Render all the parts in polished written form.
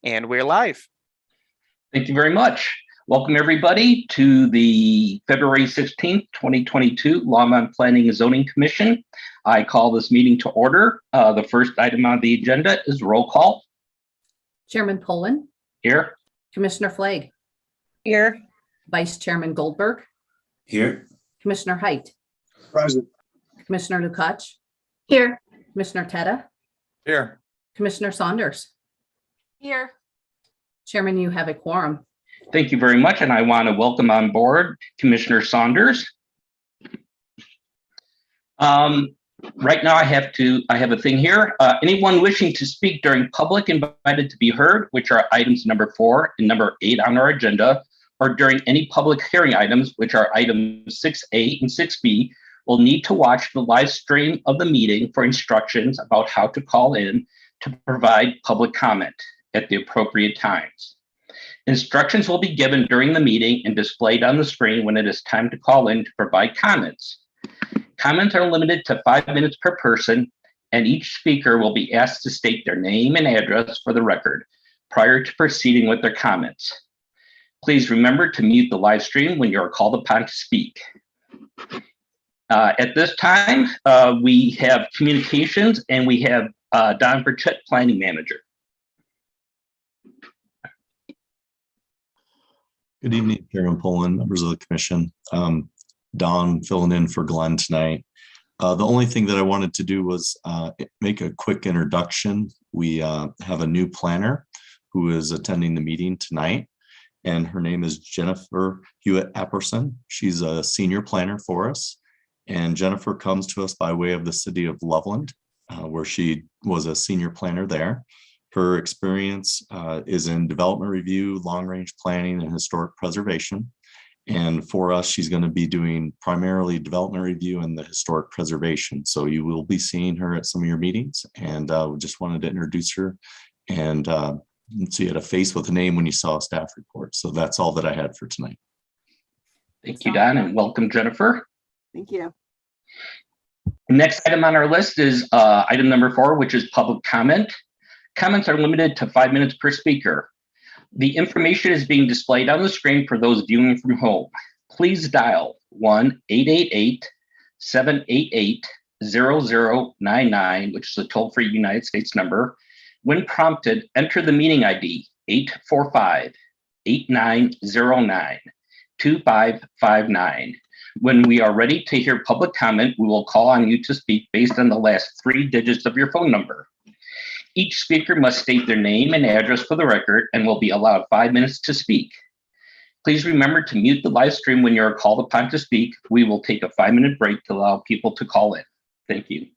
And we're live. Thank you very much. Welcome everybody to the February 16th, 2022 Longmont Planning and Zoning Commission. I call this meeting to order. The first item on the agenda is roll call. Chairman Poland. Here. Commissioner Flagg. Here. Vice Chairman Goldberg. Here. Commissioner Height. Present. Commissioner Lukacs. Here. Commissioner Teta. Here. Commissioner Saunders. Here. Chairman, you have a quorum. Thank you very much, and I want to welcome on board Commissioner Saunders. Right now I have a thing here. Anyone wishing to speak during public invited to be heard, which are items number 4 and number 8 on our agenda, or during any public hearing items, which are items 6A and 6B, will need to watch the live stream of the meeting for instructions about how to call in to provide public comment at the appropriate times. Instructions will be given during the meeting and displayed on the screen when it is time to call in to provide comments. Comments are limited to 5 minutes per person, and each speaker will be asked to state their name and address for the record prior to proceeding with their comments. Please remember to mute the live stream when you are called upon to speak. At this time, we have communications, and we have Don Burchett, Planning Manager. Good evening, Chairman Poland, members of the commission. Don filling in for Glenn tonight. The only thing that I wanted to do was make a quick introduction. We have a new planner who is attending the meeting tonight, and her name is Jennifer Hewitt-Apperson. She's a senior planner for us, and Jennifer comes to us by way of the city of Loveland, where she was a senior planner there. Her experience is in development review, long-range planning, and historic preservation. And for us, she's going to be doing primarily development review and the historic preservation. So you will be seeing her at some of your meetings, and we just wanted to introduce her. And so you had a face with a name when you saw a staff report. So that's all that I had for tonight. Thank you, Don, and welcome, Jennifer. Thank you. The next item on our list is item number 4, which is public comment. Comments are limited to 5 minutes per speaker. The information is being displayed on the screen for those viewing from home. Please dial 1-888-788-0099, which is a toll-free United States number. When prompted, enter the meeting ID 845-8909-2559. When we are ready to hear public comment, we will call on you to speak based on the last 3 digits of your phone number. Each speaker must state their name and address for the record and will be allowed 5 minutes to speak. Please remember to mute the live stream when you are called upon to speak. We will take a 5-minute break to allow people to call in. Thank you.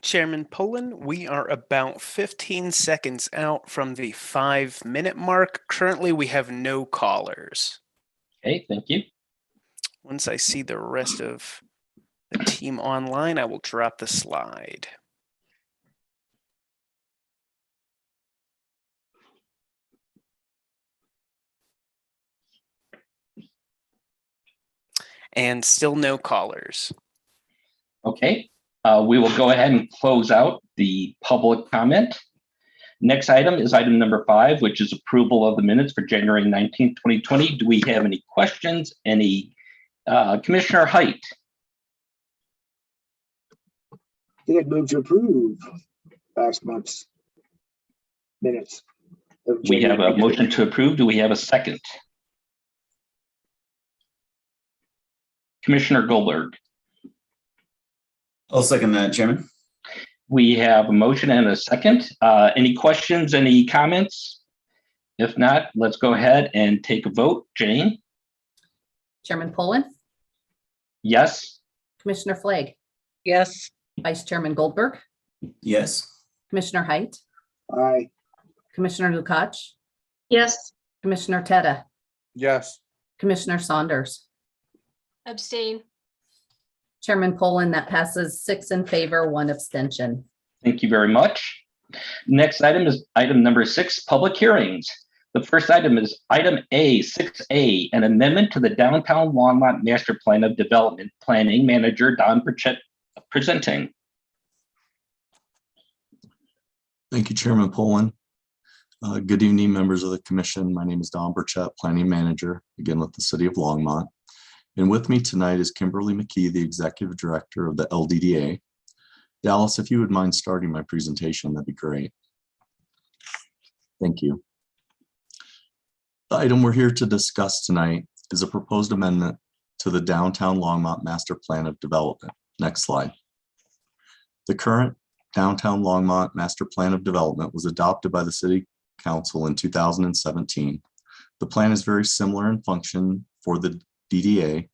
Chairman Poland, we are about 15 seconds out from the 5-minute mark. Currently, we have no callers. Okay, thank you. Once I see the rest of the team online, I will drop the slide. And still no callers. Okay, we will go ahead and close out the public comment. Next item is item number 5, which is approval of the minutes for January 19th, 2020. Do we have any questions? Any, Commissioner Height? I think I'd move to approve last month's minutes. We have a motion to approve. Do we have a second? Commissioner Goldberg. I'll second that, Chairman. We have a motion and a second. Any questions, any comments? If not, let's go ahead and take a vote. Jane? Chairman Poland, Yes? Commissioner Flagg, Yes. Vice Chairman Goldberg, Yes. Commissioner Height, Aye. Commissioner Lukacs, Yes. Commissioner Teta, Yes. Commissioner Saunders. Abstain. Chairman Poland, that passes 6 in favor, 1 abstention. Thank you very much. Next item is item number 6, public hearings. The first item is item A, 6A, an amendment to the Downtown Longmont Master Plan of Development. Planning Manager Don Burchett presenting. Thank you, Chairman Poland. Good evening, members of the commission. My name is Don Burchett, Planning Manager, again with the City of Longmont. And with me tonight is Kimberly McKee, the Executive Director of the LDDA. Dallas, if you would mind starting my presentation, that'd be great. Thank you. The item we're here to discuss tonight is a proposed amendment to the Downtown Longmont Master Plan of Development. Next slide. The current Downtown Longmont Master Plan of Development was adopted by the City Council in 2017. The plan is very similar in function for the DDA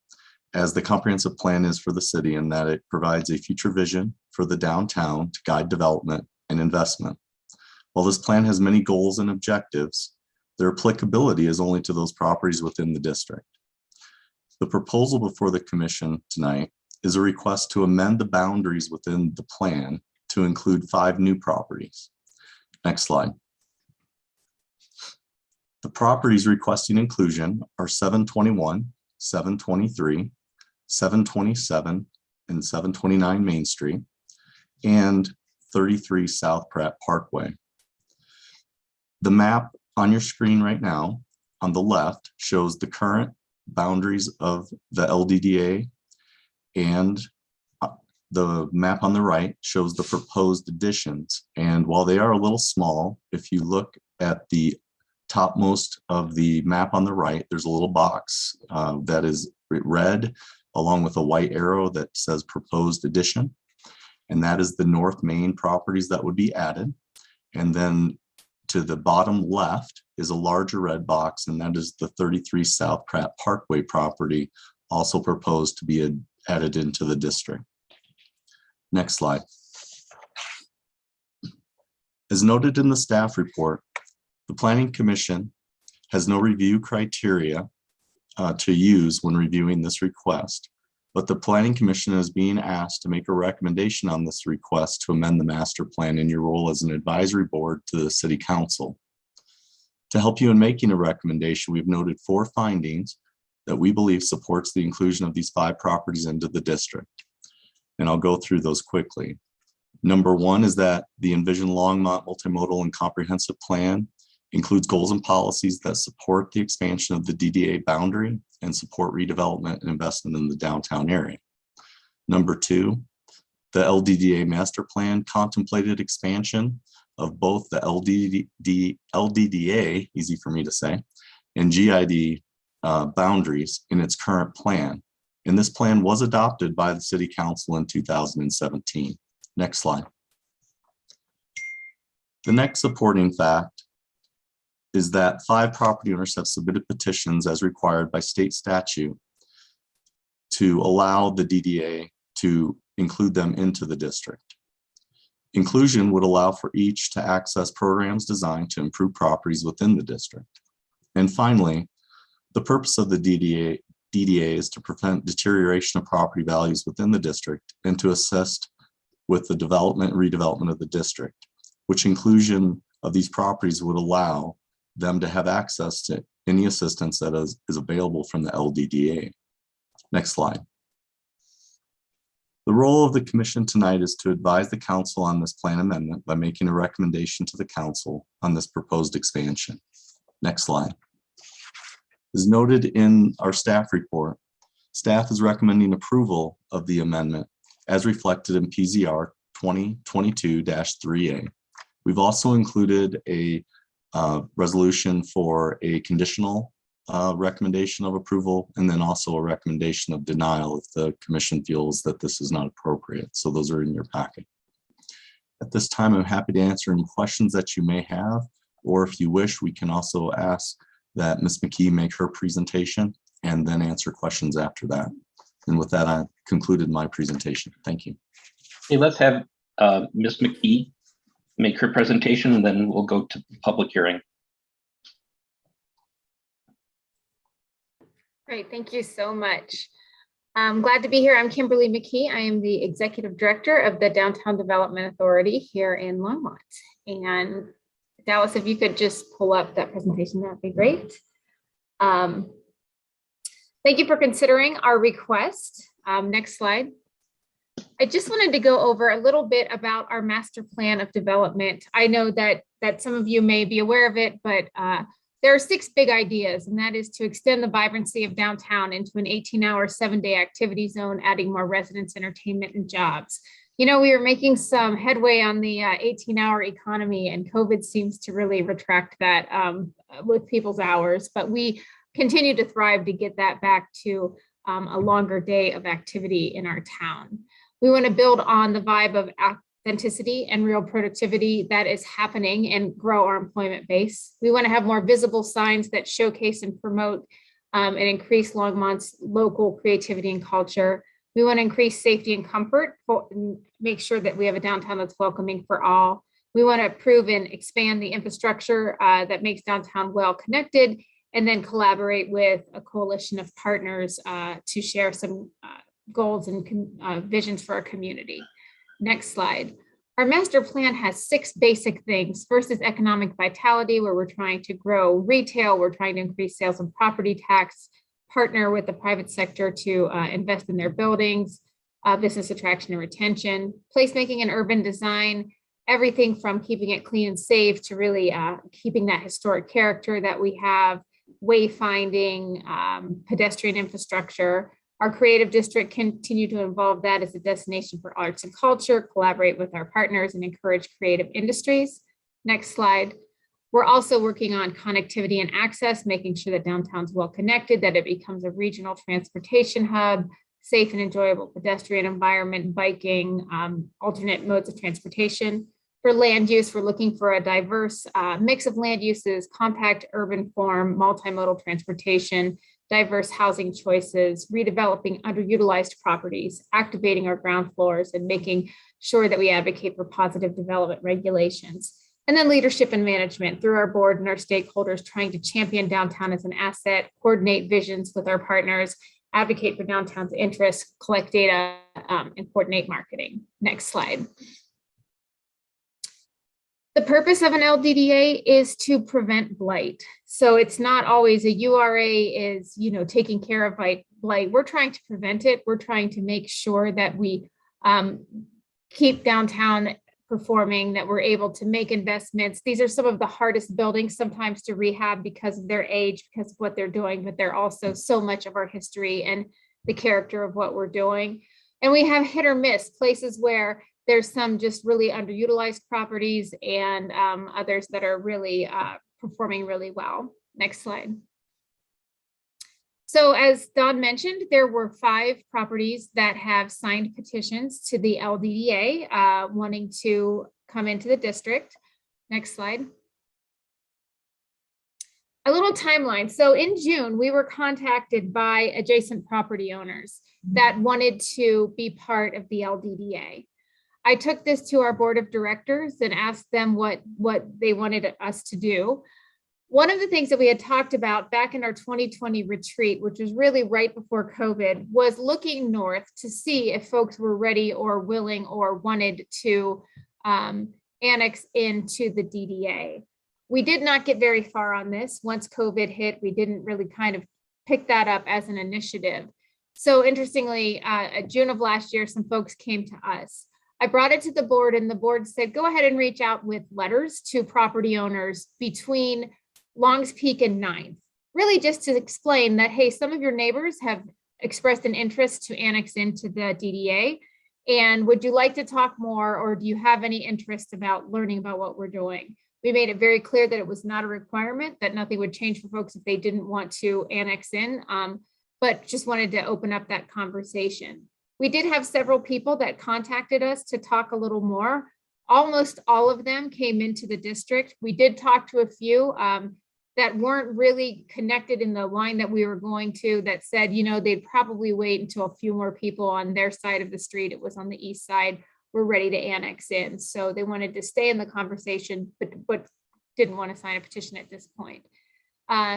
as the comprehensive plan is for the city, in that it provides a future vision for the downtown to guide development and investment. While this plan has many goals and objectives, their applicability is only to those properties within the district. The proposal before the commission tonight is a request to amend the boundaries within the plan to include 5 new properties. Next slide. The properties requesting inclusion are 721, 723, 727, and 729 Main Street, and 33 South Pratt Parkway. The map on your screen right now on the left shows the current boundaries of the LDDA, and the map on the right shows the proposed additions. And while they are a little small, if you look at the topmost of the map on the right, there's a little box that is red along with a white arrow that says proposed addition. And that is the North Main properties that would be added. And then to the bottom left is a larger red box, and that is the 33 South Pratt Parkway property, also proposed to be added into the district. Next slide. As noted in the staff report, the Planning Commission has no review criteria to use when reviewing this request, but the Planning Commission is being asked to make a recommendation on this request to amend the master plan in your role as an advisory board to the City Council. To help you in making a recommendation, we've noted 4 findings that we believe supports the inclusion of these 5 properties into the district. And I'll go through those quickly. Number 1 is that the Envision Longmont Multimodal and Comprehensive Plan includes goals and policies that support the expansion of the DDA boundary and support redevelopment and investment in the downtown area. Number 2, the LDDA master plan contemplated expansion of both the LDDA, easy for me to say, and GID boundaries in its current plan. And this plan was adopted by the City Council in 2017. Next slide. The next supporting fact is that 5 property owners have submitted petitions as required by state statute to allow the DDA to include them into the district. Inclusion would allow for each to access programs designed to improve properties within the district. And finally, the purpose of the DDA is to prevent deterioration of property values within the district and to assist with the development and redevelopment of the district, which inclusion of these properties would allow them to have access to any assistance that is available from the LDDA. Next slide. The role of the commission tonight is to advise the council on this plan amendment by making a recommendation to the council on this proposed expansion. Next slide. As noted in our staff report, staff is recommending approval of the amendment as reflected in PZR 2022-3A. We've also included a resolution for a conditional recommendation of approval, and then also a recommendation of denial if the commission feels that this is not appropriate. So those are in your packet. At this time, I'm happy to answer any questions that you may have, or if you wish, we can also ask that Ms. McKee make her presentation and then answer questions after that. And with that, I concluded my presentation. Thank you. Okay, let's have Ms. McKee make her presentation, and then we'll go to public hearing. Great, thank you so much. I'm glad to be here. I'm Kimberly McKee. I am the Executive Director of the Downtown Development Authority here in Longmont. And Dallas, if you could just pull up that presentation, that'd be great. Thank you for considering our request. Next slide. I just wanted to go over a little bit about our master plan of development. I know that some of you may be aware of it, but there are 6 big ideas, and that is to extend the vibrancy of downtown into an 18-hour, 7-day activity zone, adding more residents, entertainment, and jobs. You know, we are making some headway on the 18-hour economy, and COVID seems to really retract that with people's hours, but we continue to thrive to get that back to a longer day of activity in our town. We want to build on the vibe of authenticity and real productivity that is happening and grow our employment base. We want to have more visible signs that showcase and promote and increase Longmont's local creativity and culture. We want to increase safety and comfort, and make sure that we have a downtown that's welcoming for all. We want to improve and expand the infrastructure that makes downtown well connected, and then collaborate with a coalition of partners to share some goals and visions for our community. Next slide. Our master plan has 6 basic things. First is economic vitality, where we're trying to grow retail. We're trying to increase sales and property tax, partner with the private sector to invest in their buildings, business attraction and retention, placemaking and urban design, everything from keeping it clean and safe to really keeping that historic character that we have, wayfinding, pedestrian infrastructure. Our creative district continue to involve that as a destination for arts and culture, collaborate with our partners, and encourage creative industries. Next slide. We're also working on connectivity and access, making sure that downtown's well connected, that it becomes a regional transportation hub, safe and enjoyable pedestrian environment, biking, alternate modes of transportation. For land use, we're looking for a diverse mix of land uses, compact urban form, multimodal transportation, diverse housing choices, redeveloping underutilized properties, activating our ground floors, and making sure that we advocate for positive development regulations. And then leadership and management through our board and our stakeholders, trying to champion downtown as an asset, coordinate visions with our partners, advocate for downtown's interests, collect data, and coordinate marketing. Next slide. The purpose of an LDDA is to prevent blight. So it's not always a URA is, taking care of blight. We're trying to prevent it. We're trying to make sure that we keep downtown performing, that we're able to make investments. These are some of the hardest buildings sometimes to rehab because of their age, because of what they're doing, but they're also so much of our history and the character of what we're doing. And we have hit or miss places where there's some just really underutilized properties and others that are really performing really well. Next slide. So as Don mentioned, there were 5 properties that have signed petitions to the LDDA wanting to come into the district. Next slide. A little timeline. So in June, we were contacted by adjacent property owners that wanted to be part of the LDDA. I took this to our board of directors and asked them what they wanted us to do. One of the things that we had talked about back in our 2020 retreat, which was really right before COVID, was looking north to see if folks were ready or willing or wanted to annex into the DDA. We did not get very far on this. Once COVID hit, we didn't really kind of pick that up as an initiative. So interestingly, at June of last year, some folks came to us. I brought it to the board and the board said, go ahead and reach out with letters to property owners between Longs Peak and 9th, really just to explain that, hey, some of your neighbors have expressed an interest to annex into the DDA. And would you like to talk more, or do you have any interest about learning about what we're doing? We made it very clear that it was not a requirement, that nothing would change for folks if they didn't want to annex in, but just wanted to open up that conversation. We did have several people that contacted us to talk a little more. Almost all of them came into the district. We did talk to a few that weren't really connected in the line that we were going to, that said, you know, they'd probably wait until a few more people on their side of the street, it was on the east side, were ready to annex in. So they wanted to stay in the conversation, but didn't want to sign a petition at this point.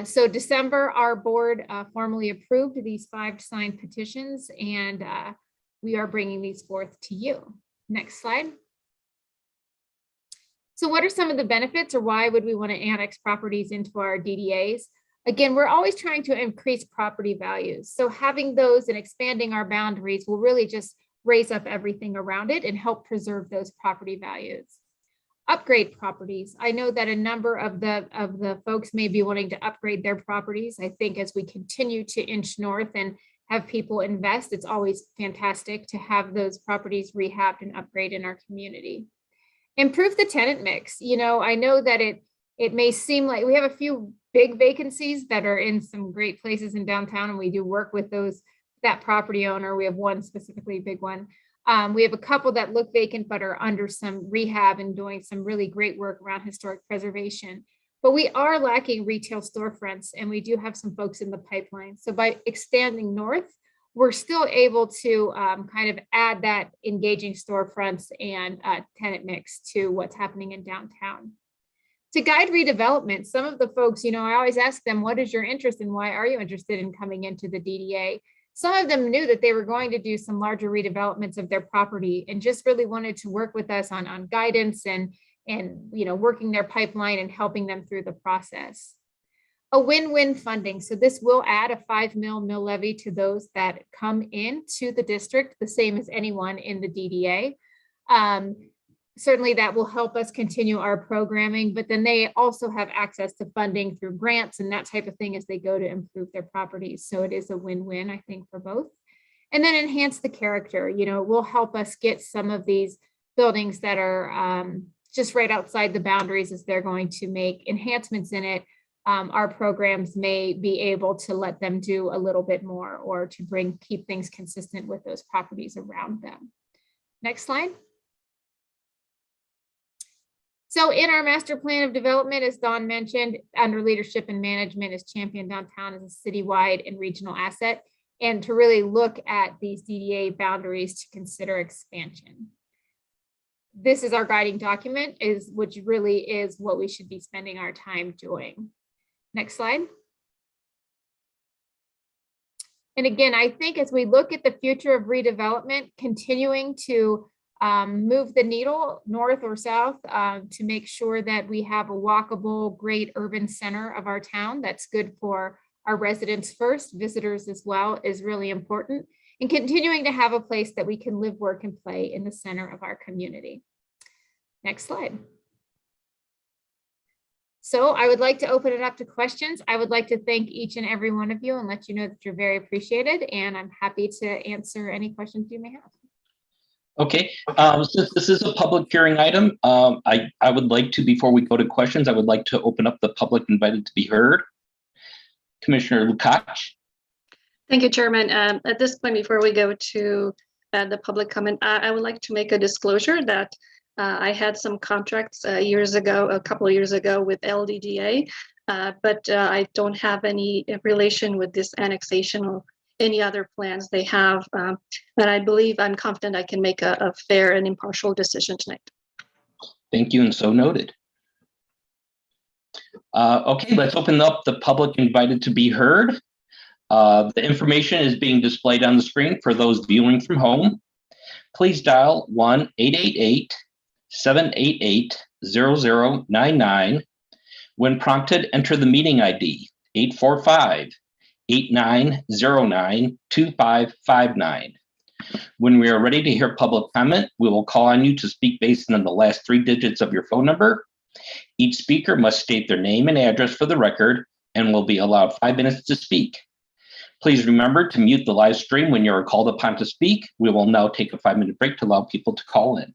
So December, our board formally approved these 5 signed petitions, and we are bringing these forth to you. Next slide. So what are some of the benefits, or why would we want to annex properties into our DDAs? Again, we're always trying to increase property values. So having those and expanding our boundaries will really just raise up everything around it and help preserve those property values. Upgrade properties. I know that a number of the folks may be wanting to upgrade their properties. I think as we continue to inch north and have people invest, it's always fantastic to have those properties rehabbed and upgraded in our community. Improve the tenant mix. You know, I know that it may seem like we have a few big vacancies that are in some great places in downtown, and we do work with that property owner. We have one specifically big one. We have a couple that look vacant but are under some rehab and doing some really great work around historic preservation. But we are lacking retail storefronts, and we do have some folks in the pipeline. So by expanding north, we're still able to kind of add that engaging storefronts and tenant mix to what's happening in downtown. To guide redevelopment, some of the folks, you know, I always ask them, what is your interest and why are you interested in coming into the DDA? Some of them knew that they were going to do some larger redevelopments of their property and just really wanted to work with us on guidance and you know, working their pipeline and helping them through the process. A win-win funding. So this will add a 5 mill levy to those that come into the district, the same as anyone in the DDA. Certainly that will help us continue our programming, but then they also have access to funding through grants and that type of thing as they go to improve their properties. So it is a win-win, I think, for both. And then enhance the character. You know, it will help us get some of these buildings that are just right outside the boundaries as they're going to make enhancements in it. Our programs may be able to let them do a little bit more or to keep things consistent with those properties around them. Next slide. So in our master plan of development, as Dawn mentioned, under leadership and management is Champion Downtown as a citywide and regional asset, and to really look at these DDA boundaries to consider expansion. This is our guiding document, which really is what we should be spending our time doing. Next slide. And again, I think as we look at the future of redevelopment, continuing to move the needle north or south to make sure that we have a walkable, great urban center of our town that's good for our residents first, visitors as well, is really important. And continuing to have a place that we can live, work, and play in the center of our community. Next slide. So I would like to open it up to questions. I would like to thank each and every one of you and let you know that you're very appreciated, and I'm happy to answer any questions you may have. Okay, since this is a public hearing item, I would like to, before we go to questions, I would like to open up the public invited to be heard. Commissioner Lukacs. Thank you, Chairman. At this point, before we go to the public comment, I would like to make a disclosure that I had some contracts a couple of years ago with LDDA, but I don't have any relation with this annexation any other plans they have. And I believe I'm confident I can make a fair and impartial decision tonight. Thank you, and so noted. Okay, let's open up the public invited to be heard. The information is being displayed on the screen for those viewing from home. Please dial 1-888-788-0099. When prompted, enter the meeting ID 845-8909-2559. When we are ready to hear public comment, we will call on you to speak based on the last 3 digits of your phone number. Each speaker must state their name and address for the record and will be allowed 5 minutes to speak. Please remember to mute the live stream when you are called upon to speak. We will now take a 5-minute break to allow people to call in.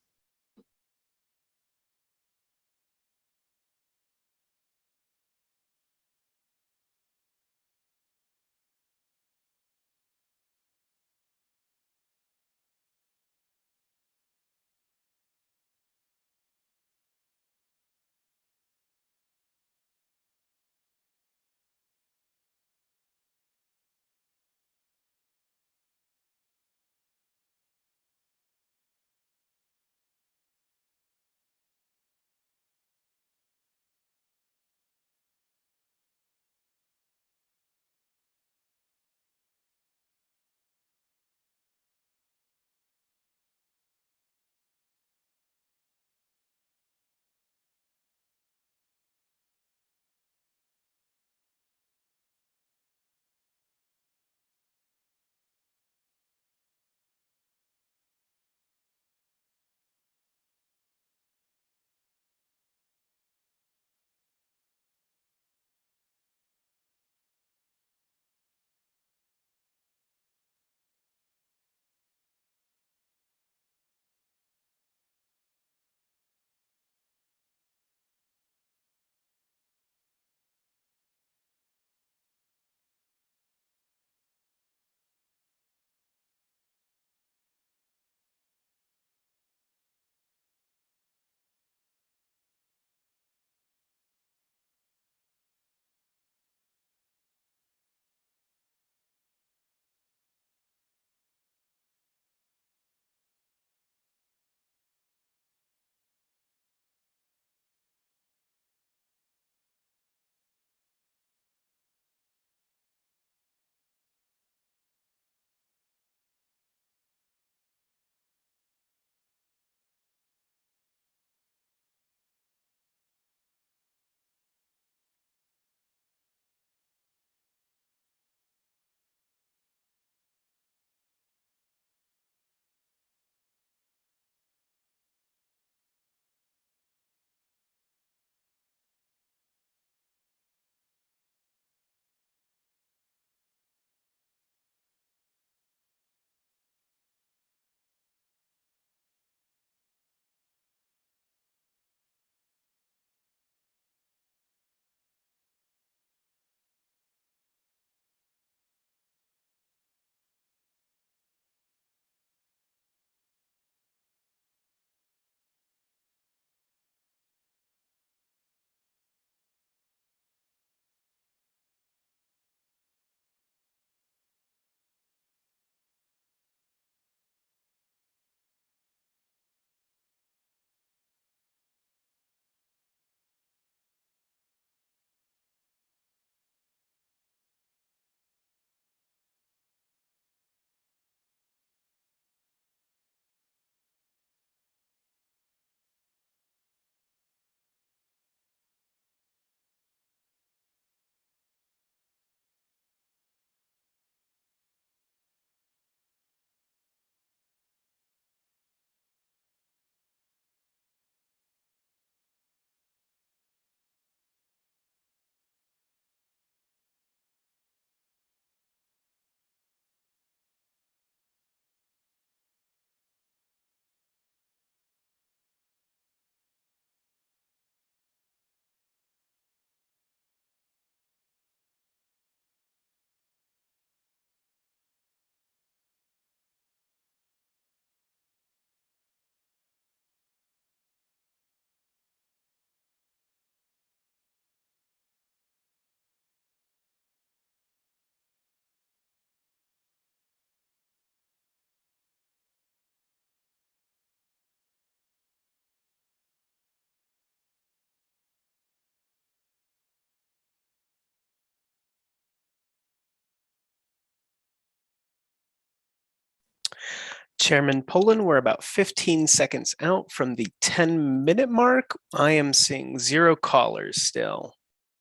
Chairman Poland, we're about 15 seconds out from the 10-minute mark. I am seeing 0 callers still.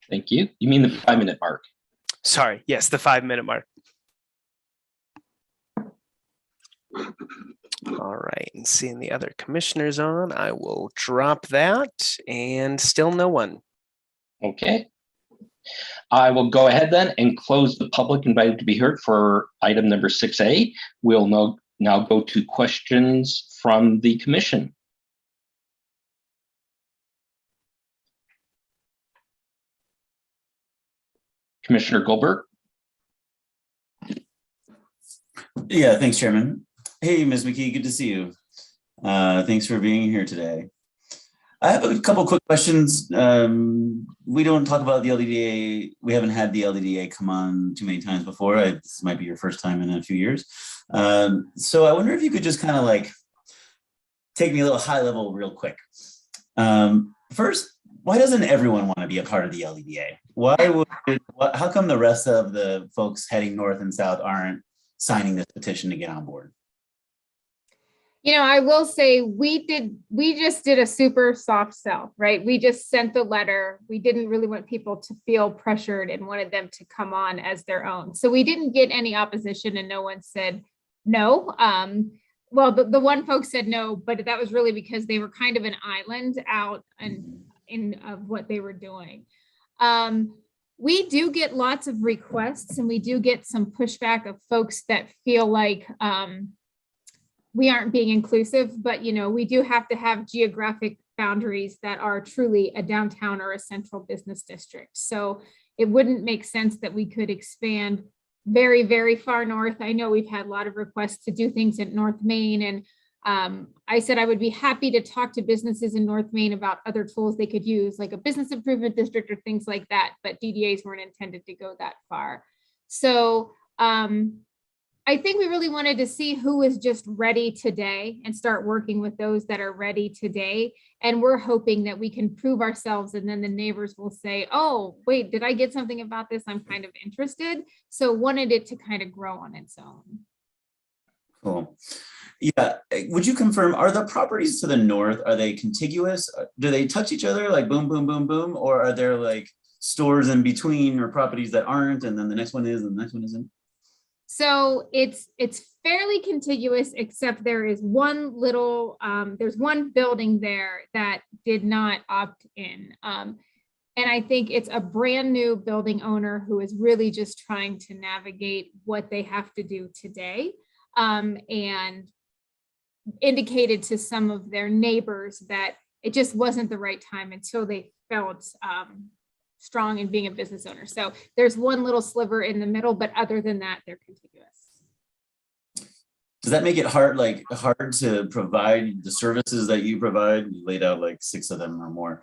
Thank you. You mean the 5-minute mark? Sorry, yes, the 5-minute mark. All right, and seeing the other commissioners on, I will drop that, and still no one. Okay. I will go ahead then and close the public invited to be heard for item number 6A. We'll now go to questions from the commission. Commissioner Goldberg. Yeah, thanks, Chairman. Hey, Ms. McKee, good to see you. Thanks for being here today. I have a couple quick questions. We don't talk about the LDDA. We haven't had the LDDA come on too many times before. This might be your first time in a few years. So I wonder if you could just kind of like take me a little high level real quick. First, why doesn't everyone want to be a part of the LDDA? How come the rest of the folks heading north and south aren't signing this petition to get on board? You know, I will say we just did a super soft sell, right? We just sent the letter. We didn't really want people to feel pressured and wanted them to come on as their own. So we didn't get any opposition and no one said no. Well, the one folks said no, but that was really because they were kind of an island out in of what they were doing. We do get lots of requests and we do get some pushback of folks that feel like we aren't being inclusive, but you know, we do have to have geographic boundaries that are truly a downtown or a central business district. So it wouldn't make sense that we could expand very, very far north. I know we've had a lot of requests to do things at North Main, and I said I would be happy to talk to businesses in North Main about other tools they could use, like a business improvement district or things like that, but DDAs weren't intended to go that far. So I think we really wanted to see who is just ready today and start working with those that are ready today. And we're hoping that we can prove ourselves and then the neighbors will say, oh, wait, did I get something about this? I'm kind of interested. So wanted it to kind of grow on its own. Cool. Yeah, would you confirm, are the properties to the north, are they contiguous? Do they touch each other like boom, boom, boom, boom? Or are there like stores in between or properties that aren't and then the next one is and the next one isn't? So it's fairly contiguous, except there is one little, there's one building there that did not opt in. And I think it's a brand new building owner who is really just trying to navigate what they have to do today. And indicated to some of their neighbors that it just wasn't the right time until they felt strong in being a business owner. So there's one little sliver in the middle, but other than that, they're contiguous. Does that make it hard to provide the services that you provide? You laid out like 6 of them or more.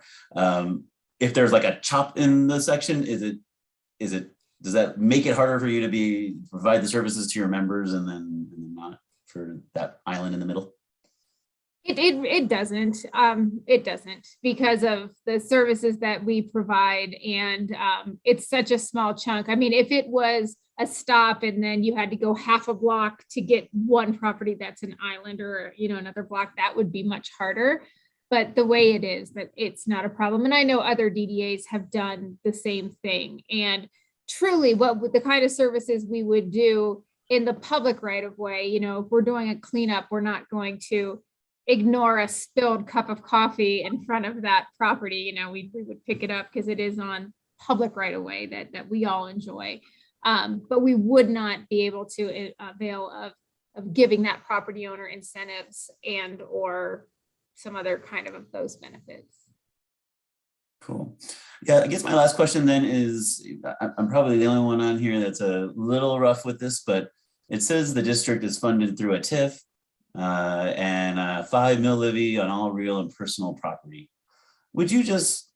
If there's like a chop in the section, does that make it harder for you to provide the services to your members and then not for that island in the middle? It doesn't. It doesn't, because of the services that we provide, and it's such a small chunk. I mean, if it was a stop and then you had to go half a block to get one property that's an island or another block, that would be much harder. But the way it is, that it's not a problem. And I know other DDAs have done the same thing. And truly, the kind of services we would do in the public right of way, if we're doing a cleanup, we're not going to ignore a spilled cup of coffee in front of that property. We would pick it up because it is on public right of way that we all enjoy. But we would not be able to avail of giving that property owner incentives and or some other kind of those benefits. Cool. Yeah, I guess my last question then is, I'm probably the only one on here that's a little rough with this, but it says the district is funded through a TIF and a 5 mil levy on all real and personal property. Would you just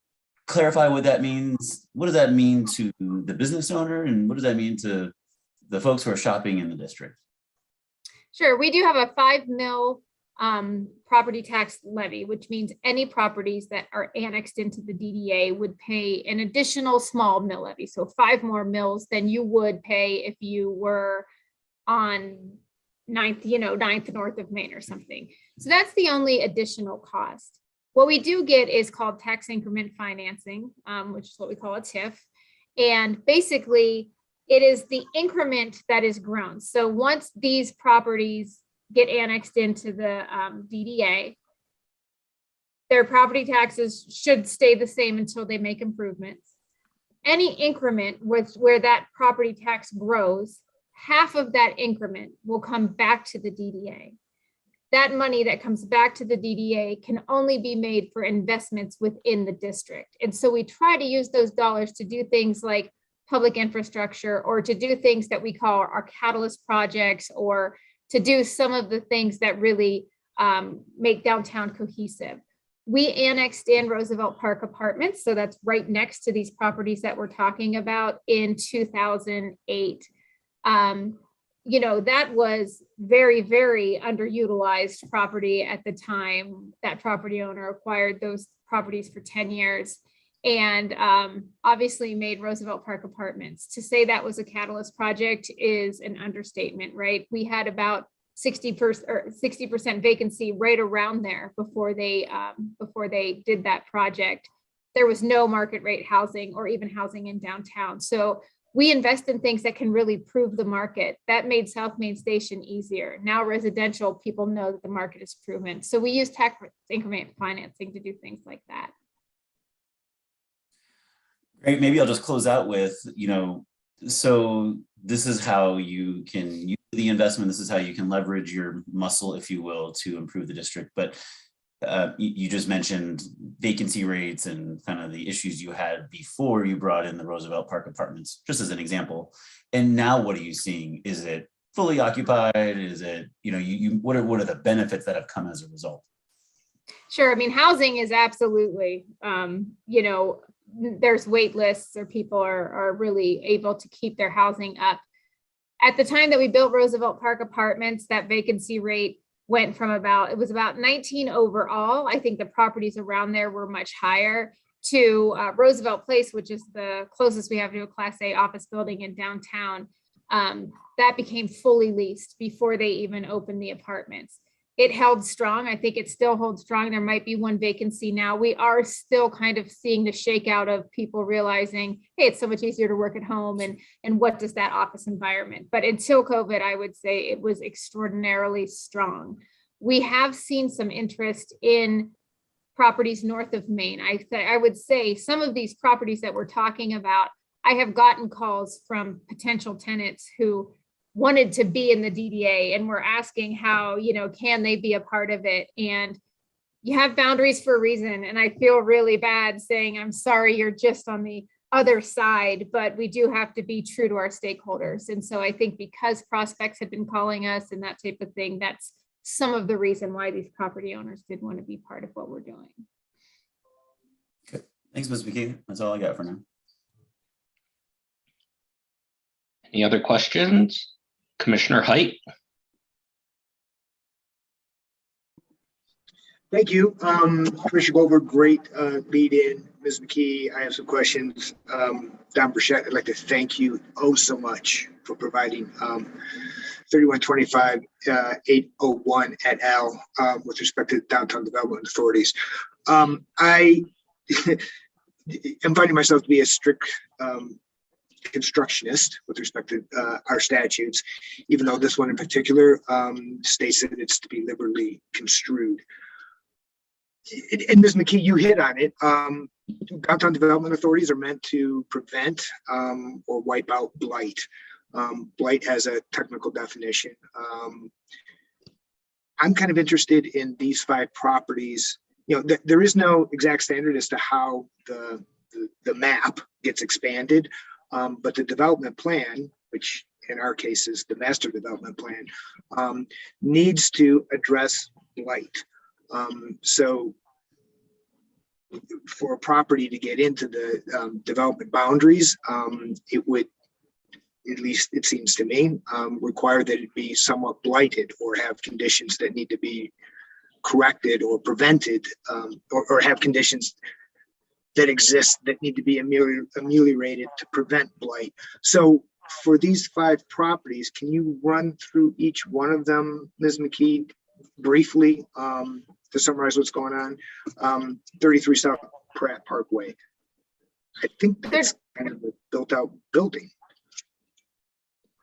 clarify what that means? What does that mean to the business owner, and what does that mean to the folks who are shopping in the district? Sure, we do have a 5 mil property tax levy, which means any properties that are annexed into the DDA would pay an additional small mill levy. So 5 more mills than you would pay if you were on ninth north of Maine or something. So that's the only additional cost. What we do get is called tax increment financing, which is what we call a TIF. And basically, it is the increment that is grown. So once these properties get annexed into the DDA, their property taxes should stay the same until they make improvements. Any increment where that property tax grows, half of that increment will come back to the DDA. That money that comes back to the DDA can only be made for investments within the district. And so we try to use those dollars to do things like public infrastructure, or to do things that we call our catalyst projects, or to do some of the things that really make downtown cohesive. We annexed in Roosevelt Park Apartments, so that's right next to these properties that we're talking about, in 2008. That was very, very underutilized property at the time. That property owner acquired those properties for 10 years and obviously made Roosevelt Park Apartments. To say that was a catalyst project is an understatement, right? We had about 60% vacancy right around there before they did that project. There was no market rate housing or even housing in downtown. So we invest in things that can really prove the market. That made South Main Station easier. Now residential, people know that the market is proven. So we use tax increment financing to do things like that. Great. Maybe I'll just close out with, so this is how you can use the investment. This is how you can leverage your muscle, if you will, to improve the district. But you just mentioned vacancy rates and kind of the issues you had before you brought in the Roosevelt Park Apartments, just as an example. And now what are you seeing? Is it fully occupied? Is it, what are the benefits that have come as a result? Sure. I mean, housing is absolutely, there's wait lists, or people are really able to keep their housing up. At the time that we built Roosevelt Park Apartments, that vacancy rate went from it was about 19 overall. I think the properties around there were much higher, to Roosevelt Place, which is the closest we have to a Class A office building in downtown. That became fully leased before they even opened the apartments. It held strong. I think it still holds strong. There might be one vacancy now. We are still kind of seeing the shakeout of people realizing, hey, it's so much easier to work at home, and what does that office environment? But until COVID, I would say it was extraordinarily strong. We have seen some interest in properties north of Maine. I would say some of these properties that we're talking about, I have gotten calls from potential tenants who wanted to be in the DDA and were asking how, can they be a part of it? And you have boundaries for a reason. And I feel really bad saying, I'm sorry, you're just on the other side, but we do have to be true to our stakeholders. And so I think because prospects have been calling us and that type of thing, that's some of the reason why these property owners did want to be part of what we're doing. Good. Thanks, Ms. McKee. That's all I got for now. Any other questions? Commissioner Height. Thank you. Commissioner Goldberg, great lead in. Ms. McKee, I have some questions. Don Burchett, I'd like to thank you so much for providing 3125 801 et al. With respect to downtown development authorities. I am finding myself to be a strict constructionist with respect to our statutes, even though this one in particular states that it's to be liberally construed. And Ms. McKee, you hit on it. Downtown development authorities are meant to prevent or wipe out blight. Blight has a technical definition. I'm kind of interested in these 5 properties. There is no exact standard as to how the map gets expanded. But the development plan, which in our case is the master development plan, needs to address blight. So for a property to get into the development boundaries, it would, at least it seems to me, require that it be somewhat blighted or have conditions that need to be corrected or prevented, or have conditions that exist that need to be ameliorated to prevent blight. So for these 5 properties, can you run through each one of them, Ms. McKee, briefly, to summarize what's going on? 33 South Pratt Parkway. I think that's kind of a built-out building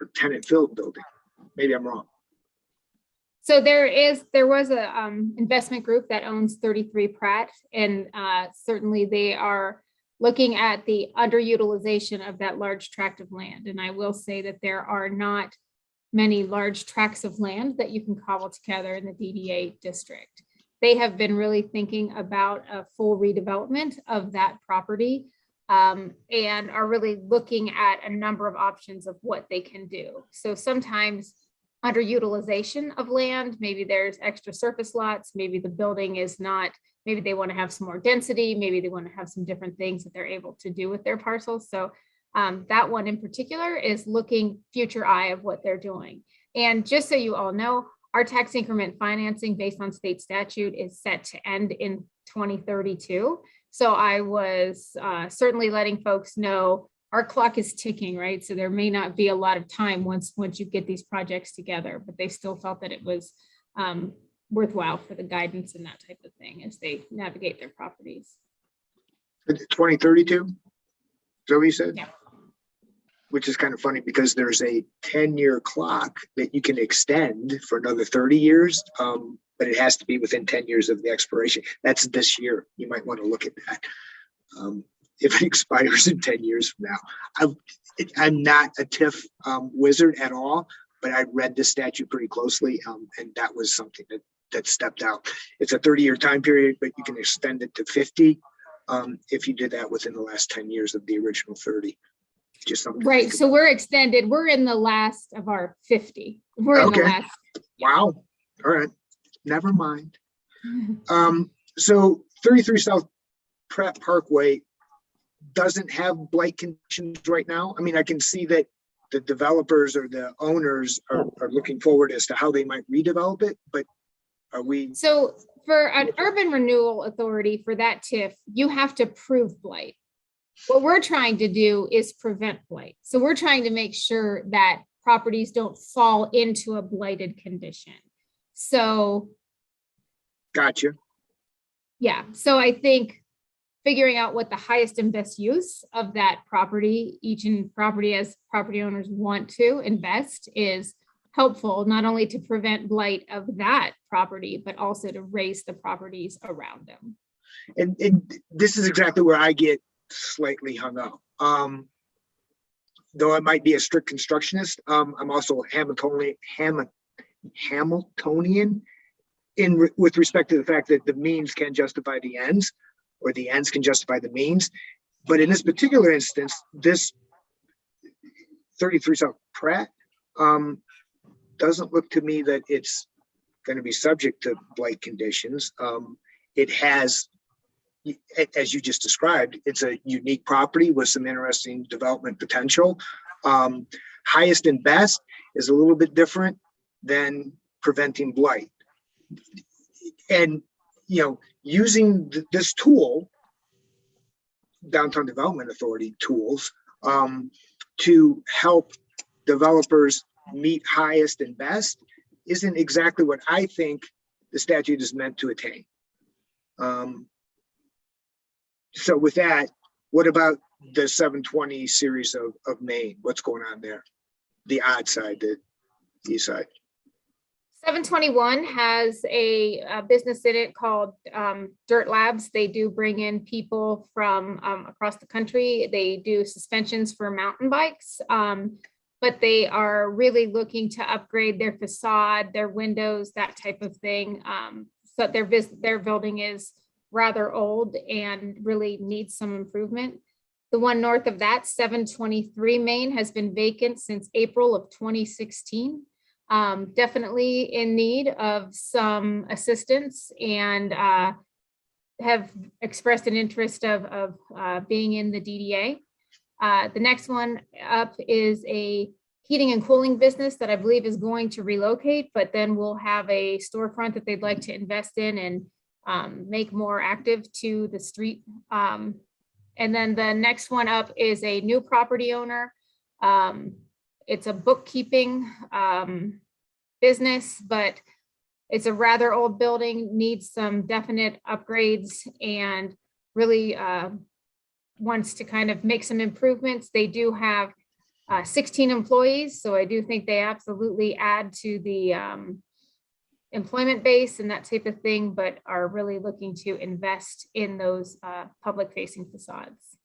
or tenant-filled building. Maybe I'm wrong. So there was a investment group that owns 33 Pratt, and certainly they are looking at the underutilization of that large tract of land. And I will say that there are not many large tracts of land that you can cobble together in the DDA district. They have been really thinking about a full redevelopment of that property, and are really looking at a number of options of what they can do. So sometimes underutilization of land, maybe there's extra surface lots, maybe the building is not, maybe they want to have some more density, maybe they want to have some different things that they're able to do with their parcels. So that one in particular is looking future eye of what they're doing. And just so you all know, our tax increment financing based on state statute is set to end in 2032. So I was certainly letting folks know our clock is ticking, right? So there may not be a lot of time once you get these projects together, but they still felt that it was worthwhile for the guidance and that type of thing as they navigate their properties. 2032? Is that what you said? Yeah. Which is kind of funny because there's a 10-year clock that you can extend for another 30 years, but it has to be within 10 years of the expiration. That's this year. You might want to look at that. If it expires in 10 years from now. I'm not a TIF wizard at all, but I read the statute pretty closely, and that was something that stepped out. It's a 30-year time period, but you can extend it to 50 if you did that within the last 10 years of the original 30. Just something. Right. So we're extended. We're in the last of our 50. We're in the last. Wow. All right. Never mind. So 33 South Pratt Parkway doesn't have blight conditions right now. I mean, I can see that the developers or the owners are looking forward as to how they might redevelop it, but are we? So for an urban renewal authority for that TIF, you have to prove blight. What we're trying to do is prevent blight. So we're trying to make sure that properties don't fall into a blighted condition. So. Gotcha. Yeah. So I think figuring out what the highest and best use of that property, each property as property owners want to invest, is helpful, not only to prevent blight of that property, but also to raise the properties around them. And this is exactly where I get slightly hung up. Though I might be a strict constructionist, I'm also Hamiltonian with respect to the fact that the means can justify the ends, or the ends can justify the means. But in this particular instance, this 33 South Pratt doesn't look to me that it's going to be subject to blight conditions. It has, as you just described, it's a unique property with some interesting development potential. Highest and best is a little bit different than preventing blight. And, you know, using this tool, Downtown Development Authority tools, to help developers meet highest and best isn't exactly what I think the statute is meant to attain. So with that, what about the 720 series of Maine? What's going on there? The odd side, the east side. 721 has a business in it called Dirt Labs. They do bring in people from across the country. They do suspensions for mountain bikes, but they are really looking to upgrade their facade, their windows, that type of thing. So their building is rather old and really needs some improvement. The one north of that, 723 Main, has been vacant since April of 2016. Definitely in need of some assistance, and have expressed an interest of being in the DDA. The next one up is a heating and cooling business that I believe is going to relocate, but then we'll have a storefront that they'd like to invest in and make more active to the street. And then the next one up is a new property owner. it's a bookkeeping business, but it's a rather old building, needs some definite upgrades, and really wants to kind of make some improvements. They do have 16 employees, so I do think they absolutely add to the employment base and that type of thing, but are really looking to invest in those public-facing facades.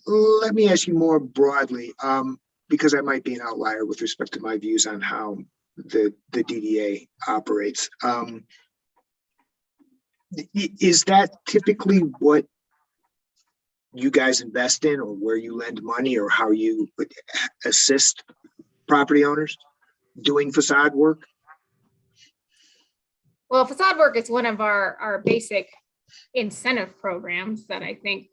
Let me ask you more broadly, because I might be an outlier with respect to my views on how the DDA operates. Is that typically what you guys invest in, or where you lend money, or how you would assist property owners doing facade work? Well, facade work is one of our basic incentive programs that I think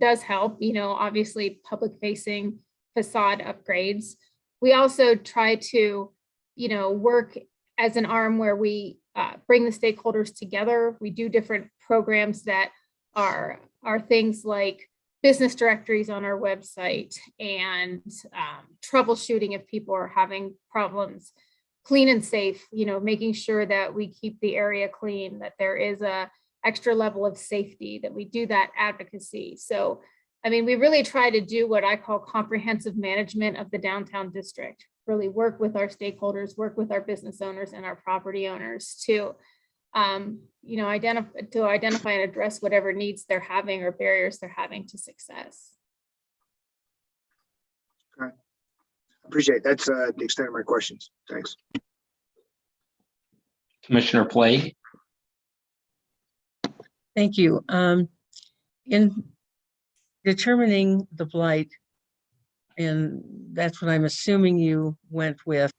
does help, obviously public facing facade upgrades. We also try to, work as an arm where we bring the stakeholders together. We do different programs that are things like business directories on our website and troubleshooting if people are having problems, clean and safe, making sure that we keep the area clean, that there is a extra level of safety, that we do that advocacy. So, we really try to do what I call comprehensive management of the downtown district, really work with our stakeholders, work with our business owners and our property owners to, identify and address whatever needs they're having or barriers they're having to success. Okay. Appreciate it. That's the extent of my questions. Thanks. Commissioner Play. Thank you. In determining the blight, and that's what I'm assuming you went with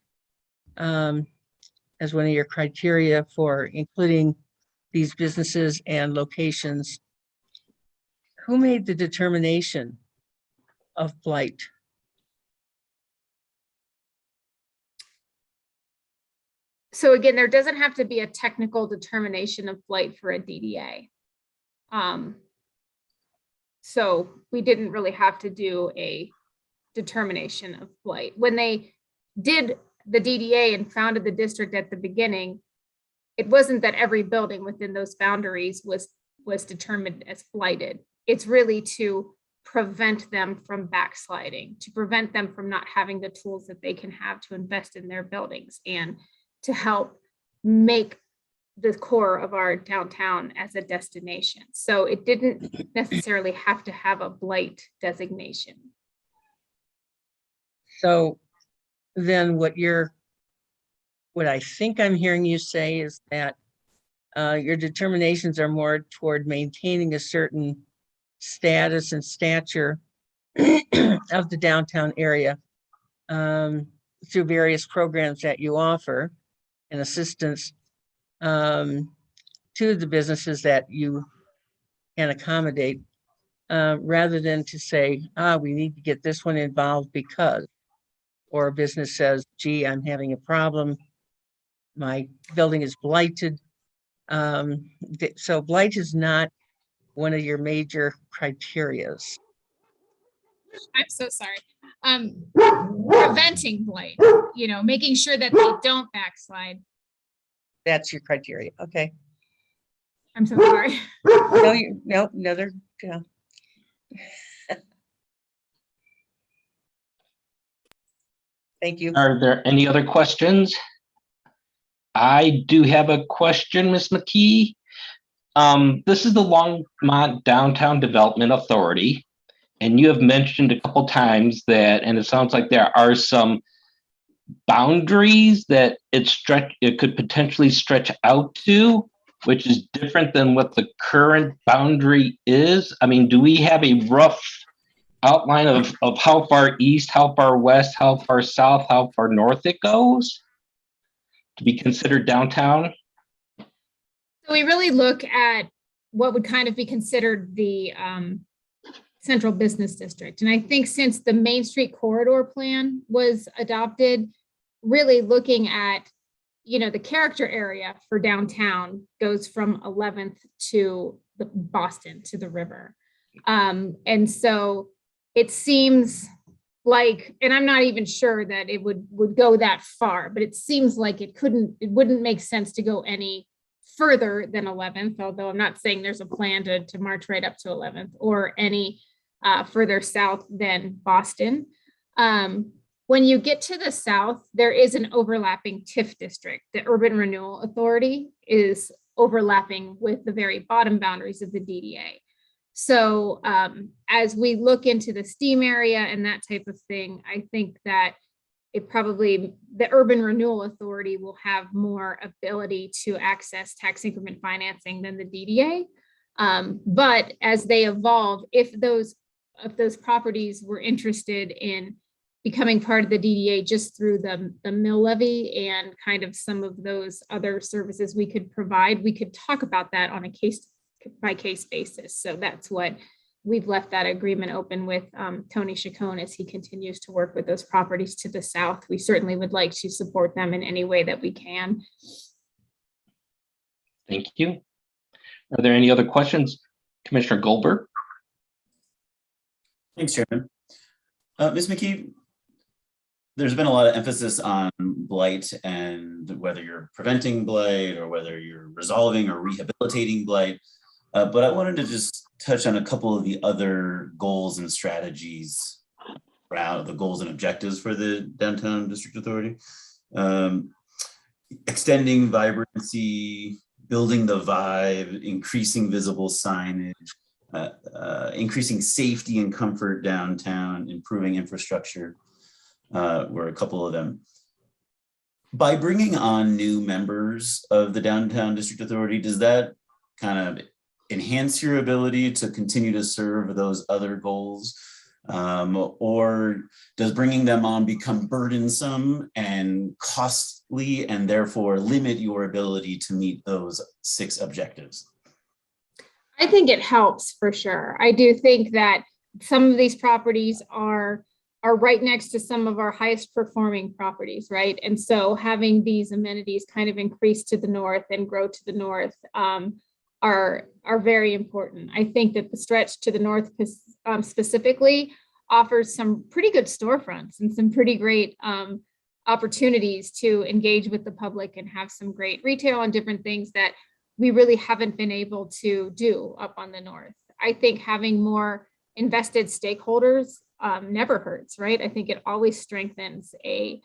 as one of your criteria for including these businesses and locations, who made the determination of blight? So again, there doesn't have to be a technical determination of blight for a DDA. So we didn't really have to do a determination of blight. When they did the DDA and founded the district at the beginning, it wasn't that every building within those boundaries was determined as blighted. It's really to prevent them from backsliding, to prevent them from not having the tools that they can have to invest in their buildings and to help make the core of our downtown as a destination. So it didn't necessarily have to have a blight designation. So then what I think I'm hearing you say is that your determinations are more toward maintaining a certain status and stature of the downtown area through various programs that you offer and assistance to the businesses that you can accommodate, rather than to say, we need to get this one involved because, or a business says, gee, I'm having a problem, my building is blighted. So blight is not one of your major criterias. I'm so sorry. Preventing blight, making sure that they don't backslide. That's your criteria. Okay. I'm so sorry. No, another. Yeah. Thank you. Are there any other questions? I do have a question, Ms. McKee. This is the Longmont Downtown Development Authority, and you have mentioned a couple times that, and it sounds like there are some boundaries that it could potentially stretch out to, which is different than what the current boundary is. I mean, do we have a rough outline of how far east, how far west, how far south, how far north it goes to be considered downtown? So we really look at what would kind of be considered the central business district. And I think since the Main Street Corridor Plan was adopted, really looking at, the character area for downtown goes from 11th to the Boston to the river. And so it seems like, and I'm not even sure that it would go that far, but it seems like it wouldn't make sense to go any further than 11th, although I'm not saying there's a plan to march right up to 11th or any further south than Boston. When you get to the south, there is an overlapping TIF district. The Urban Renewal Authority is overlapping with the very bottom boundaries of the DDA. So as we look into the STEAM area and that type of thing, I think that the Urban Renewal Authority will have more ability to access tax increment financing than the DDA. But as they evolve, if those properties were interested in becoming part of the DDA just through the mill levy and kind of some of those other services we could provide, we could talk about that on a case by case basis. So that's what we've left that agreement open with Tony Chacon as he continues to work with those properties to the south. We certainly would like to support them in any way that we can. Thank you. Are there any other questions? Commissioner Goldberg? Thanks, Chairman. Ms. McKee, there's been a lot of emphasis on blight and whether you're preventing blight or whether you're resolving or rehabilitating blight. But I wanted to just touch on a couple of the other goals and strategies around the goals and objectives for the Downtown District Authority. Extending vibrancy, building the vibe, increasing visible signage, increasing safety and comfort downtown, improving infrastructure were a couple of them. By bringing on new members of the Downtown District Authority, does that kind of enhance your ability to continue to serve those other goals? Or does bringing them on become burdensome and costly and therefore limit your ability to meet those 6 objectives? I think it helps for sure. I do think that some of these properties are right next to some of our highest performing properties, right? And so having these amenities kind of increase to the north and grow to the north are very important. I think that the stretch to the north specifically offers some pretty good storefronts and some pretty great opportunities to engage with the public and have some great retail and different things that we really haven't been able to do up on the north. I think having more invested stakeholders never hurts, right? I think it always strengthens a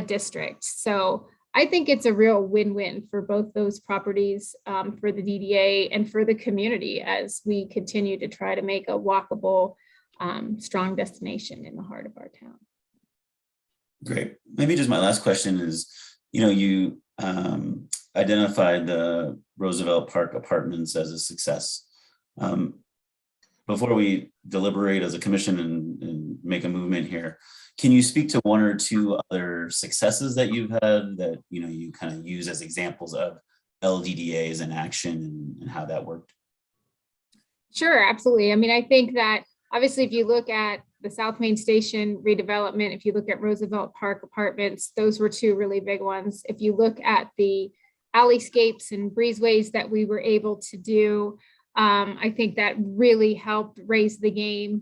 district. So I think it's a real win-win for both those properties, for the DDA and for the community as we continue to try to make a walkable, strong destination in the heart of our town. Great. Maybe just my last question is, you identified the Roosevelt Park Apartments as a success. Before we deliberate as a commission and make a movement here, can you speak to 1 or 2 other successes that you've had that you kind of use as examples of LDDAs in action and how that worked? Sure, absolutely. I mean, I think that obviously if you look at the South Main Station redevelopment, if you look at Roosevelt Park Apartments, those were 2 really big ones. If you look at the alleyscapes and breezeways that we were able to do, I think that really helped raise the game.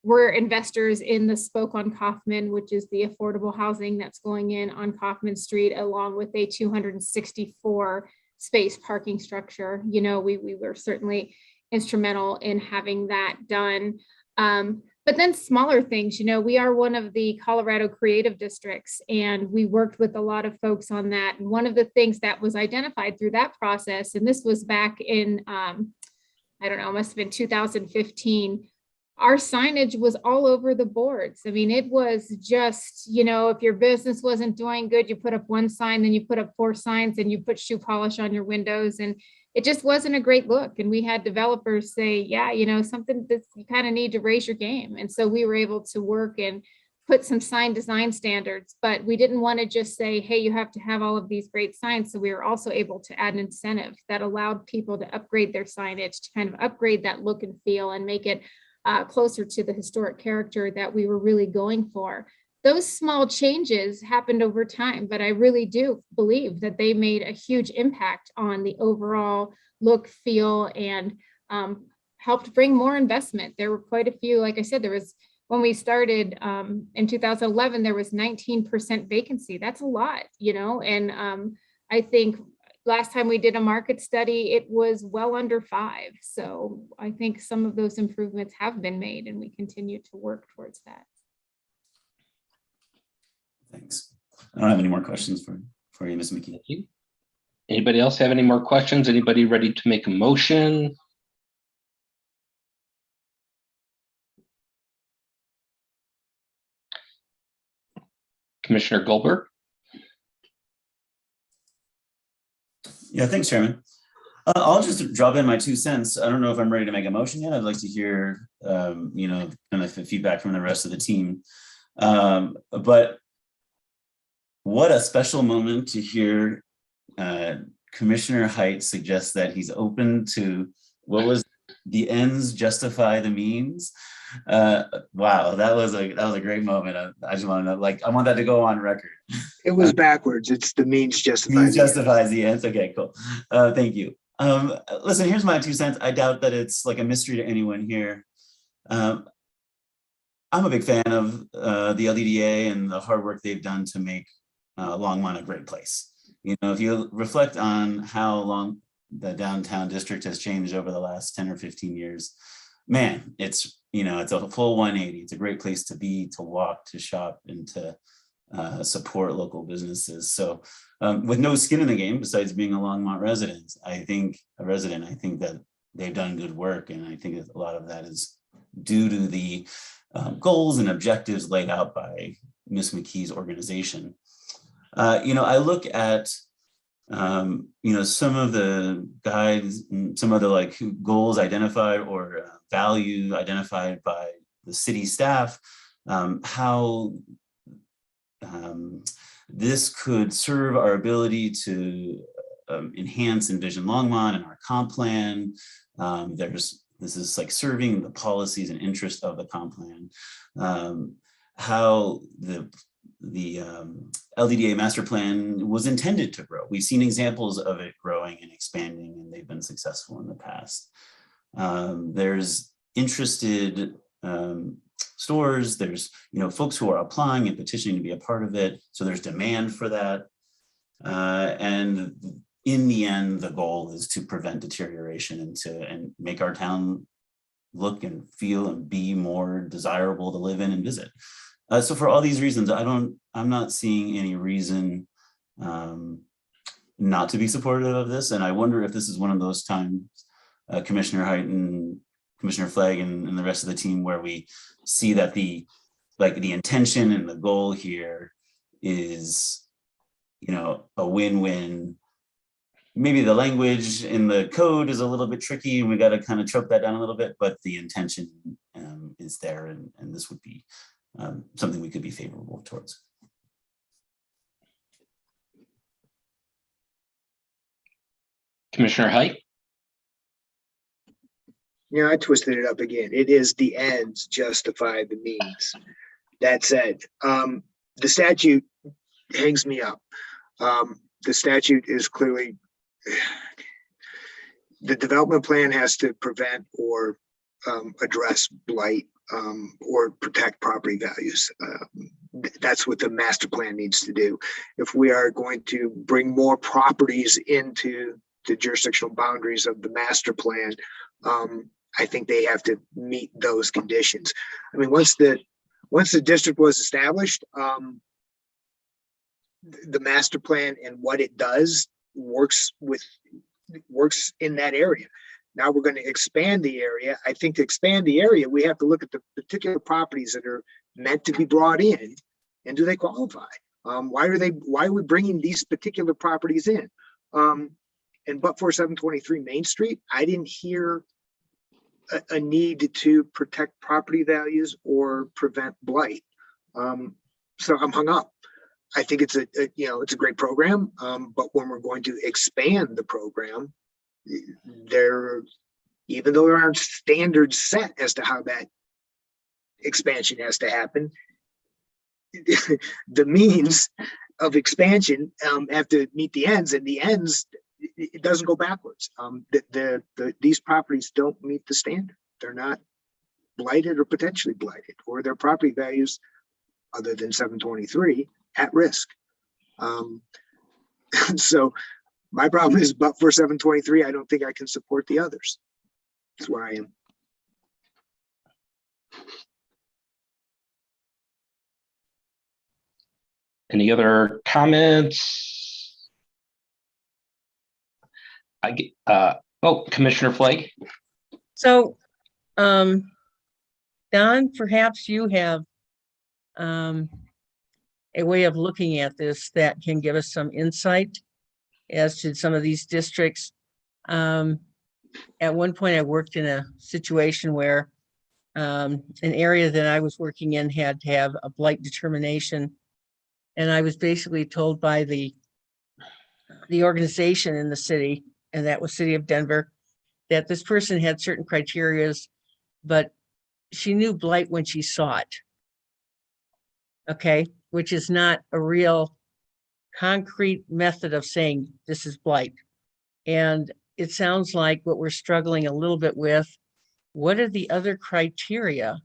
We're investors in the Spoke on Kaufman, which is the affordable housing that's going in on Kaufman Street, along with a 264 space parking structure. We were certainly instrumental in having that done. But then smaller things, we are one of the Colorado creative districts, and we worked with a lot of folks on that. And one of the things that was identified through that process, and this was back in, I don't know, it must have been 2015, our signage was all over the boards. I mean, it was just, if your business wasn't doing good, you put up 1 sign, then you put up 4 signs, and you put shoe polish on your windows. And it just wasn't a great look. And we had developers say, yeah, something that you kind of need to raise your game. And so we were able to work and put some sign design standards, but we didn't want to just say, hey, you have to have all of these great signs. So we were also able to add an incentive that allowed people to upgrade their signage, to kind of upgrade that look and feel and make it closer to the historic character that we were really going for. Those small changes happened over time, but I really do believe that they made a huge impact on the overall look, feel, and helped bring more investment. There were quite a few, like I said, there was, when we started in 2011, there was 19% vacancy. That's a lot, you know, and I think last time we did a market study, it was well under 5. So I think some of those improvements have been made and we continue to work towards that. Thanks. I don't have any more questions for you, Ms. McKee. Thank you. Anybody else have any more questions? Anybody ready to make a motion? Commissioner Goldberg? Yeah, thanks, Chairman. I'll just drop in my 2 cents. I don't know if I'm ready to make a motion yet. I'd like to hear, you know, kind of feedback from the rest of the team. But what a special moment to hear Commissioner Height suggest that he's open to, what was, the ends justify the means. Wow, that was a great moment. I just want to, like, I want that to go on record. It was backwards. It's the means justifies. Means justifies the ends. Okay, cool. Thank you. Listen, here's my 2 cents. I doubt that it's like a mystery to anyone here. I'm a big fan of the LDDA and the hard work they've done to make Longmont a great place. You know, if you reflect on how long the downtown district has changed over the last 10 or 15 years, man, it's, you know, it's a full 180. It's a great place to be, to walk, to shop, and to support local businesses. So with no skin in the game, besides being a Longmont resident, I think that they've done good work. And I think that a lot of that is due to the goals and objectives laid out by Ms. McKee's organization. You know, I look at, you know, some of the guides, some of the like goals identified or value identified by the city staff, how this could serve our ability to enhance Envision Longmont and our comp plan. This is like serving the policies and interests of the comp plan. How the LDDA master plan was intended to grow. We've seen examples of it growing and expanding, and they've been successful in the past. There's interested stores, there's, you know, folks who are applying and petitioning to be a part of it. So there's demand for that. And in the end, the goal is to prevent deterioration and make our town look and feel and be more desirable to live in and visit. So for all these reasons, I'm not seeing any reason not to be supportive of this. And I wonder if this is one of those times, Commissioner Height and Commissioner Flagg and the rest of the team, where we see that the intention and the goal here is, you know, a win-win. Maybe the language in the code is a little bit tricky and we got to kind of choke that down a little bit, but the intention is there, and this would be something we could be favorable towards. Commissioner Height? Yeah, I twisted it up again. It is the ends justify the means. That said, the statute hangs me up. The statute is clearly, the development plan has to prevent or address blight or protect property values. That's what the master plan needs to do. If we are going to bring more properties into the jurisdictional boundaries of the master plan, I think they have to meet those conditions. I mean, once the district was established, the master plan and what it does works in that area. Now we're going to expand the area. I think to expand the area, we have to look at the particular properties that are meant to be brought in, and do they qualify? Why are we bringing these particular properties in? And but for 723 Main Street, I didn't hear a need to protect property values or prevent blight. So I'm hung up. I think it's a great program, but when we're going to expand the program, even though there aren't standards set as to how that expansion has to happen, the means of expansion have to meet the ends, and the ends it doesn't go backwards. These properties don't meet the standard. They're not blighted or potentially blighted, or their property values, other than 723, at risk. So my problem is, but for 723, I don't think I can support the others. That's where I am. Any other comments? Commissioner Flake. So, Don, perhaps you have a way of looking at this that can give us some insight as to some of these districts. At one point, I worked in a situation where an area that I was working in had to have a blight determination. And I was basically told by the organization in the city, and that was City of Denver, that this person had certain criterias, but she knew blight when she saw it. Okay, which is not a real concrete method of saying this is blight. And it sounds like what we're struggling a little bit with, what are the other criteria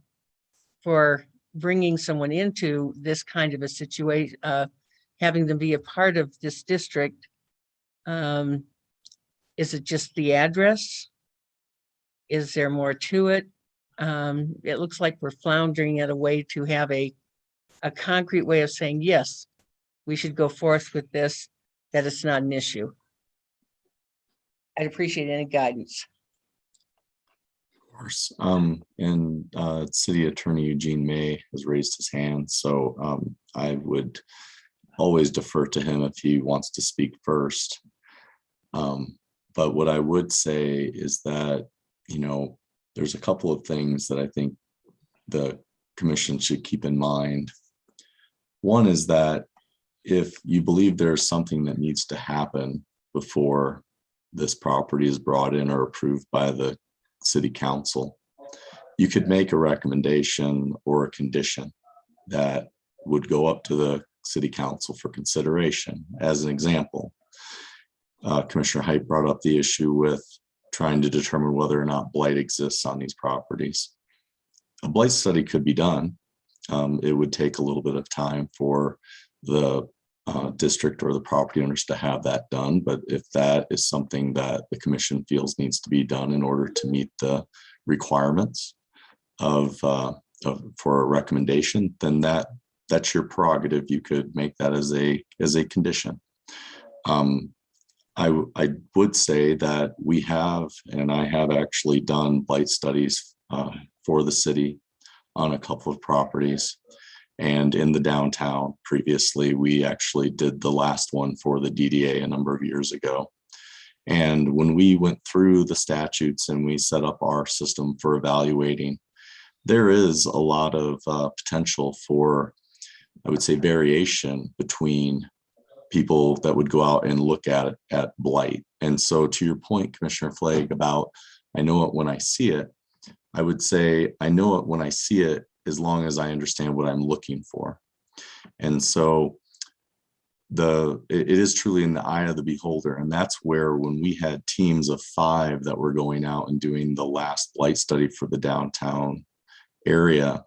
for bringing someone into this kind of a situation, having them be a part of this district? Is it just the address? Is there more to it? It looks like we're floundering at a way to have a concrete way of saying, yes, we should go forth with this, that it's not an issue. I'd appreciate any guidance. Course. City Attorney Eugene May has raised his hand, so I would always defer to him if he wants to speak first. But what I would say is that, there's a couple of things that I think the commission should keep in mind. One is that if you believe there's something that needs to happen before this property is brought in or approved by the city council, you could make a recommendation or a condition that would go up to the city council for consideration. As an example, Commissioner Height brought up the issue with trying to determine whether or not blight exists on these properties. A blight study could be done. It would take a little bit of time for the district or the property owners to have that done. But if that is something that the commission feels needs to be done in order to meet the requirements for a recommendation, then that's your prerogative. You could make that as a condition. I would say that we have, and I have actually done blight studies for the city on a couple of properties. And in the downtown previously, we actually did the last one for the DDA a number of years ago. And when we went through the statutes and we set up our system for evaluating, there is a lot of potential for, I would say, variation between people that would go out and look at blight. And so to your point, Commissioner Flake, about I know it when I see it, I would say I know it when I see it as long as I understand what I'm looking for. And so it is truly in the eye of the beholder. And that's where when we had teams of 5 that were going out and doing the last blight study for the downtown area,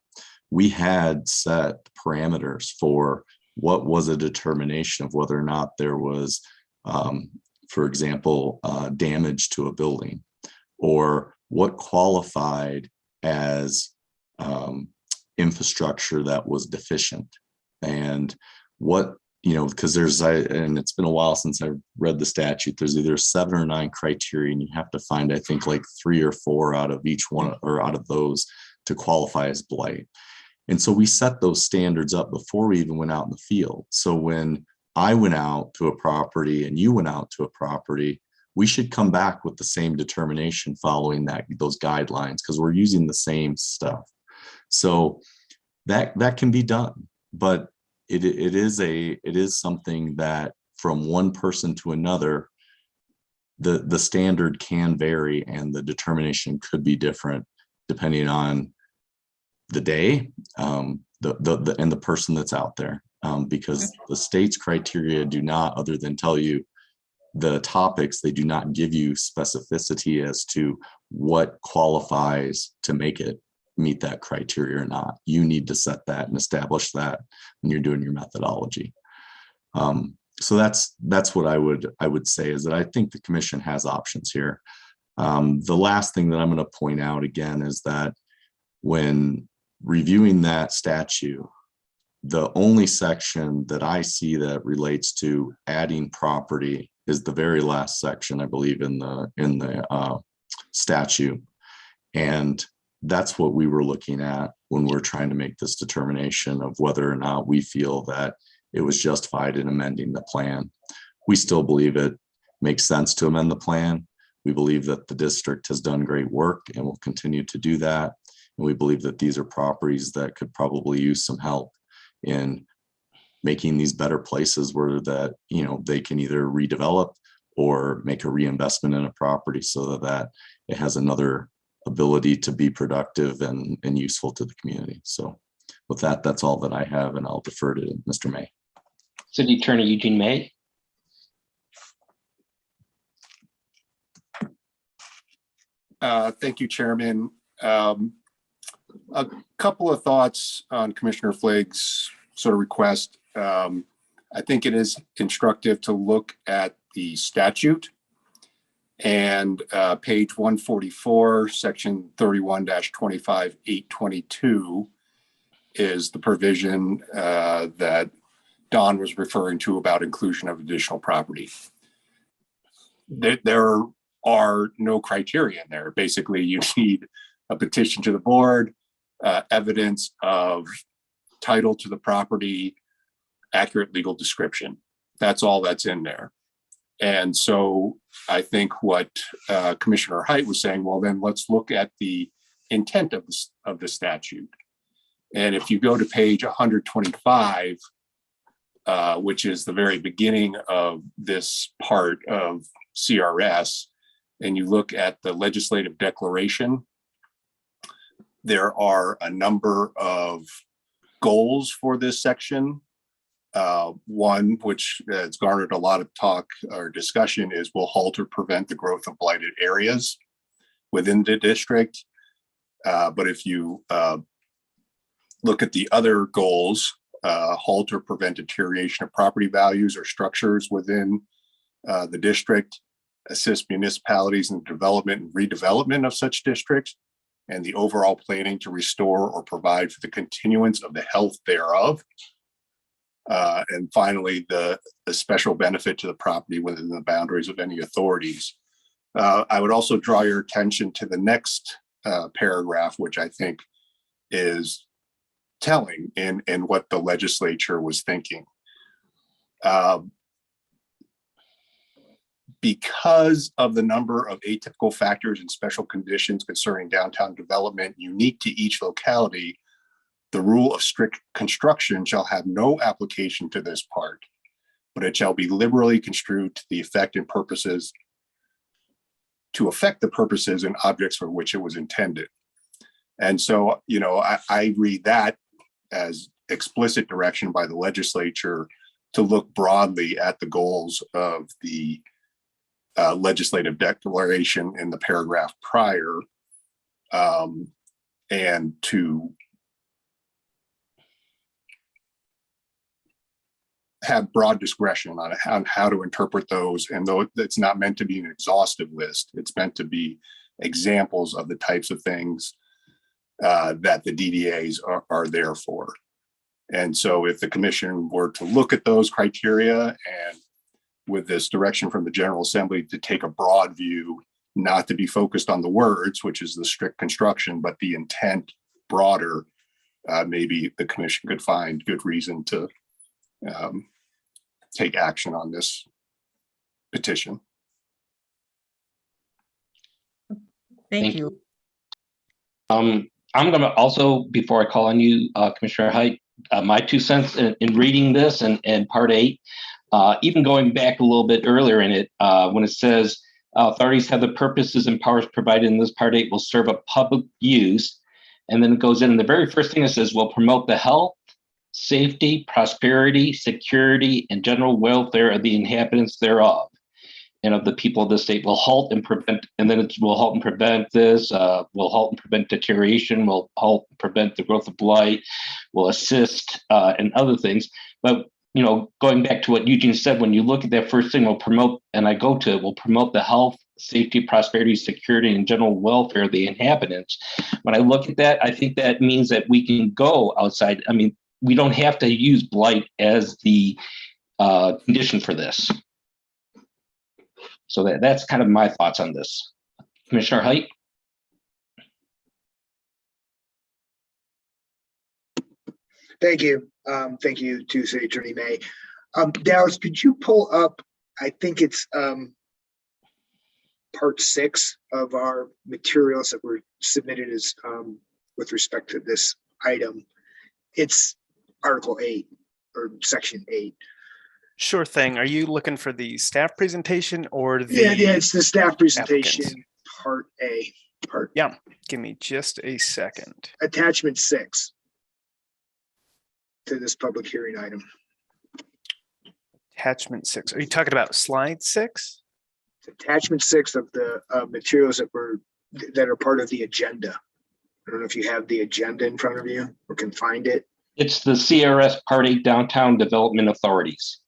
we had set parameters for what was a determination of whether or not there was, for example, damage to a building, or what qualified as infrastructure that was deficient, and what, because and it's been a while since I've read the statute, there's either 7 or 9 criteria, and you have to find, I think, like 3 or 4 out of each one, or out of those, to qualify as blight. And so we set those standards up before we even went out in the field. So when I went out to a property and you went out to a property, we should come back with the same determination following those guidelines, because we're using the same stuff. So that can be done, but it is something that from one person to another, the standard can vary and the determination could be different depending on the day, and the person that's out there, because the state's criteria do not, other than tell you the topics, they do not give you specificity as to what qualifies to make it meet that criteria or not. You need to set that and establish that when you're doing your methodology. So that's what I would say, is that I think the commission has options here. The last thing that I'm going to point out again is that when reviewing that statute, the only section that I see that relates to adding property is the very last section, I believe, in the statute. And that's what we were looking at when we're trying to make this determination of whether or not we feel that it was justified in amending the plan. We still believe it makes sense to amend the plan. We believe that the district has done great work and will continue to do that. And we believe that these are properties that could probably use some help in making these better places where that, you know, they can either redevelop or make a reinvestment in a property so that it has another ability to be productive and useful to the community. So with that, that's all that I have, and I'll defer to Mr. May. City Attorney Eugene May. Thank you, Chairman. A couple of thoughts on Commissioner Flake's sort of request. I think it is instructive to look at the statute, and page 144, section 31-25-822 is the provision that Don was referring to about inclusion of additional property. There are no criteria in there. Basically, you need a petition to the board, evidence of title to the property, accurate legal description. That's all that's in there. And so I think what Commissioner Height was saying, well, then let's look at the intent of the statute. And if you go to page 125, which is the very beginning of this part of CRS, and you look at the legislative declaration, there are a number of goals for this section. One, which has garnered a lot of talk or discussion, is will halt or prevent the growth of blighted areas within the district. But if you look at the other goals, halt or prevent deterioration of property values or structures within the district, assist municipalities in the development and redevelopment of such districts, and the overall planning to restore or provide for the continuance of the health thereof. And finally, the special benefit to the property within the boundaries of any authorities. I would also draw your attention to the next paragraph, which I think is telling in what the legislature was thinking. Because of the number of atypical factors and special conditions concerning downtown development unique to each locality, the rule of strict construction shall have no application to this part, but it shall be liberally construed to the effect and purposes, to affect the purposes and objects for which it was intended. And so, you know, I read that as explicit direction by the legislature to look broadly at the goals of the legislative declaration in the paragraph prior, and to have broad discretion on how to interpret those. And though it's not meant to be an exhaustive list, it's meant to be examples of the types of things that the DDAs are there for. And so if the commission were to look at those criteria, and with this direction from the General Assembly to take a broad view, not to be focused on the words, which is the strict construction, but the intent broader, maybe the commission could find good reason to take action on this petition. Thank you. I'm going to also, before I call on you, Commissioner Height, my 2 cents in reading this and part 8, even going back a little bit earlier in it, when it says authorities have the purposes and powers provided in this part 8 will serve a public use. And then it goes in, and the very first thing it says will promote the health, safety, prosperity, security, and general welfare of the inhabitants thereof. and of the people of the state will halt and prevent, and then it will halt and prevent this, will halt and prevent deterioration, will halt and prevent the growth of blight, will assist, and other things. But, you know, going back to what Eugene said, when you look at that first thing, will promote, and I go to it, will promote the health, safety, prosperity, security, and general welfare of the inhabitants. When I look at that, I think that means that we can go outside. I mean, we don't have to use blight as the condition for this. So that's kind of my thoughts on this. Commissioner Height? Thank you. Thank you to City Attorney May. Dallas, could you pull up, I think it's part 6 of our materials that were submitted as with respect to this item. It's Article 8 or Section 8. Sure thing. Are you looking for the staff presentation or the? Yeah, it's the staff presentation, applicants? Part A. Yeah, give me just a second. Attachment 6 to this public hearing item. Attachment 6. Are you talking about slide 6? Attachment 6 of the materials that are part of the agenda. I don't know if you have the agenda in front of you or can find it. It's the CRS Part 8 Downtown Development Authorities.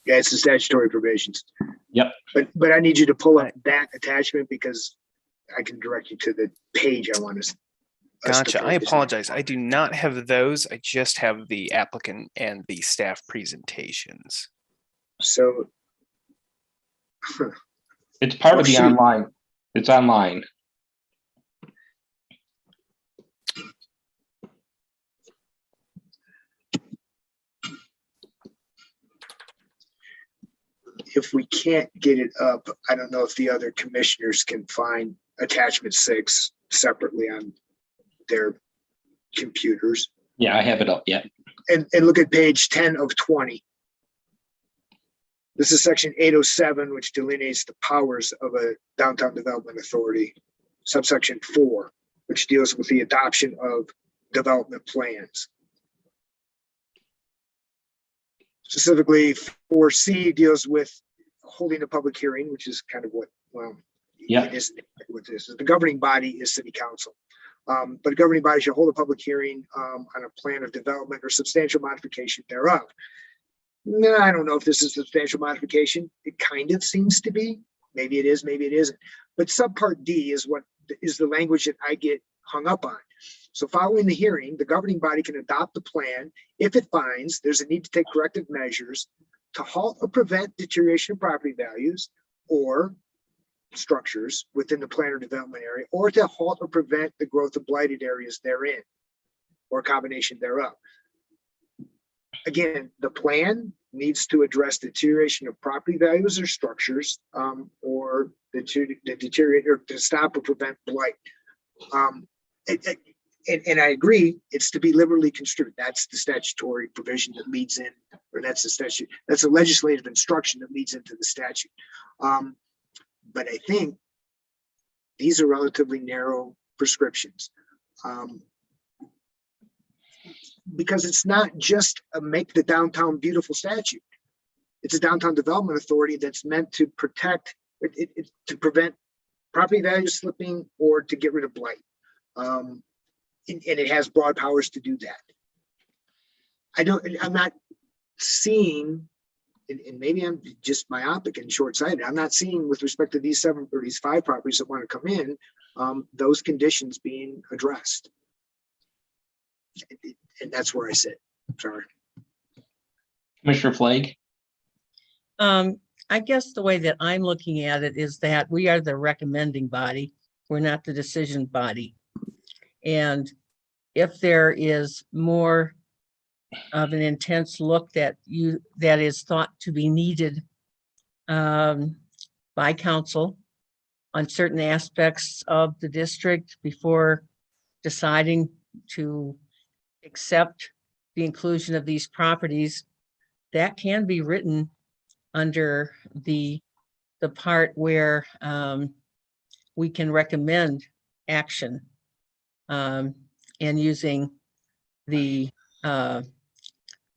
Yeah, it's the statutory provisions. Yep. But I need you to pull up that attachment because I can direct you to the page I want us to Gotcha. I focus on. apologize. I do not have those. I just have the applicant and the staff presentations. So It's part of the shoot. online. It's online. if we can't get it up, I don't know if the other commissioners can find attachment 6 separately on their computers. Yeah, I have it up yet. And look at page 10 of 20. This is section 807, which delineates the powers of a downtown development authority. Subsection 4, which deals with the adoption of development plans. Specifically, 4C deals with holding a public hearing, which is kind of what, well, Yeah. it isn't what this is. The governing body is city council. But a governing body shall hold a public hearing on a plan of development or substantial modification thereof. No, I don't know if this is a substantial modification. It kind of seems to be. Maybe it is, maybe it isn't. But subpart D is what is the language that I get hung up on. So following the hearing, the governing body can adopt the plan if it finds there's a need to take corrective measures to halt or prevent deterioration of property values or structures within the plan or development area, or to halt or prevent the growth of blighted areas therein, or a combination thereof. Again, the plan needs to address deterioration of property values or structures, or the deteriorate or to stop or prevent blight. And I agree, it's to be liberally construed. That's the statutory provision that leads in, or that's the statute. That's a legislative instruction that leads into the statute. But I think these are relatively narrow prescriptions. Because it's not just a make the downtown beautiful statute. It's a downtown development authority that's meant to protect, to prevent property values slipping or to get rid of blight. And it has broad powers to do that. I'm not seeing, and maybe I'm just myopic and short-sighted. I'm not seeing with respect to these 7 or these 5 properties that want to come in, those conditions being addressed. And that's where I sit. Sorry. Commissioner Flake? I guess the way that I'm looking at it is that we are the recommending body. We're not the decision body. And if there is more of an intense look that is thought to be needed by council on certain aspects of the district before deciding to accept the inclusion of these properties, that can be written under the part where we can recommend action and using the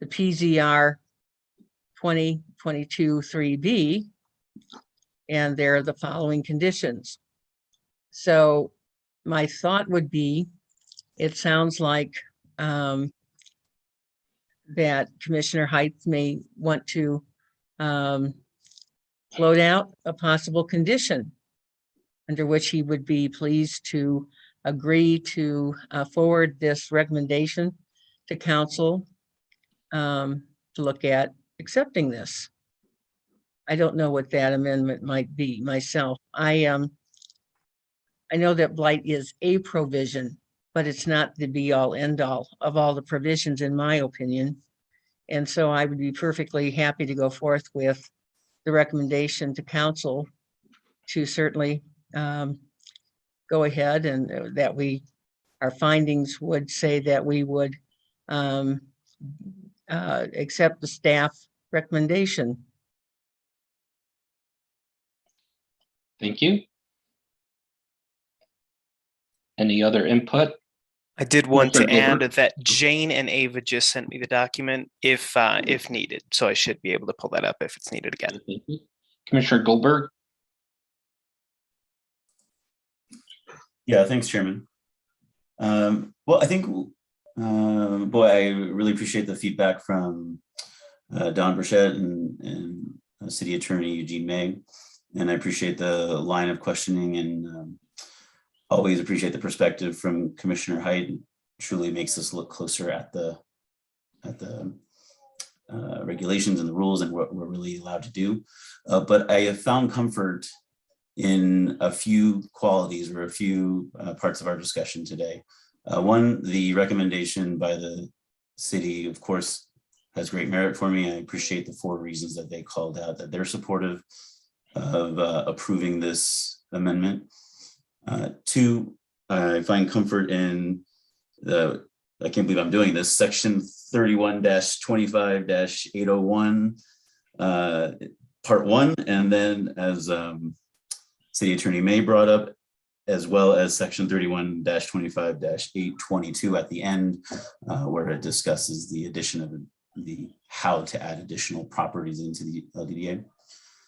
PZR 22(3)(b), and there are the following conditions. So my thought would be, it sounds like that Commissioner Height may want to float out a possible condition under which he would be pleased to agree to forward this recommendation to council to look at accepting this. I don't know what that amendment might be myself. I know that blight is a provision, but it's not the be all end all of all the provisions, in my opinion. And so I would be perfectly happy to go forth with the recommendation to council to certainly go ahead and that our findings would say that we would accept the staff recommendation. Thank you. Any other input? I did want to Commissioner add Gilbert? that Jane and Ava just sent me the document if needed, so I should be able to pull that up if it's needed again. Thank you. Commissioner Goldberg? Yeah, thanks, Chairman. Well, I think, boy, I really appreciate the feedback from Don Burchett and City Attorney Eugene May. And I appreciate the line of questioning and always appreciate the perspective from Commissioner Height. It truly makes us look closer at the regulations and the rules and what we're really allowed to do. But I have found comfort in a few qualities or a few parts of our discussion today. One, the recommendation by the city, of course, has great merit for me. I appreciate the 4 reasons that they called out, that they're supportive of approving this amendment. 2, I find comfort in I can't believe I'm doing this, section 31-25-801, part 1, and then as City Attorney May brought up, as well as section 31-25-822 at the end, where it discusses the addition of how to add additional properties into the LDDA.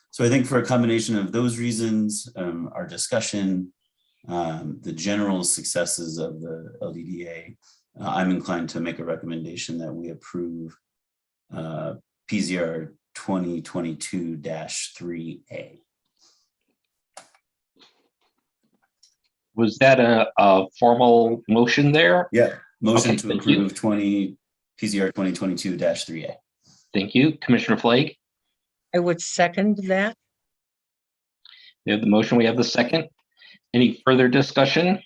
So I think for a combination of those reasons, our discussion, the general successes of the LDDA, I'm inclined to make a recommendation that we approve PZR 2022-3A. Was that a formal motion there? Yeah, motion Okay, to thank you. approve PZR 2022-3A. Thank you. Commissioner Flake? I would second that. We have the motion, we have the second. Any further discussion?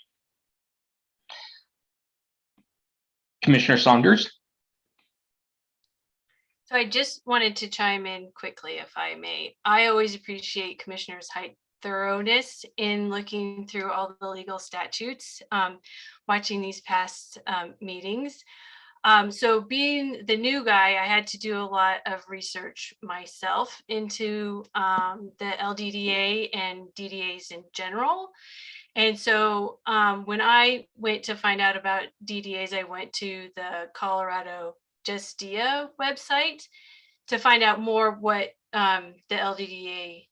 Commissioner Saunders? So I just wanted to chime in quickly, if I may. I always appreciate Commissioner's thoroughness in looking through all the legal statutes, watching these past meetings. So being the new guy, I had to do a lot of research myself into the LDDA and DDAs in general. And so when I went to find out about DDAs, I went to the Colorado Justia website to find out more what the LDDA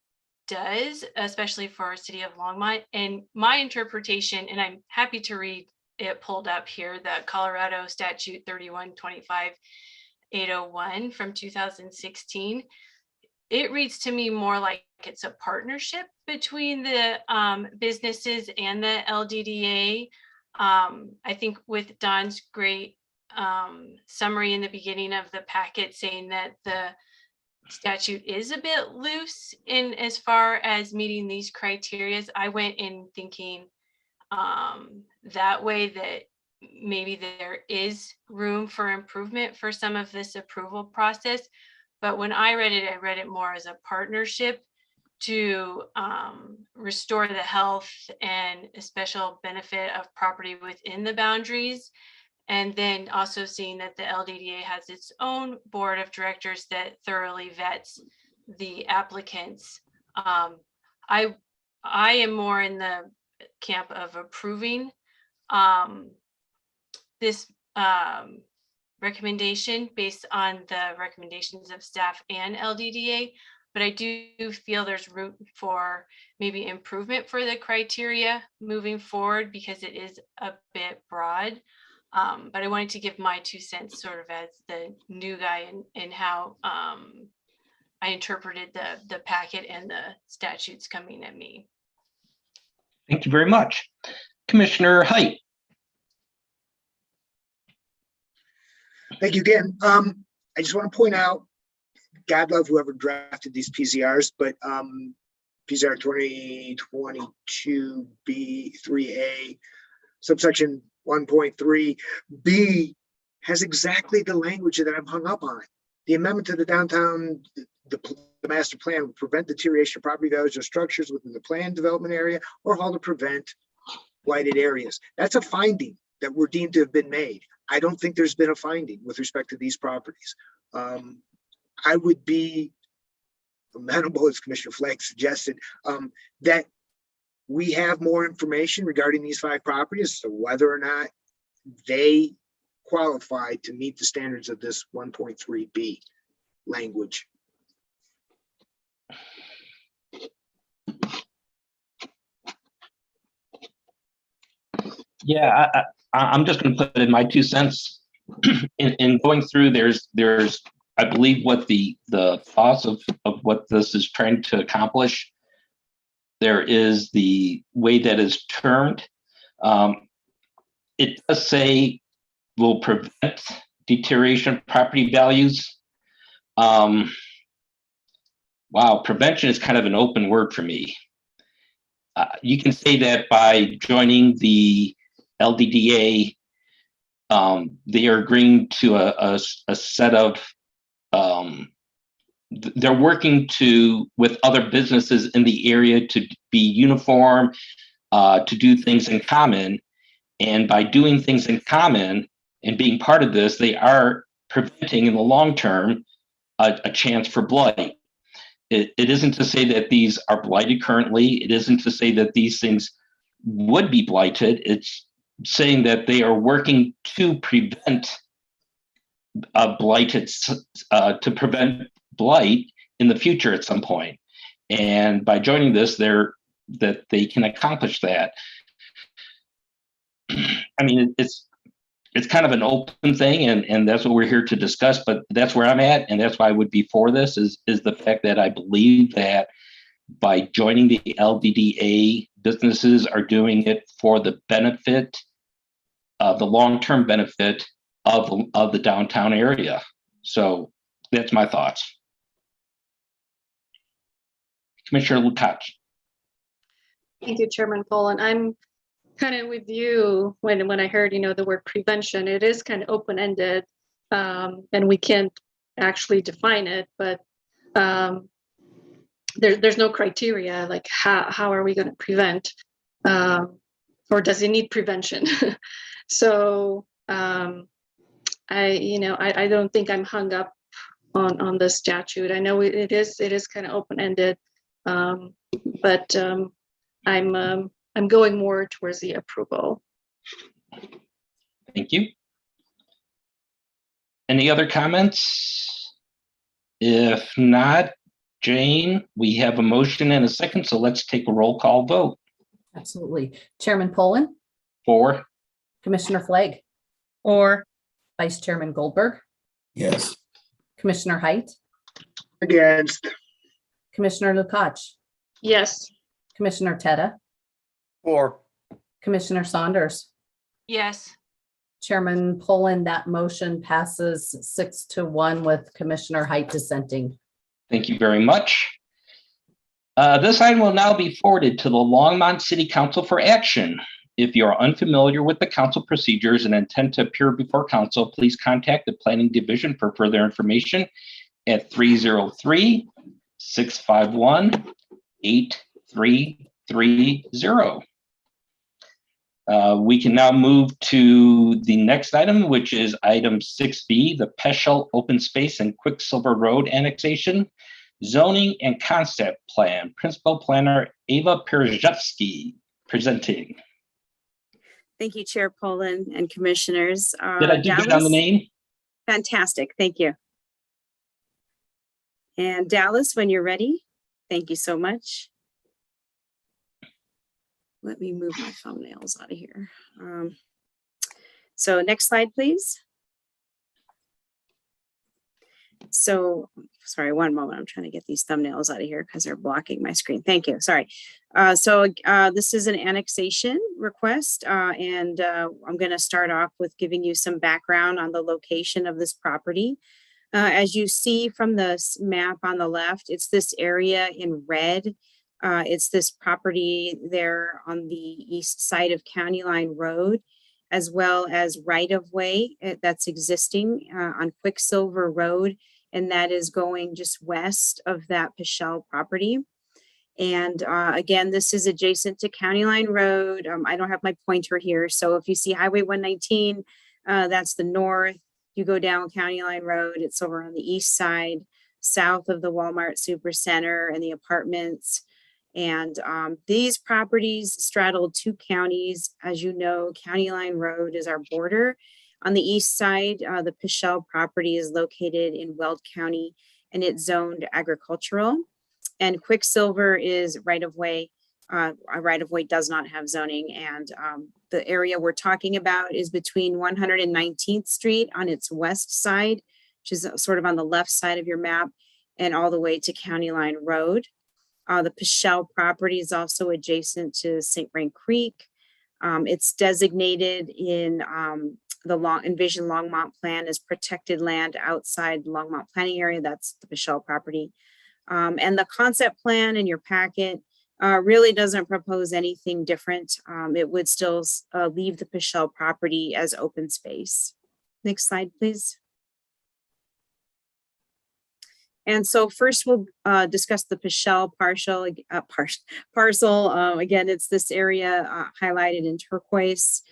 does, especially for our city of Longmont. And my interpretation, and I'm happy to read it pulled up here, the Colorado Statute 31-25-801 from 2016. It reads to me more like it's a partnership between the businesses and the LDDA. I think with Don's great summary in the beginning of the packet saying that the statute is a bit loose in as far as meeting these criteria, I went in thinking that way, that maybe there is room for improvement for some of this approval process. But when I read it more as a partnership to restore the health and a special benefit of property within the boundaries. And then also seeing that the LDDA has its own board of directors that thoroughly vets the applicants. I am more in the camp of approving this recommendation based on the recommendations of staff and LDDA. But I do feel there's room for maybe improvement for the criteria moving forward because it is a bit broad. But I wanted to give my 2 cents sort of as the new guy in how I interpreted the packet and the statutes coming at me. Thank you very much. Commissioner Height. Thank you again. I just want to point out, God love whoever drafted these PZRs, but PZR 2022B3A subsection 1.3B has exactly the language that I'm hung up on. The amendment to the downtown, the master plan would prevent deterioration of property values or structures within the planned development area or halt to prevent blighted areas. That's a finding that were deemed to have been made. I don't think there's been a finding with respect to these properties. I would be amenable, as Commissioner Flake suggested, that we have more information regarding these 5 properties, so whether or not they qualify to meet the standards of this 1.3B language. Yeah, I'm just going to put in my 2 cents. In going through, there's I believe what the thoughts of what this is trying to accomplish. There is the way that is termed. It does say will prevent deterioration of property values. Wow, prevention is kind of an open word for me. You can say that by joining the LDDA, they are agreeing to a set of, they're working with other businesses in the area to be uniform, to do things in common. And by doing things in common and being part of this, they are preventing in the long term a chance for blight. It isn't to say that these are blighted currently. It isn't to say that these things would be blighted. It's saying that they are working to prevent to prevent blight in the future at some point. And by joining this, that they can accomplish that. I mean, it's kind of an open thing, and that's what we're here to discuss, but that's where I'm at, and that's why I would be for this, is the fact that I believe that by joining the LDDA, businesses are doing it for the benefit, the long-term benefit of the downtown area. So that's my thoughts. Commissioner Lukacs. Thank you, Chairman Poland. I'm kind of with you when I heard, the word prevention. It is kind of open-ended, and we can't actually define it, but there's no criteria, like how are we going to prevent, or does it need prevention? So I don't think I'm hung up on the statute. I know it is kind of open-ended, but I'm going more towards the approval. Thank you. Any other comments? If not, Jane, we have a motion and a second, so let's take a roll call vote. Absolutely. Chairman Poland, For. Commissioner Flake, Or Vice Chairman Goldberg, Yes. Commissioner Height, Against. Commissioner Lukacs, Yes. Commissioner Teta, Or Commissioner Saunders, Yes. Chairman Poland, that motion passes 6-1 with Commissioner Height dissenting. Thank you very much. This item will now be forwarded to the Longmont City Council for action. If you are unfamiliar with the council procedures and intend to appear before council, please contact the Planning Division for further information at 303-651-8330. We can now move to the next item, which is item 6B, the Peschel Open Space and Quicksilver Road Annexation, Zoning and Concept Plan. Principal Planner Ava Perzhevsky presenting. Thank you, Chair Poland and Commissioners. Did I do good on the name? Fantastic. Thank you. And Dallas, when you're ready, thank you so much. Let me move my thumbnails out of here. So next slide, please. So, sorry, one moment. I'm trying to get these thumbnails out of here because they're blocking my screen. Thank you. Sorry. This is an annexation request, and I'm going to start off with giving you some background on the location of this property. As you see from the map on the left, it's this area in red. It's this property there on the east side of County Line Road, as well as right-of-way that's existing on Quicksilver Road, and that is going just west of that Pichelle property. And again, this is adjacent to County Line Road. I don't have my pointer here, so if you see Highway 119, that's the north. You go down County Line Road, it's over on the east side, south of the Walmart Supercenter and the apartments. And these properties straddle two counties. As you know, County Line Road is our border. On the east side, the Pichelle property is located in Weld County and it's zoned agricultural. And Quicksilver is right-of-way. A right-of-way does not have zoning. And the area we're talking about is between 119th Street on its west side, which is sort of on the left side of your map, and all the way to County Line Road. The Pichelle property is also adjacent to St. Vrain Creek. It's designated in the Envision Longmont plan as protected land outside Longmont planning area. That's the Pichelle property. And the concept plan in your packet really doesn't propose anything different. It would still leave the Pichelle property as open space. Next slide, please. And so first we'll discuss the Pichelle parcel. Again, it's this area highlighted in turquoise.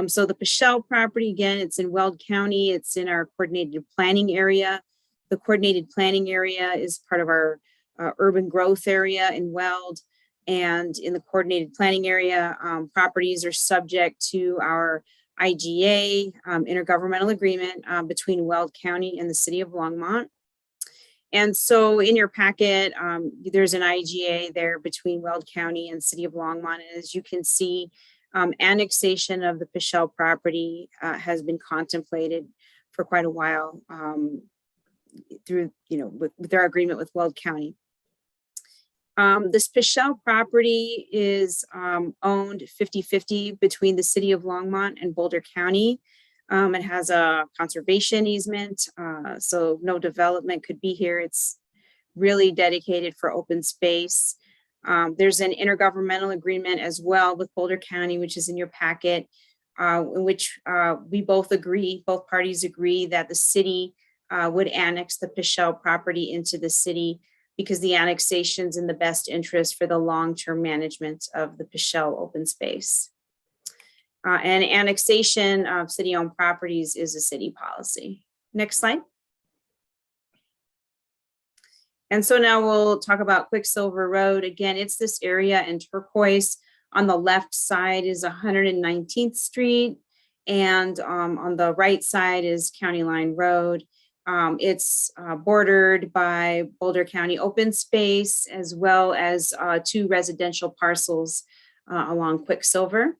So the Pichelle property, again, it's in Weld County. It's in our coordinated planning area. The coordinated planning area is part of our urban growth area in Weld. And in the coordinated planning area, properties are subject to our IGA intergovernmental agreement between Weld County and the city of Longmont. And so in your packet, there's an IGA there between Weld County and City of Longmont. And as you can see, annexation of the Pichelle property has been contemplated for quite a while through, with our agreement with Weld County. This Pichelle property is owned 50-50 between the City of Longmont and Boulder County. It has a conservation easement, so no development could be here. It's really dedicated for open space. There's an intergovernmental agreement as well with Boulder County, which is in your packet, in which both parties agree that the city would annex the Pichelle property into the city because the annexation's in the best interest for the long-term management of the Pichelle open space. And annexation of city-owned properties is a city policy. Next slide. And so now we'll talk about Quicksilver Road. Again, it's this area in turquoise. On the left side is 119th Street, and on the right side is County Line Road. It's bordered by Boulder County open space, as well as two residential parcels along Quicksilver.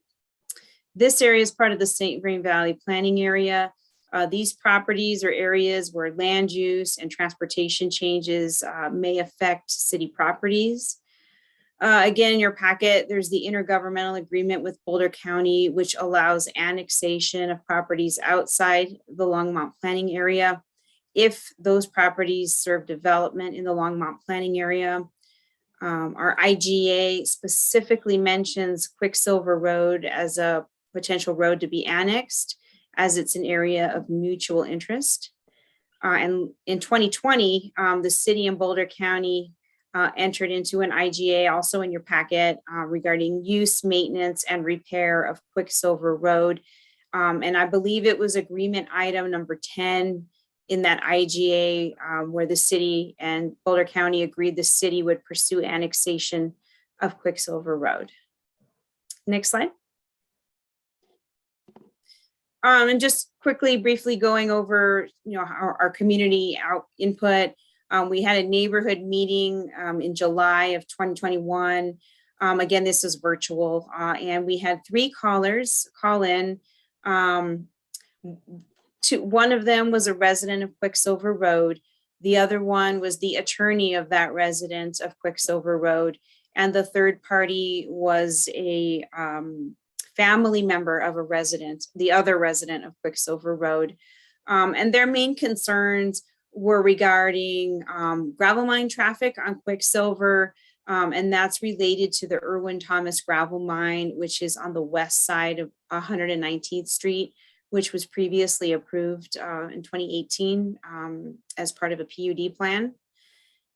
This area is part of the St. Vrain Valley planning area. These properties are areas where land use and transportation changes may affect city properties. Again, in your packet, there's the intergovernmental agreement with Boulder County, which allows annexation of properties outside the Longmont planning area if those properties serve development in the Longmont planning area. Our IGA specifically mentions Quicksilver Road as a potential road to be annexed, as it's an area of mutual interest. And in 2020, the city and Boulder County entered into an IGA, also in your packet, regarding use, maintenance, and repair of Quicksilver Road. And I believe it was agreement item number 10 in that IGA, where the city and Boulder County agreed the city would pursue annexation of Quicksilver Road. Next slide. And just quickly, briefly going over, our community input. We had a neighborhood meeting in July of 2021. Again, this is virtual, and we had 3 callers call in. One of them was a resident of Quicksilver Road. The other one was the attorney of that resident of Quicksilver Road. And the third party was a family member of a resident, the other resident of Quicksilver Road. And their main concerns were regarding gravel mine traffic on Quicksilver, and that's related to the Irwin Thomas gravel mine, which is on the west side of 119th Street, which was previously approved in 2018 as part of a PUD plan.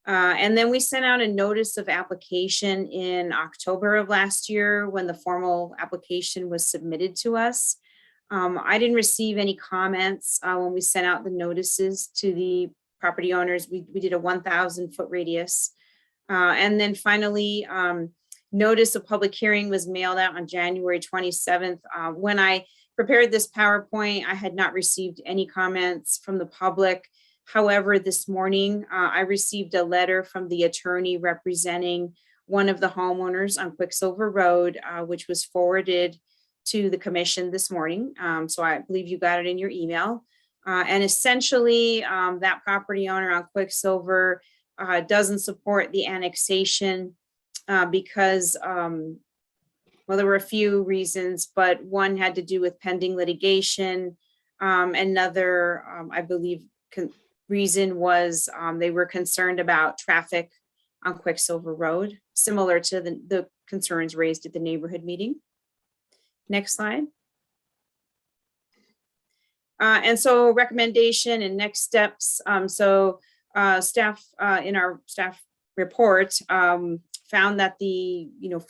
And then we sent out a notice of application in October of last year when the formal application was submitted to us. I didn't receive any comments when we sent out the notices to the property owners. We did a 1,000-foot radius. And then finally, notice of public hearing was mailed out on January 27th. When I prepared this PowerPoint, I had not received any comments from the public. However, this morning, I received a letter from the attorney representing one of the homeowners on Quicksilver Road, which was forwarded to the commission this morning. So I believe you got it in your email. And essentially, that property owner on Quicksilver doesn't support the annexation because, well, there were a few reasons, but one had to do with pending litigation. Another, I believe, reason was they were concerned about traffic on Quicksilver Road, similar to the concerns raised at the neighborhood meeting. Next slide. And so recommendation and next steps. Staff in our staff report found that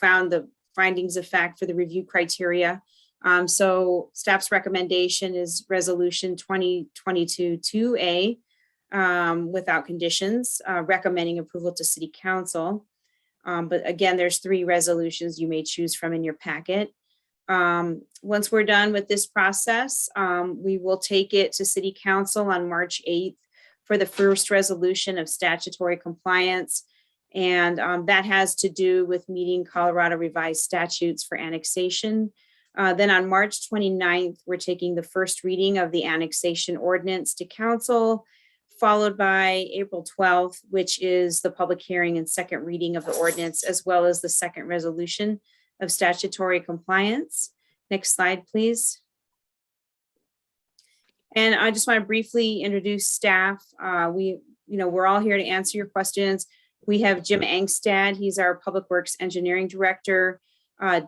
found the findings of fact for the review criteria. So staff's recommendation is resolution 2022-2A without conditions, recommending approval to City Council. But again, there's 3 resolutions you may choose from in your packet. Once we're done with this process, we will take it to City Council on March 8th for the first resolution of statutory compliance. And that has to do with meeting Colorado revised statutes for annexation. Then on March 29th, we're taking the first reading of the annexation ordinance to council, followed by April 12th, which is the public hearing and second reading of the ordinance, as well as the second resolution of statutory compliance. Next slide, please. And I just want to briefly introduce staff. We're all here to answer your questions. We have Jim Angstad, he's our Public Works Engineering Director.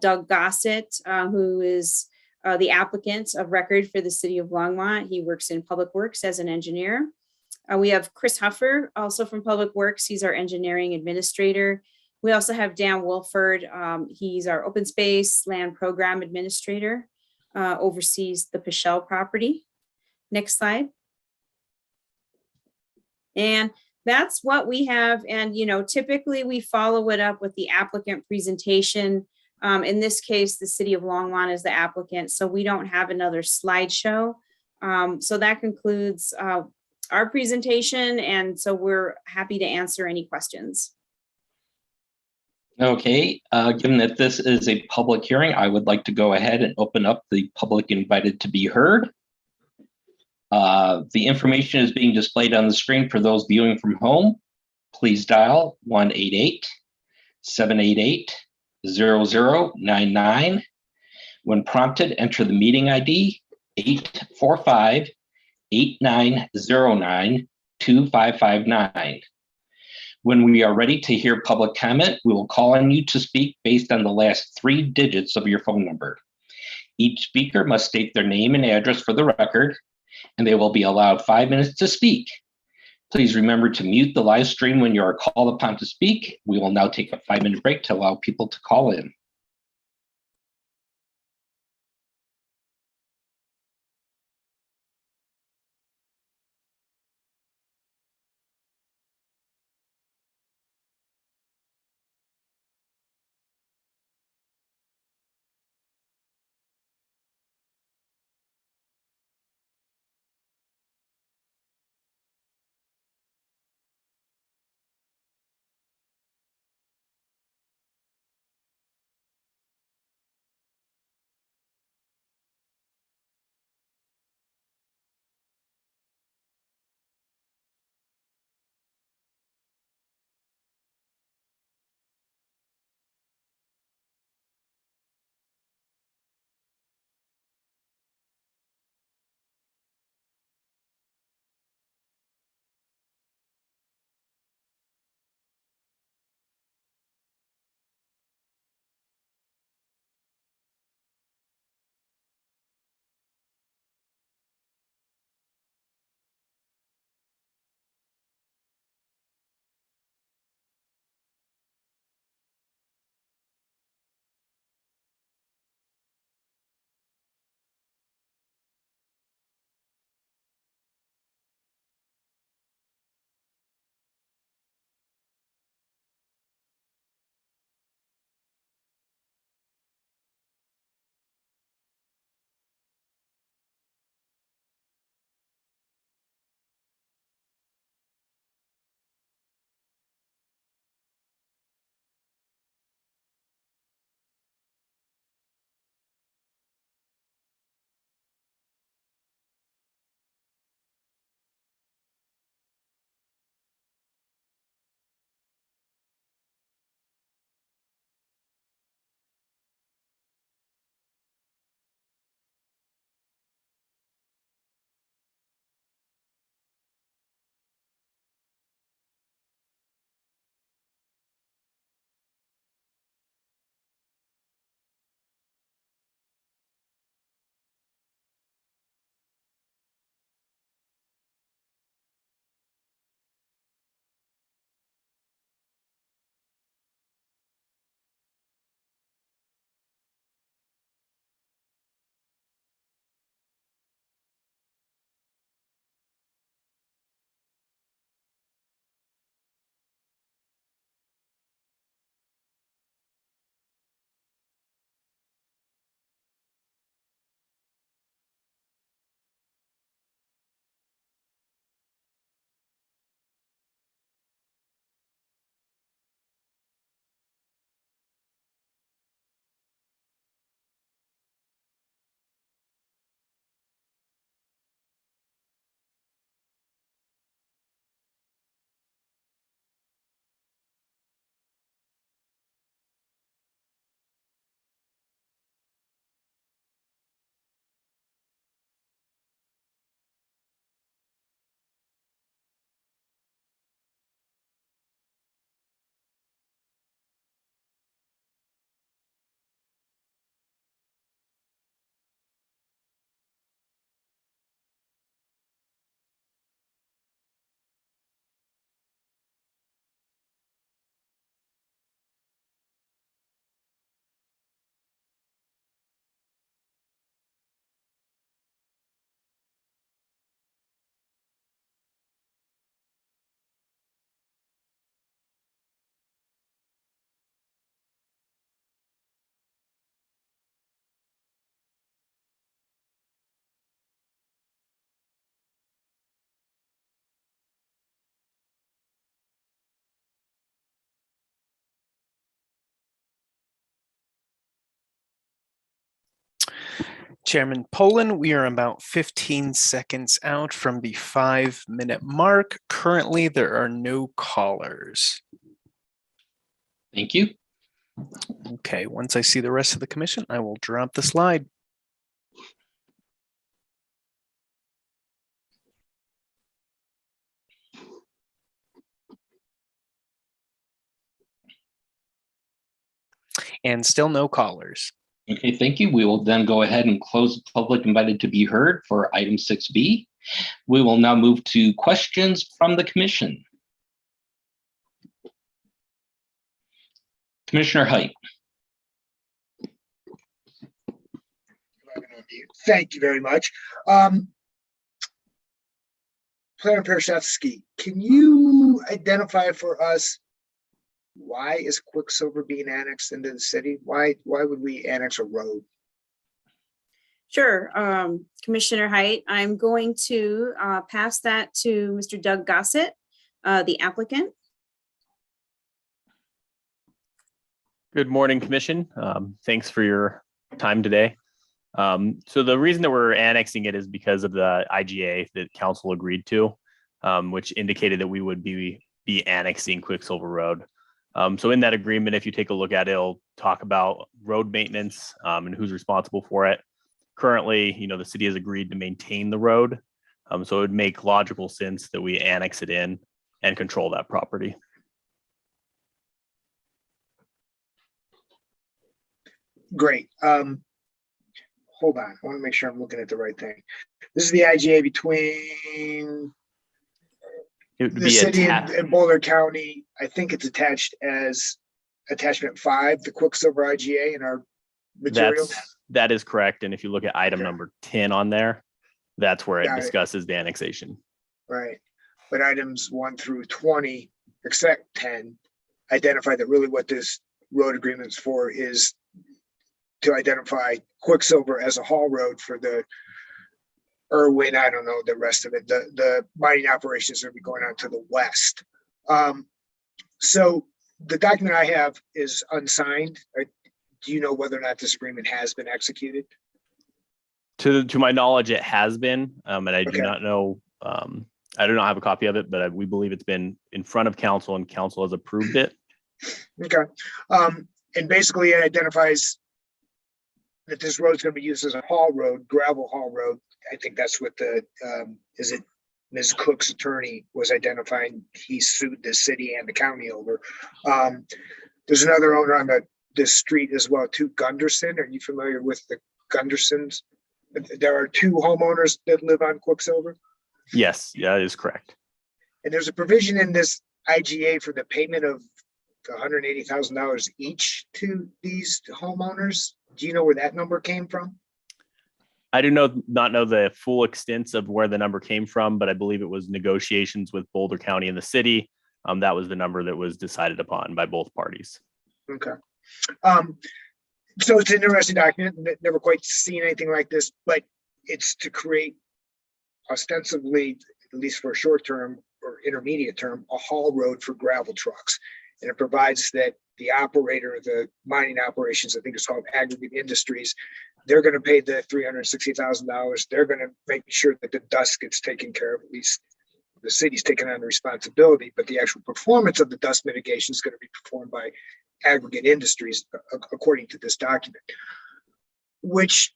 Doug Gossett, who is the applicant of record for the City of Longmont. He works in Public Works as an engineer. We have Chris Huffer, also from Public Works. He's our engineering administrator. We also have Dan Wolford. He's our open space land program administrator, oversees the Pichelle property. Next slide. And that's what we have. And, typically we follow it up with the applicant presentation. In this case, the City of Longmont is the applicant, so we don't have another slideshow. So that concludes our presentation. And so we're happy to answer any questions. Okay, given that this is a public hearing, I would like to go ahead and open up the public invited to be heard. The information is being displayed on the screen for those viewing from home. Please dial 1-888-788-0099. When prompted, enter the meeting ID 845-8909-2559. When we are ready to hear public comment, we will call on you to speak based on the last 3 digits of your phone number. Each speaker must state their name and address for the record, and they will be allowed 5 minutes to speak. Please remember to mute the live stream when you are called upon to speak. We will now take a 5-minute break to allow people to call in. Chairman Poland, we are about 15 seconds out from the 5-minute mark. Currently, there are no callers. Thank you. Okay, once I see the rest of the commission, I will drop the slide. And still no callers. Okay, thank you. We will then go ahead and close the public invited to be heard for item 6B. We will now move to questions from the commission. Commissioner Height. Thank you very much. Planner Pershevsky, can you identify for us why is Quicksilver being annexed into the city? Why would we annex a road? Sure, Commissioner Height, I'm going to pass that to Mr. Doug Gossett, the applicant. Good morning, Commission. Thanks for your time today. So the reason that we're annexing it is because of the IGA that council agreed to, which indicated that we would be annexing Quicksilver Road. So in that agreement, if you take a look at it, it'll talk about road maintenance and who's responsible for it. Currently, the city has agreed to maintain the road. So it would make logical sense that we annex it in and control that property. Great. Hold on. I want to make sure I'm looking at the right thing. This is the IGA between the city and Boulder County. I think it's attached as attachment 5, the Quicksilver IGA in our material. That is correct. And if you look at item number 10 on there, that's where it Got it. discusses the annexation. Right. But items 1 through 20, except 10, identify that really what this road agreement is for is to identify Quicksilver as a haul road for the Irwin, I don't know, the rest of it, the mining operations will be going on to the west. So the document I have is unsigned. Do you know whether or not this agreement has been executed? To my knowledge, it has been, and I do Okay. not know. I do not have a copy of it, but we believe it's been in front of council and council has approved it. Okay. And basically it identifies that this road is going to be used as a haul road, gravel haul road. I think that's what is it Ms. Cook's attorney was identifying. He sued the city and the county over. There's another owner on this street as well, too, Gunderson. Are you familiar with the Gundersons? There are 2 homeowners that live on Quicksilver. Yes, yeah, that is correct. And there's a provision in this IGA for the payment of $180,000 each to these homeowners. Do you know where that number came from? I do not know the full extent of where the number came from, but I believe it was negotiations with Boulder County and the city. That was the number that was decided upon by both parties. Okay. So it's an interesting document. Never quite seen anything like this, but it's to create ostensibly, at least for a short term or intermediate term, a haul road for gravel trucks. And it provides that the operator of the mining operations, I think it's called Aggregate Industries, they're going to pay the $360,000. They're going to make sure that the dust gets taken care of. At least the city's taking on the responsibility, but the actual performance of the dust mitigation is going to be performed by Aggregate Industries, according to this document, which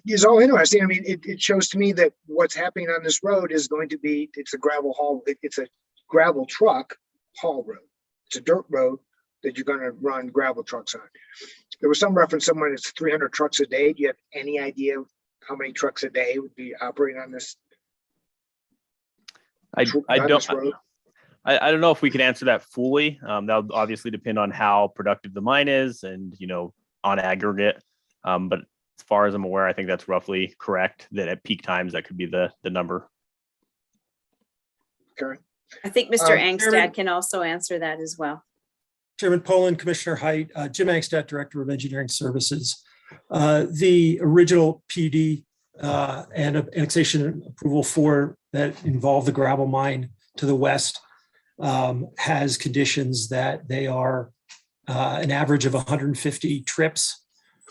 is all interesting. I mean, it shows to me that what's happening on this road is going to be, it's a gravel haul, it's a gravel truck haul road. It's a dirt road that you're going to run gravel trucks on. There was some reference somewhere it's 300 trucks a day. Do you have any idea how many trucks a day would be operating on this? I don't know if we can answer that fully. That would obviously depend on how productive the mine is and, on aggregate. But as far as I'm aware, I think that's roughly correct, that at peak times, that could be the number. Okay. I think Mr. Angstad can also answer that as well. Chairman Poland, Commissioner Height, Jim Angstad, Director of Engineering Services. The original PUD and annexation approval for that involved the gravel mine to the west has conditions that they are an average of 150 trips,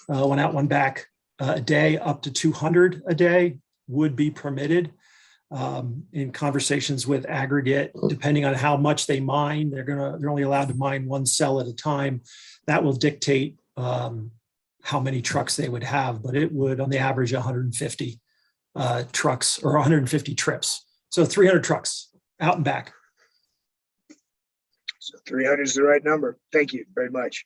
one out, one back a day up to 200 a day would be permitted. In conversations with aggregate, depending on how much they mine, they're only allowed to mine one cell at a time. That will dictate how many trucks they would have, but it would on the average 150 trucks or 150 trips. So 300 trucks out and back. So 300 is the right number. Thank you very much.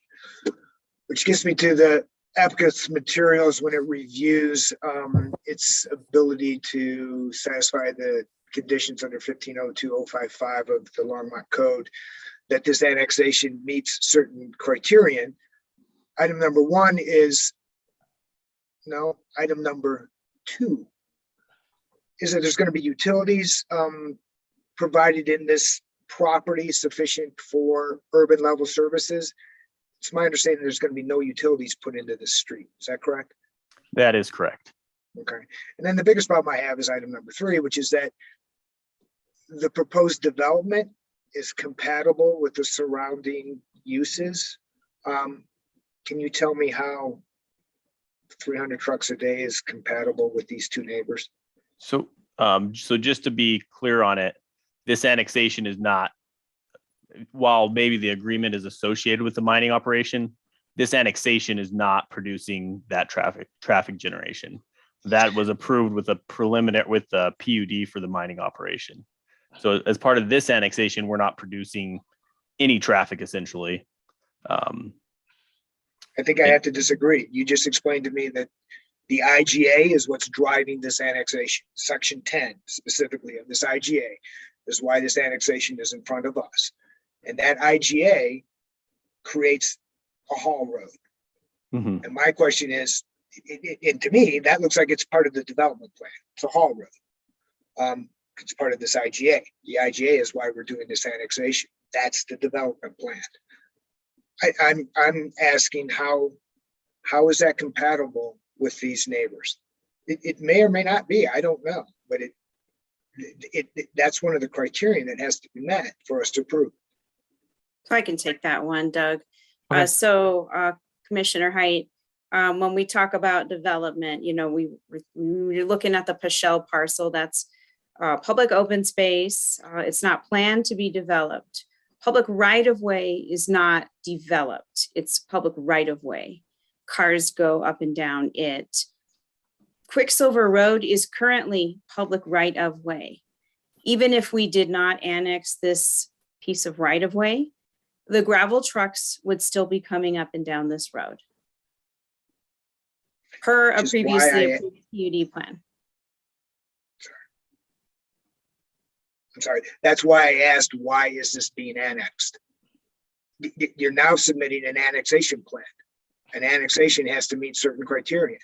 Which gets me to the applicant's materials when it reviews its ability to satisfy the conditions under 1502.055 of the Longmont Code, that this annexation meets certain criterion. Item number one is, no, item number two is that there's going to be utilities provided in this property sufficient for urban level services. It's my understanding there's going to be no utilities put into this street. Is that correct? That is correct. Okay. And then the biggest problem I have is item number three, which is that the proposed development is compatible with the surrounding uses. Can you tell me how 300 trucks a day is compatible with these two neighbors? So, so just to be clear on it, this annexation is not, while maybe the agreement is associated with the mining operation, this annexation is not producing that traffic generation. That was approved with a preliminary, with the PUD for the mining operation. So as part of this annexation, we're not producing any traffic essentially. I think I have to disagree. You just explained to me that the IGA is what's driving this annexation. Section 10 specifically of this IGA is why this annexation is in front of us. And that IGA creates a haul road. Mm-hmm. And my question is, and to me, that looks like it's part of the development plan. It's a haul road. It's part of this IGA. The IGA is why we're doing this annexation. That's the development plan. I'm asking how is that compatible with these neighbors? It may or may not be. I don't know, but that's one of the criteria that has to be met for us to approve. So I can take that one, Doug. Okay. Commissioner Height, when we talk about development, you know, we're looking at the Pashel parcel. That's public open space. It's not planned to be developed. Public right-of-way is not developed. It's public right-of-way. Cars go up and down it. Quicksilver Road is currently public right-of-way. Even if we did not annex this piece of right-of-way, the gravel trucks would still be coming up and down this road per a previously approved PUD plan. I'm sorry. That's why I asked, why is this being annexed? You're now submitting an annexation plan. An annexation has to meet certain criteria.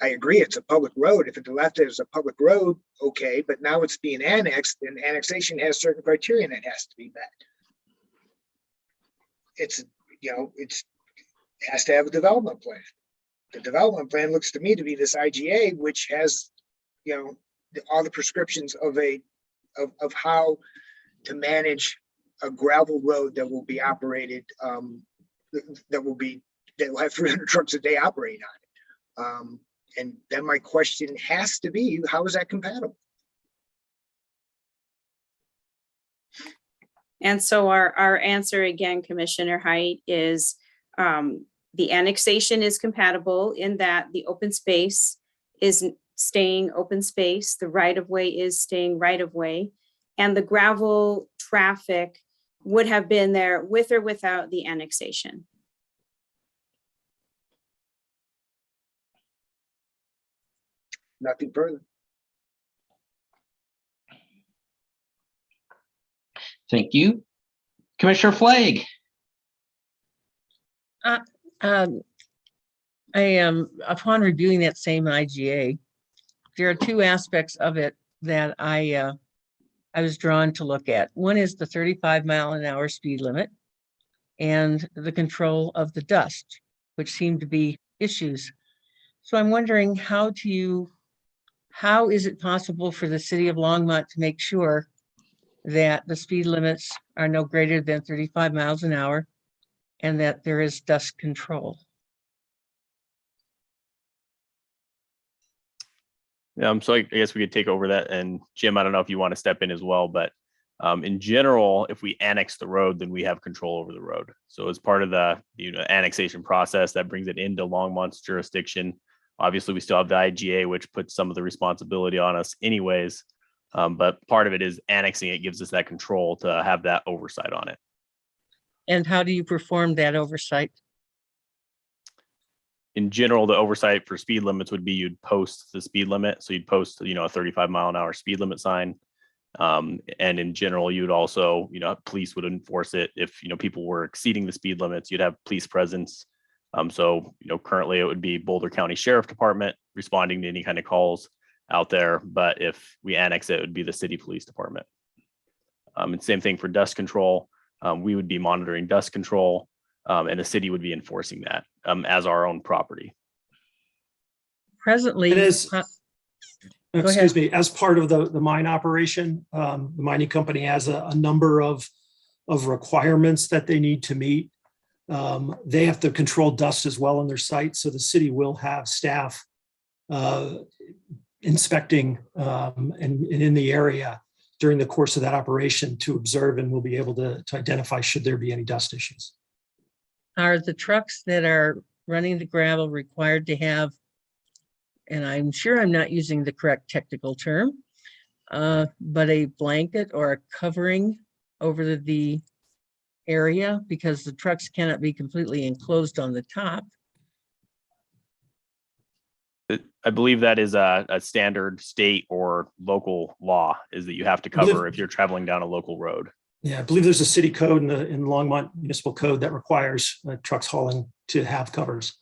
I agree, it's a public road. If it's left as a public road, okay, but now it's being annexed, and annexation has certain criteria that has to be met. It has to have a development plan. The development plan looks to me to be this IGA, which has, all the prescriptions of how to manage a gravel road that will be operated, that will have 300 trucks a day operating on it. And then my question has to be, how is that compatible? And so our answer again, Commissioner Height, is the annexation is compatible in that the open space is staying open space, the right-of-way is staying right-of-way, and the gravel traffic would have been there with or without the annexation. Nothing further. Thank you. Commissioner Flagg. I am, upon reviewing that same IGA, there are two aspects of it that I was drawn to look at. One is the 35-mile-an-hour speed limit and the control of the dust, which seem to be issues. So I'm wondering how is it possible for the city of Longmont to make sure that the speed limits are no greater than 35 miles an hour and that there is dust control? So I guess we could take over that. And Jim, I don't know if you want to step in as well, but in general, if we annex the road, then we have control over the road. So as part of the annexation process, that brings it into Longmont's jurisdiction. Obviously, we still have the IGA, which puts some of the responsibility on us anyways. But part of it is annexing it gives us that control to have that oversight on it. And how do you perform that oversight? In general, the oversight for speed limits would be you'd post the speed limit. So you'd post, a 35-mile-an-hour speed limit sign. And in general, you'd also, police would enforce it. If, people were exceeding the speed limits, you'd have police presence. So, currently it would be Boulder County Sheriff Department responding to any kind of calls out there. But if we annex it, it would be the city police department. And same thing for dust control. We would be monitoring dust control. And the city would be enforcing that as our own property. Presently, It is, Go excuse ahead. me, as part of the mine operation, the mining company has a number of requirements that they need to meet. They have to control dust as well on their site, so the city will have staff inspecting and in the area during the course of that operation to observe, and we'll be able to identify should there be any dust issues. Are the trucks that are running the gravel required to have, and I'm sure I'm not using the correct technical term, but a blanket or a covering over the area, because the trucks cannot be completely enclosed on the top? I believe that is a standard state or local law, is that you have to I believe- cover if you're traveling down a local road. Yeah, I believe there's a city code in Longmont Municipal Code that requires trucks hauling to have covers.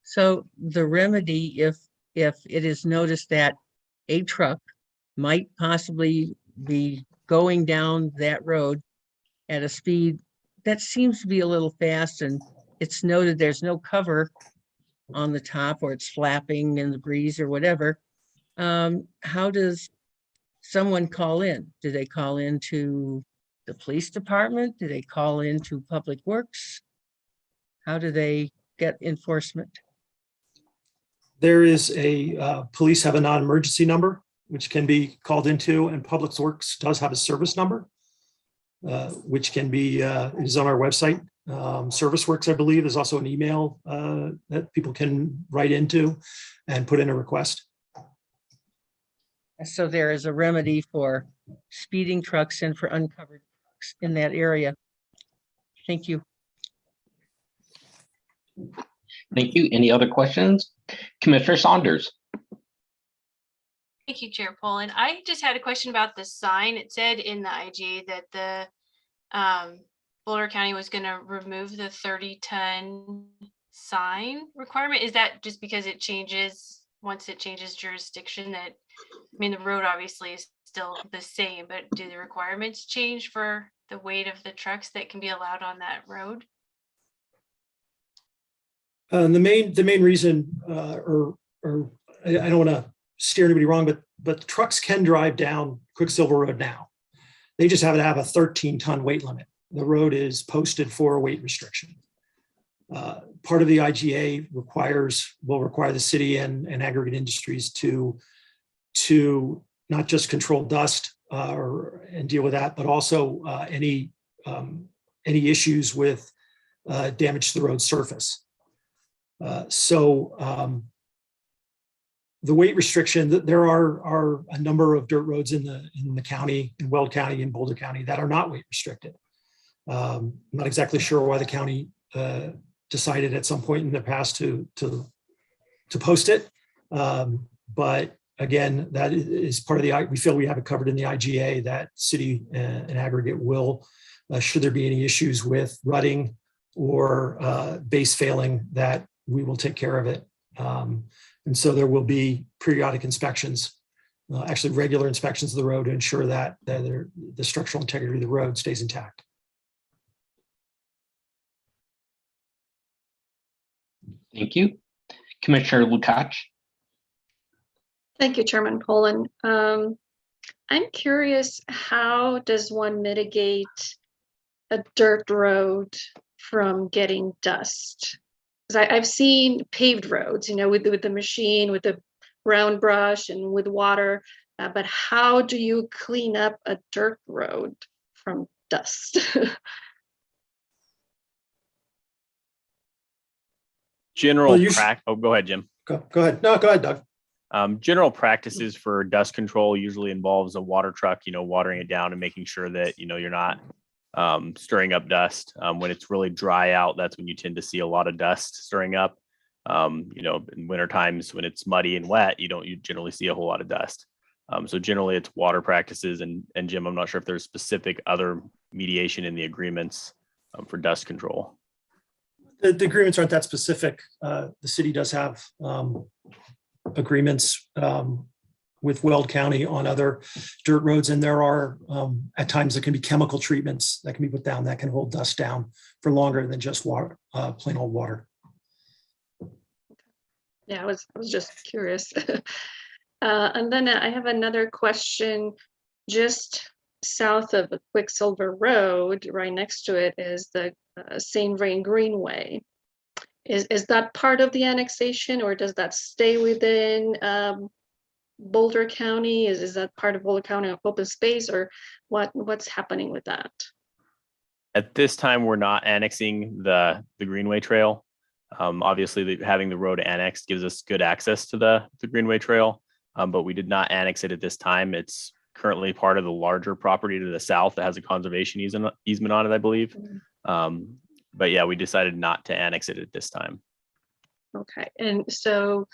So the remedy, if it is noticed that a truck might possibly be going down that road at a speed that seems to be a little fast, and it's noted there's no cover on the top, or it's flapping in the breeze or whatever, how does someone call in? Do they call into the police department? Do they call into Public Works? How do they get enforcement? There is police have a non-emergency number, which can be called into, and Public Works does have a service number, which can be, is on our website. Service Works, I believe, is also an email that people can write into and put in a request. So there is a remedy for speeding trucks and for uncovered trucks in that area. Thank you. Thank you. Any other questions? Commissioner Saunders. Thank you, Chair Poland. I just had a question about the sign. It said in the IGA that the Boulder County was going to remove the 30-ton sign requirement. Is that just because it changes, once it changes jurisdiction, that, I mean, the road obviously is still the same, but do the requirements change for the weight of the trucks that can be allowed on that road? The main reason, or I don't want to steer anybody wrong, but trucks can drive down Quicksilver Road now. They just have to have a 13-ton weight limit. The road is posted for a weight restriction. Part of the IGA will require the city and aggregate industries to not just control dust and deal with that, but also any issues with damage to the road surface. The weight restriction, there are a number of dirt roads in the county, in Weld County and Boulder County, that are not weight restricted. I'm not exactly sure why the county decided at some point in the past to post it. But again, that is part of we feel we have it covered in the IGA, that city and aggregate will, should there be any issues with rutting or base failing, that we will take care of it. And so there will be periodic inspections, actually regular inspections of the road, to ensure that the structural integrity of the road stays intact. Thank you. Commissioner Lukacs. Thank you, Chairman Poland. I'm curious, how does one mitigate a dirt road from getting dust? Because I've seen paved roads, with the machine, with the ground brush and with water, but how do you clean up a dirt road from dust? Well, you should- Oh, go ahead, Jim. Go ahead. No, go ahead, Doug. General practices for dust control usually involves a water truck, watering it down and making sure that, you're not stirring up dust. When it's really dry out, that's when you tend to see a lot of dust stirring up. In winter times when it's muddy and wet, you generally see a whole lot of dust. So generally it's water practices, and Jim, I'm not sure if there's specific other mediation in the agreements for dust control. The agreements aren't that specific. The city does have agreements with Weld County on other dirt roads, and there are at times there can be chemical treatments that can be put down that can hold dust down for longer than just water, plain old water. Yeah, I was just curious. And then I have another question. Just south of Quicksilver Road, right next to it is the St. Vrain Greenway. Is that part of the annexation, or does that stay within Boulder County? Is that part of Boulder County open space, or what's happening with that? At this time, we're not annexing the Greenway Trail. Obviously, having the road annexed gives us good access to the Greenway Trail, but we did not annex it at this time. It's currently part of the larger property to the south that has a conservation easement on it, I believe. But yeah, we decided not to annex it at this time. Okay, and so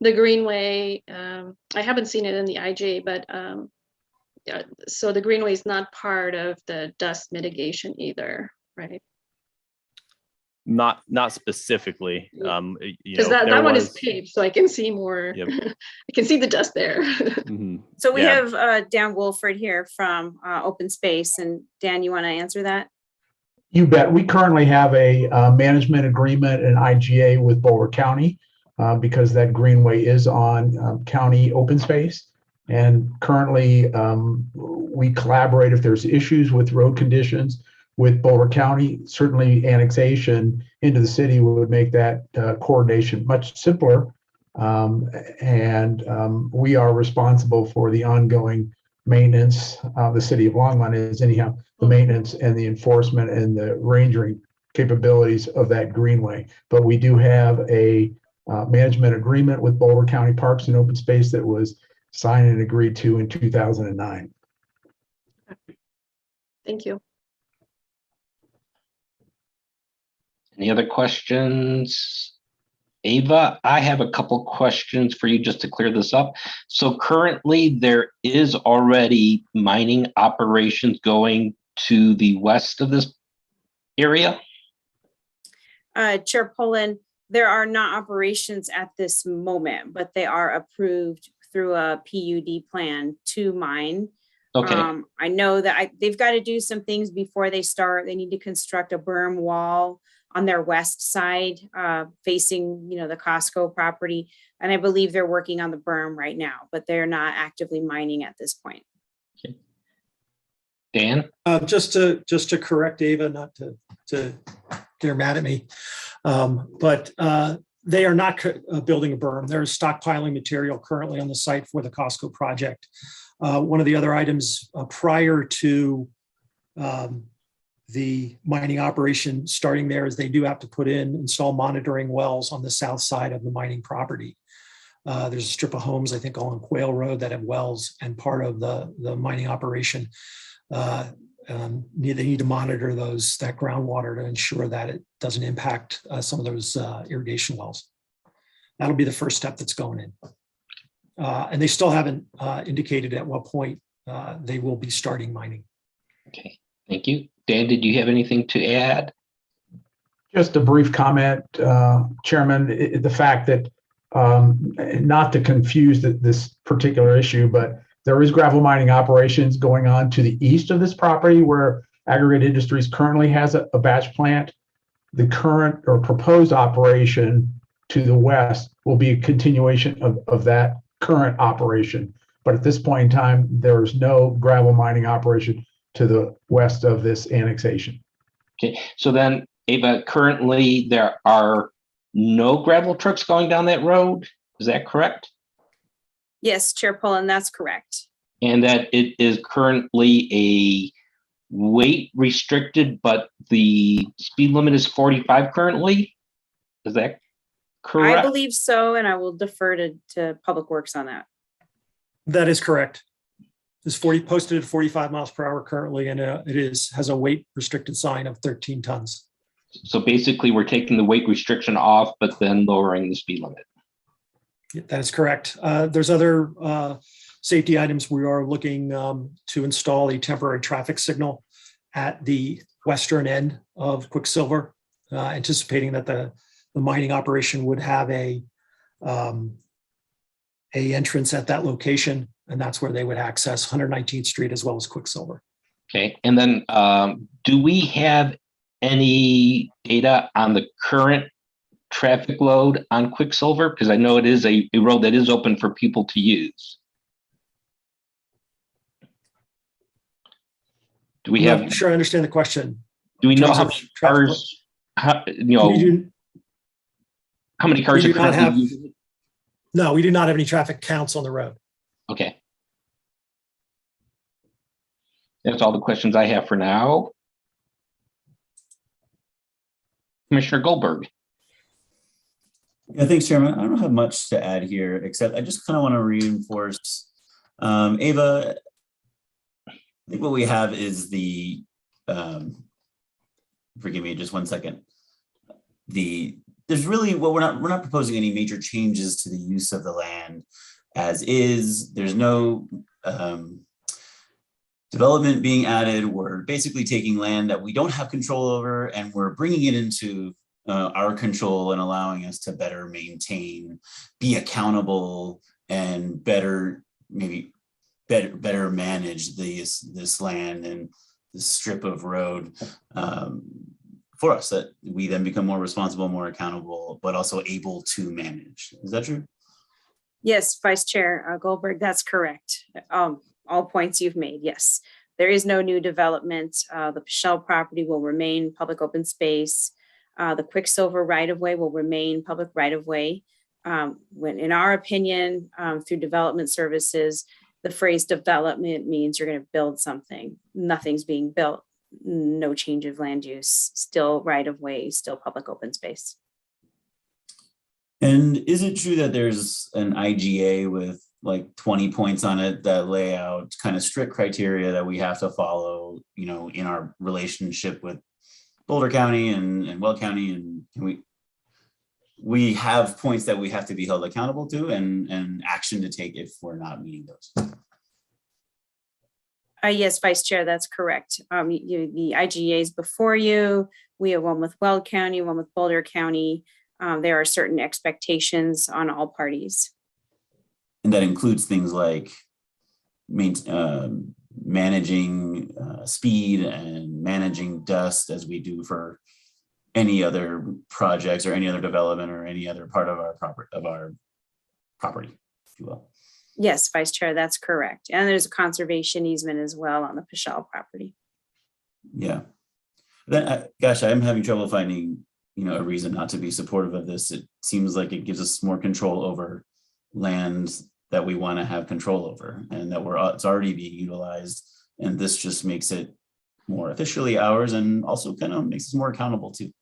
the Greenway, I haven't seen it in the IJ, but yeah, so the Greenway is not part of the dust mitigation either, right? Not specifically. Because that one is paved, so I can see more. Yep. I can see the dust there. Mm-hmm. So we have Dan Wolford here from Open Space, and Dan, you want to answer that? You bet. We currently have a management agreement and IGA with Boulder County because that greenway is on county open space. And currently we collaborate if there's issues with road conditions with Boulder County. Certainly annexation into the city would make that coordination much simpler. We are responsible for the ongoing maintenance. The city of Longmont is anyhow the maintenance and the enforcement and the rangering capabilities of that greenway. But we do have a management agreement with Boulder County Parks and Open Space that was signed and agreed to in 2009. Thank you. Any other questions? Ava, I have a couple questions for you just to clear this up. So currently there is already mining operations going to the west of this area? Chair Poland, there are not operations at this moment, but they are approved through a PUD plan to mine. Okay. I know that they've got to do some things before they start. They need to construct a berm wall on their west side, facing, the Costco property. And I believe they're working on the berm right now, but they're not actively mining at this point. Okay. Dan? Just to correct Ava, not to get her mad at me, but they are not building a berm. There is stockpiling material currently on the site for the Costco project. One of the other items prior to the mining operation starting there is they do have to install monitoring wells on the south side of the mining property. There's a strip of homes, I think, along Quail Road that have wells, and part of the mining operation, they need to monitor that groundwater to ensure that it doesn't impact some of those irrigation wells. That'll be the first step that's going in. And they still haven't indicated at what point they will be starting mining. Okay, thank you. Dan, did you have anything to add? Just a brief comment, Chairman. The fact that, not to confuse this particular issue, but there is gravel mining operations going on to the east of this property where Aggregate Industries currently has a batch plant. The current or proposed operation to the west will be a continuation of that current operation. But at this point in time, there is no gravel mining operation to the west of this annexation. Okay, so then, Ava, currently there are no gravel trucks going down that road. Is that correct? Yes, Chair Pullen, that's correct. And that it is currently a weight restricted, but the speed limit is 45 currently? Is that I correct? believe so, and I will defer to Public Works on that. That is correct. It's posted at 45 miles per hour currently, and has a weight restricted sign of 13 tons. So basically, we're taking the weight restriction off, but then lowering the speed limit. That is correct. There's other safety items. We are looking to install a temporary traffic signal at the western end of Quicksilver, anticipating that the mining operation would have a entrance at that location, and that's where they would access 119th Street as well as Quicksilver. Okay, and then do we have any data on the current traffic load on Quicksilver? Because I know it is a road that is open for people to use. Do we I'm have? not sure I understand the question. Do we In know terms how of many traffic cars? How many cars we are do not currently have- using it? No, we do not have any traffic counts on the road. Okay. That's all the questions I have for now. Commissioner Goldberg. Yeah, thanks, Chairman. I don't have much to add here, except I just kind of want to reinforce, Ava, I think what we have is the, forgive me just one second. There's really, well, we're not proposing any major changes to the use of the land as is. There's no development being added. We're basically taking land that we don't have control over and we're bringing it into our control and allowing us to better maintain, be accountable, and better manage this land and this strip of road for us, that we then become more responsible, more accountable, but also able to manage. Is that true? Yes, Vice Chair Goldberg, that's correct. All points you've made, yes. There is no new development. The Pichelle property will remain public open space. The Quicksilver right-of-way will remain public right-of-way. When, in our opinion, through development services, the phrase development means you're going to build something. Nothing's being built. No change of land use, still right-of-way, still public open space. And is it true that there's an IGA with like 20 points on it that lay out kind of strict criteria that we have to follow, you know, in our relationship with Boulder County and Weld County, and we have points that we have to be held accountable to and action to take if we're not meeting those? Yes, Vice Chair, that's correct. The IGA is before you. We have one with Weld County, one with Boulder County. There are certain expectations on all parties. And that includes things like managing speed and managing dust, as we do for any other projects or any other development or any other part of our property, if you will. Yes, Vice Chair, that's correct. And there's a conservation easement as well on the Pichelle property. Yeah. Then, gosh, I'm having trouble finding, a reason not to be supportive of this. It seems like it gives us more control over land that we want to have control over, and that it's already being utilized. And this just makes it more officially ours, and also kind of makes us more accountable too.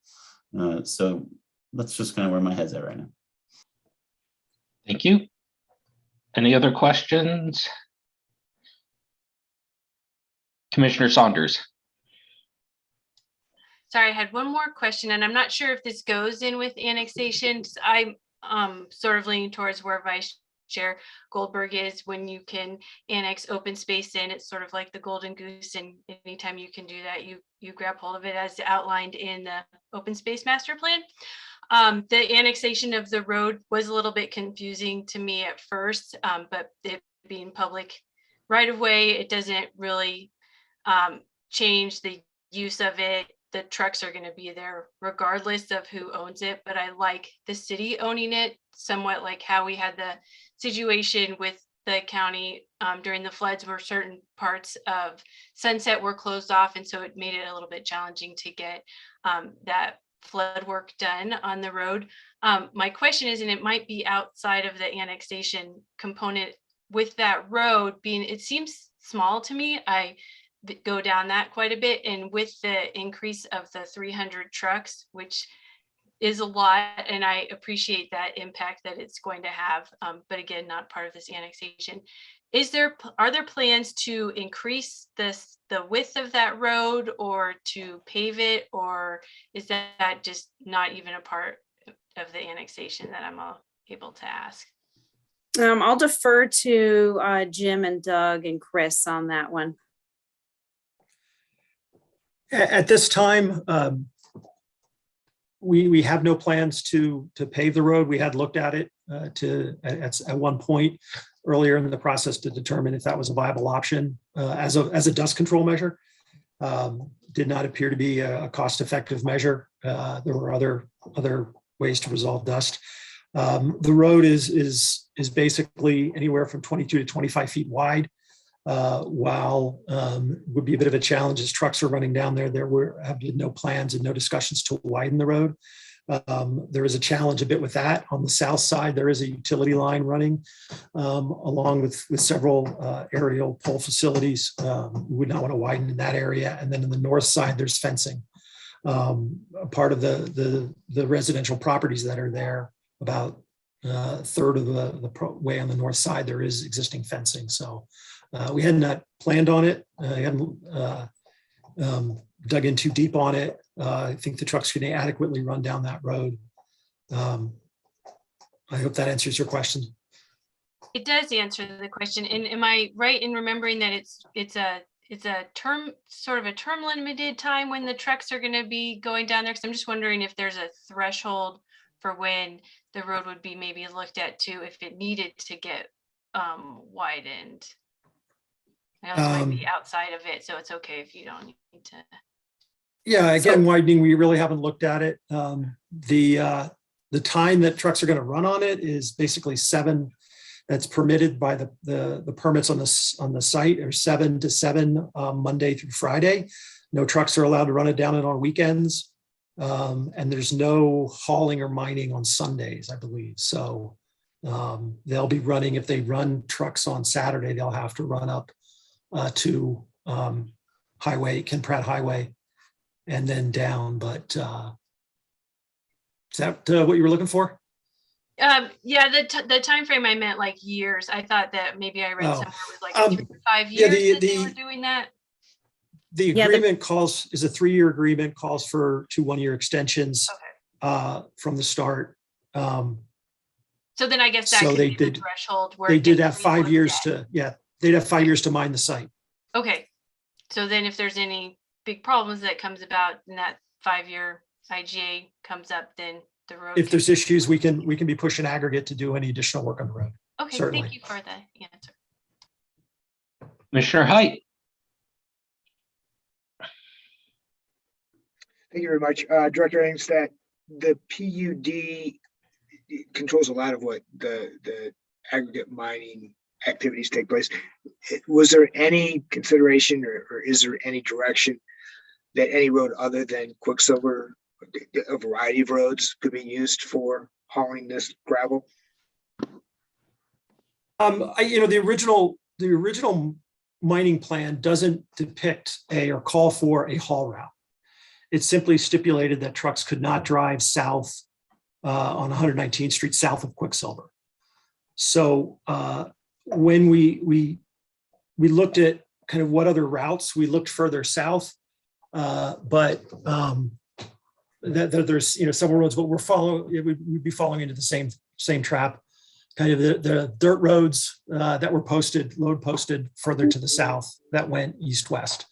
So that's just kind of where my head's at right now. Thank you. Any other questions? Commissioner Saunders. Sorry, I had one more question, and I'm not sure if this goes in with annexation. I'm sort of leaning towards where Vice Chair Goldberg is. When you can annex open space in, it's sort of like the golden goose, and anytime you can do that, you grab hold of it, as outlined in the open space master plan. The annexation of the road was a little bit confusing to me at first, but it being public right of way, it doesn't really change the use of it. The trucks are going to be there regardless of who owns it, but I like the city owning it, somewhat like how we had the situation with the county during the floods, where certain parts of Sunset were closed off, and so it made it a little bit challenging to get that flood work done on the road. My question is, and it might be outside of the annexation component, with that road being, it seems small to me. I go down that quite a bit, and with the increase of the 300 trucks, which is a lot, and I appreciate that impact that it's going to have, but again, not part of this annexation. Are there plans to increase the width of that road, or to pave it, or is that just not even a part of the annexation that I'm able to ask? I'll defer to Jim and Doug and Chris on that one. At this time, we have no plans to pave the road. We had looked at it at one point earlier in the process to determine if that was a viable option as a dust control measure. Did not appear to be a cost-effective measure. There were other ways to resolve dust. The road is basically anywhere from 22 to 25 feet wide. While would be a bit of a challenge as trucks are running down there. There have been no plans and no discussions to widen the road. There is a challenge a bit with that. On the south side, there is a utility line running along with several aerial pole facilities. We would not want to widen in that area. And then in the north side, there's fencing. A part of the residential properties that are there, about a third of the way on the north side, there is existing fencing. So we had not planned on it. I hadn't dug in too deep on it. I think the trucks can adequately run down that road. I hope that answers your question. It does answer the question. And am I right in remembering that it's a term, sort of a term limited time when the trucks are going to be going down there? Because I'm just wondering if there's a threshold for when the road would be maybe looked at too, if it needed to get widened. I know this might be outside of it, so it's okay if you don't need to. Yeah, again, widening, we really haven't looked at it. The time that trucks are going to run on it is basically 7. That's permitted by the permits on the site, or 7 to 7 Monday through Friday. No trucks are allowed to run it down on weekends, and there's no hauling or mining on Sundays, I believe. So they'll be running, if they run trucks on Saturday, they'll have to run up to Ken Pratt Highway and then down. But is that what you were looking for? Yeah, the time frame I meant like years. I thought that maybe I read somewhere it was like 3 to 5 years that they were doing that. The agreement is a 3-year agreement, calls for 2 1-year extensions from the start. So then I guess that could be the threshold where they did have 5 years they'd have 5 years to mine the site. Okay. So then if there's any big problems that comes about and that 5-year IGA comes up, then the road. If there's issues, we can be pushing aggregate to do any additional work on the road. Okay, certainly. Thank you for the answer. Commissioner Height. Thank you very much. Director Angstadt, the PUD controls a lot of what the aggregate mining activities take place. Was there any consideration or is there any direction that any road other than Quicksilver, a variety of roads, could be used for hauling this gravel? The original mining plan doesn't depict or call for a haul route. It simply stipulated that trucks could not drive south on 119th Street south of Quicksilver. So when we looked at kind of what other routes, we looked further south, but there's several roads, but we'd be following into the same trap. Kind of the dirt roads that were load posted further to the south that went east-west.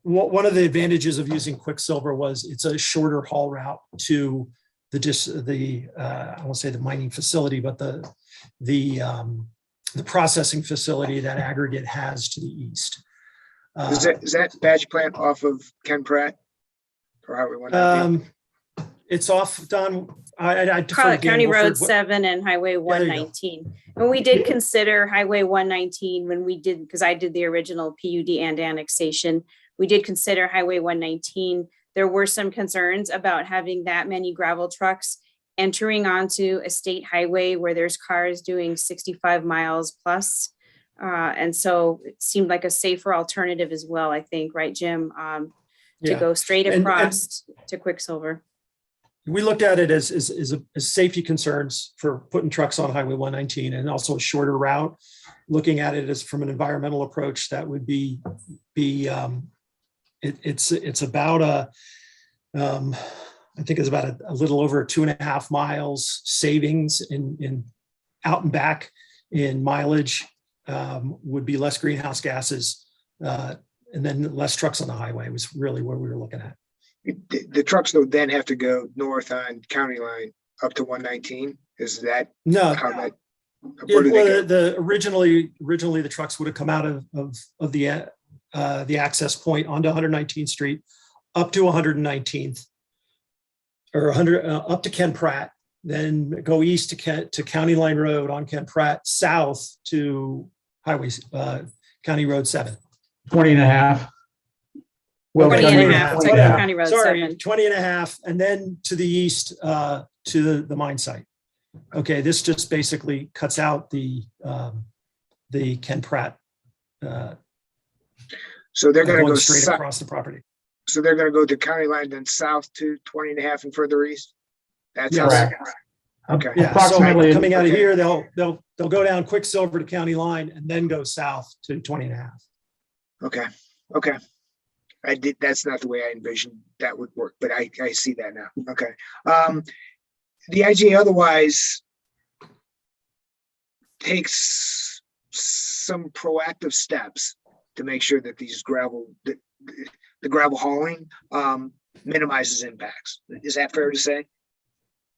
One of the advantages of using Quicksilver was it's a shorter haul route to I won't say the mining facility, but the processing facility that aggregate has to the east. Is that batch plant off of Ken Pratt or Highway 119? It's off, Don. County Road 7 and Highway 119. And we did consider Highway 119 when we did, because I did the original PUD and annexation. We did consider Highway 119. There were some concerns about having that many gravel trucks entering onto a state highway where there's cars doing 65 miles plus. And so it seemed like a safer alternative as well, I think, right, Jim? To Yeah. go straight And- across to Quicksilver. We looked at it as safety concerns for putting trucks on Highway 119 and also a shorter route. Looking at it as from an environmental approach, that would it's about I think it's about a little over 2.5 miles savings in out and back in mileage, would be less greenhouse gases, and then less trucks on the highway was really what we were looking at. The trucks though then have to go north on County Line up to 119. Is that No. how that? Yeah, Where do they well, go? originally the trucks would have come out of the access point onto 119th Street, up to 119th, or 100 up to Ken Pratt, then go east to County Line Road on Ken Pratt, south to County Road 7. 20 and a half. Well, 20 and a half, County Road. County Road Sorry, 7. 20 and a half, and then to the east to the mine site. Okay, this just basically cuts out the Ken Pratt. So they're going to go straight south. across the property. So they're going to go to County Line, then south to 20 and a half and further east. That's Yes. how. Correct. Okay. Yeah, so Approximately- coming out of okay. here, they'll go down Quicksilver to County Line and then go south to 20 and a half. Okay. That's not the way I envisioned that would work, but I see that now. Okay. The IGA otherwise takes some proactive steps to make sure that the gravel hauling minimizes impacts. Is that fair to say?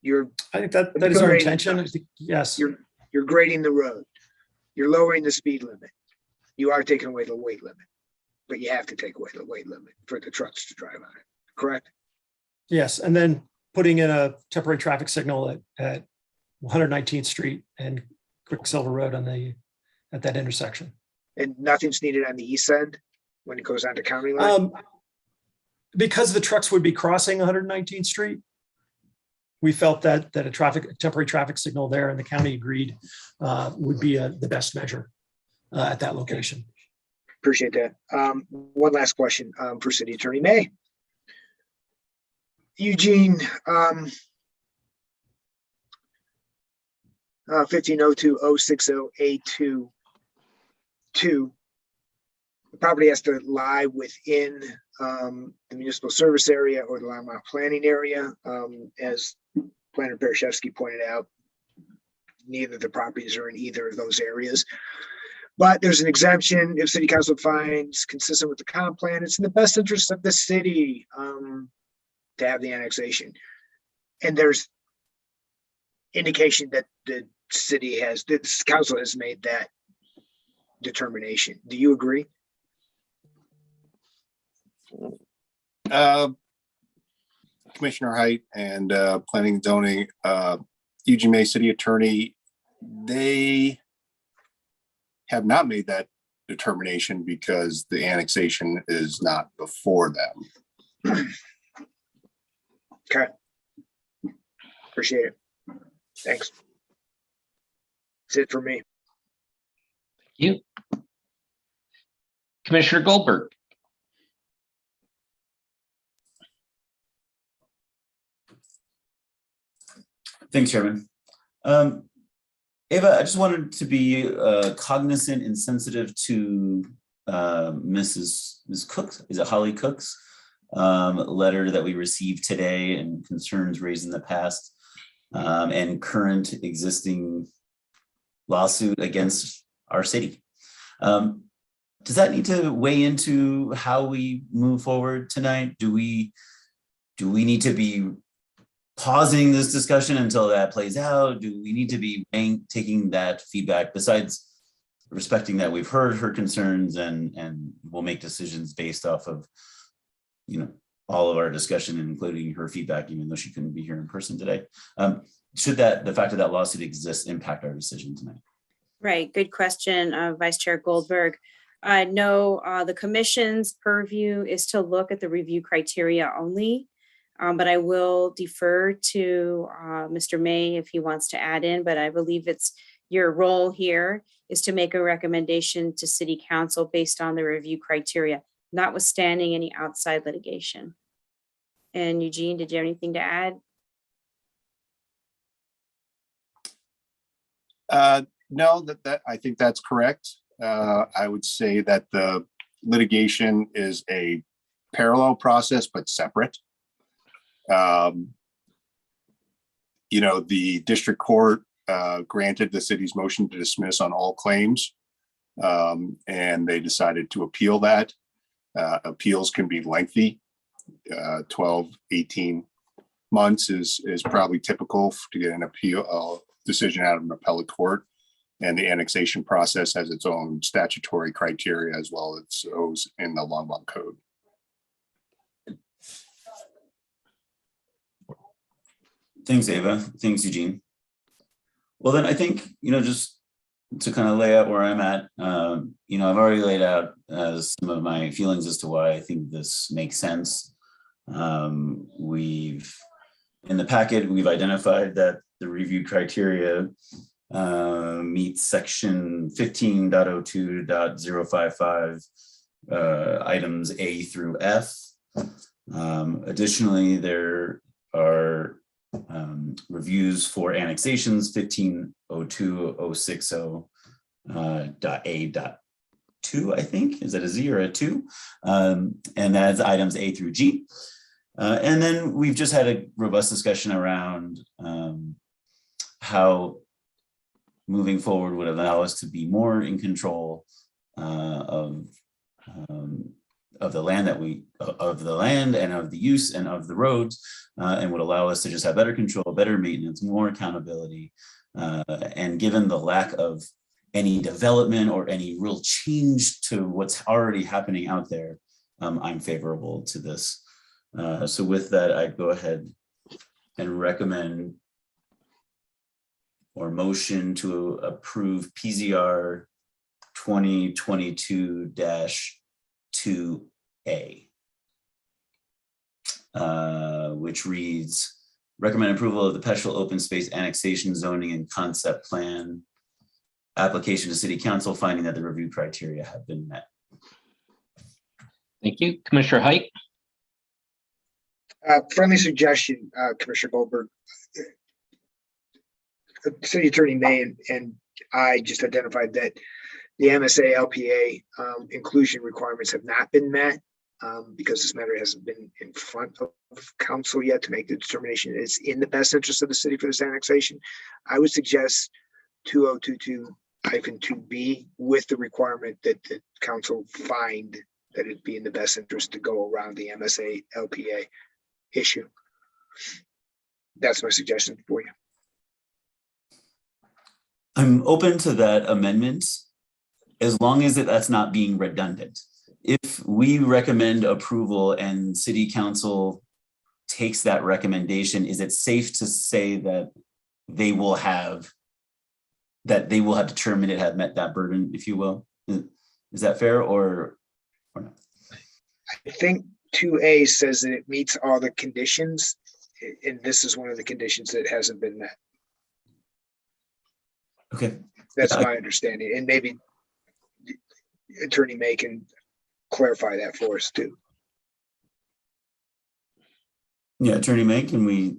I think that is our intention. I think- Yes. You're grading the road. You're lowering the speed limit. You are taking away the weight limit, but you have to take away the weight limit for the trucks to drive on it, correct? Yes, and then putting in a temporary traffic signal at 119th Street and Quicksilver Road at that intersection. And nothing's needed on the east end when it goes onto County Line? Because the trucks would be crossing 119th Street, we felt that a temporary traffic signal there, and the county agreed, would be the best measure at that location. Appreciate that. One last question for City Attorney May. Eugene, 1502-060A2. The property has to lie within the municipal service area or the landmark planning area. As Planner Bereshevsky pointed out, neither of the properties are in either of those areas. But there's an exemption if city council finds consistent with the comp plan, it's in the best interest of the city to have the annexation. And there's indication that the council has made that determination. Do you agree? Commissioner Height and Planning and Zoning, Eugene May City Attorney, they have not made that determination because the annexation is not before them. Okay. Appreciate it. Thanks. That's it for me. You. Commissioner Goldberg. Thanks, Chairman. Ava, I just wanted to be cognizant and sensitive to Ms. Cook's, is it Holly Cook's letter that we received today and concerns raised in the past and current existing lawsuit against our city. Does that need to weigh into how we move forward tonight? Do we need to be pausing this discussion until that plays out? Do we need to be taking that feedback, besides respecting that we've heard her concerns and we'll make decisions based off of, all of our discussion, including her feedback, even though she couldn't be here in person today? Should the fact that that lawsuit exists impact our decision tonight? Right, good question, Vice Chair Goldberg. No, the commission's purview is to look at the review criteria only. But I will defer to Mr. May if he wants to add in, but I believe it's your role here is to make a recommendation to City Council based on the review criteria, notwithstanding any outside litigation. And Eugene, did you have anything to add? No, that I think that's correct. I would say that the litigation is a parallel process, but separate. You know, the district court granted the city's motion to dismiss on all claims, and they decided to appeal that. Appeals can be lengthy. 12, 18 months is probably typical to get an appeal decision out of an appellate court. And the annexation process has its own statutory criteria as well as those in the Longmont Code. Thanks, Ava. Thanks, Eugene. Well, then I think, just to kind of lay out where I'm at, I've already laid out some of my feelings as to why I think this makes sense. In the packet, we've identified that the review criteria meets section 15.02.055 items A through F. Additionally, there are reviews for annexations 15.02.060.A.2, I think. Is that a Z or a 2? And that's items A through G. And then we've just had a robust discussion around how moving forward would allow us to be more in control of the land and of the use and of the roads, and would allow us to just have better control, better maintenance, more accountability. And given the lack of any development or any real change to what's already happening out there, I'm favorable to this. So with that, I'd go ahead and recommend or motion to approve PZR 2022-2A, which reads, recommend approval of the Peschel Open Space Annexation Zoning and Concept Plan application to City Council, finding that the review criteria have been met. Thank you. Commissioner Height? Friendly suggestion, Commissioner Goldberg. City Attorney May and I just identified that the MSA LPA inclusion requirements have not been met because this matter hasn't been in front of council yet to make the determination it's in the best interest of the city for this annexation. I would suggest 2022-2B with the requirement that the council find that it'd be in the best interest to go around the MSA LPA issue. That's my suggestion for you. I'm open to that amendment as long as that's not being redundant. If we recommend approval and City Council takes that recommendation, is it safe to say that they will have determined it had met that burden, if you will? Is that fair or not? I think 2A says that it meets all the conditions, and this is one of the conditions that hasn't been met. Okay. That's my understanding, and maybe Attorney May can clarify that for us too. Yeah, Attorney May, can we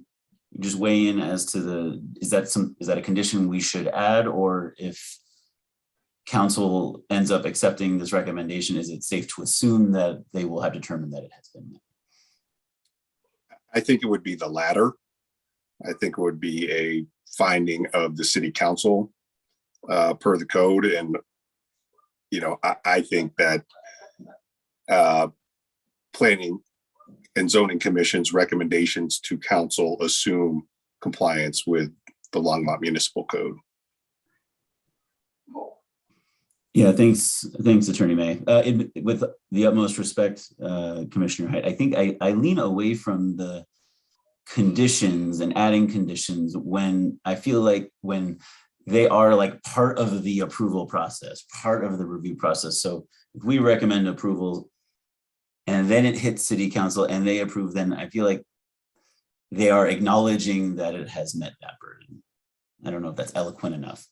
just weigh in as to is that a condition we should add, or if council ends up accepting this recommendation, is it safe to assume that they will have determined that it has been met? I think it would be the latter. I think it would be a finding of the City Council per the code. And, I think that planning and zoning commission's recommendations to council assume compliance with the Longmont Municipal Code. Yeah, thanks, Attorney May. With the utmost respect, Commissioner Height, I think I lean away from the conditions and adding conditions when I feel like when they are like part of the approval process, part of the review process. So if we recommend approval and then it hits City Council and they approve, then I feel like they are acknowledging that it has met that burden. I don't know if that's eloquent enough.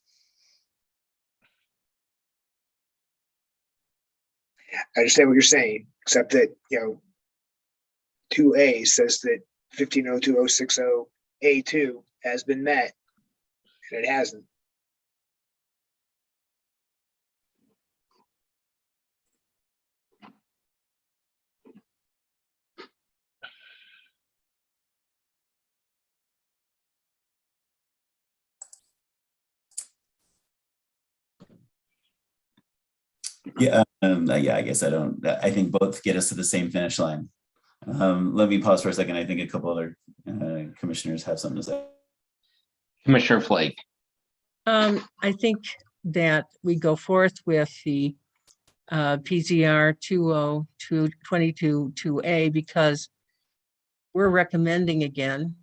I understand what you're saying, except that, 2A says that 1502.060A2 has been met, and it hasn't. Yeah, I guess I think both get us to the same finish line. Let me pause for a second. I think a couple other commissioners have something to say. Commissioner Flake. I think that we go forth with the PZR 20222A because we're recommending again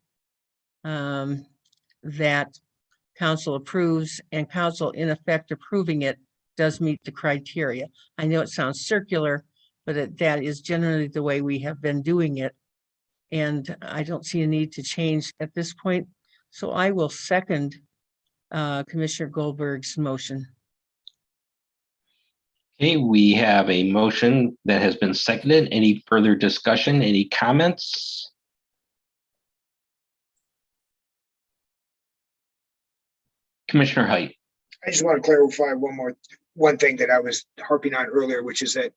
that council approves, and council in effect approving it does meet the criteria. I know it sounds circular, but that is generally the way we have been doing it. And I don't see a need to change at this point. So I will second Commissioner Goldberg's motion. Okay, we have a motion that has been seconded. Any further discussion? Any comments? Commissioner Height. I just want to clarify one thing that I was harping on earlier, which is that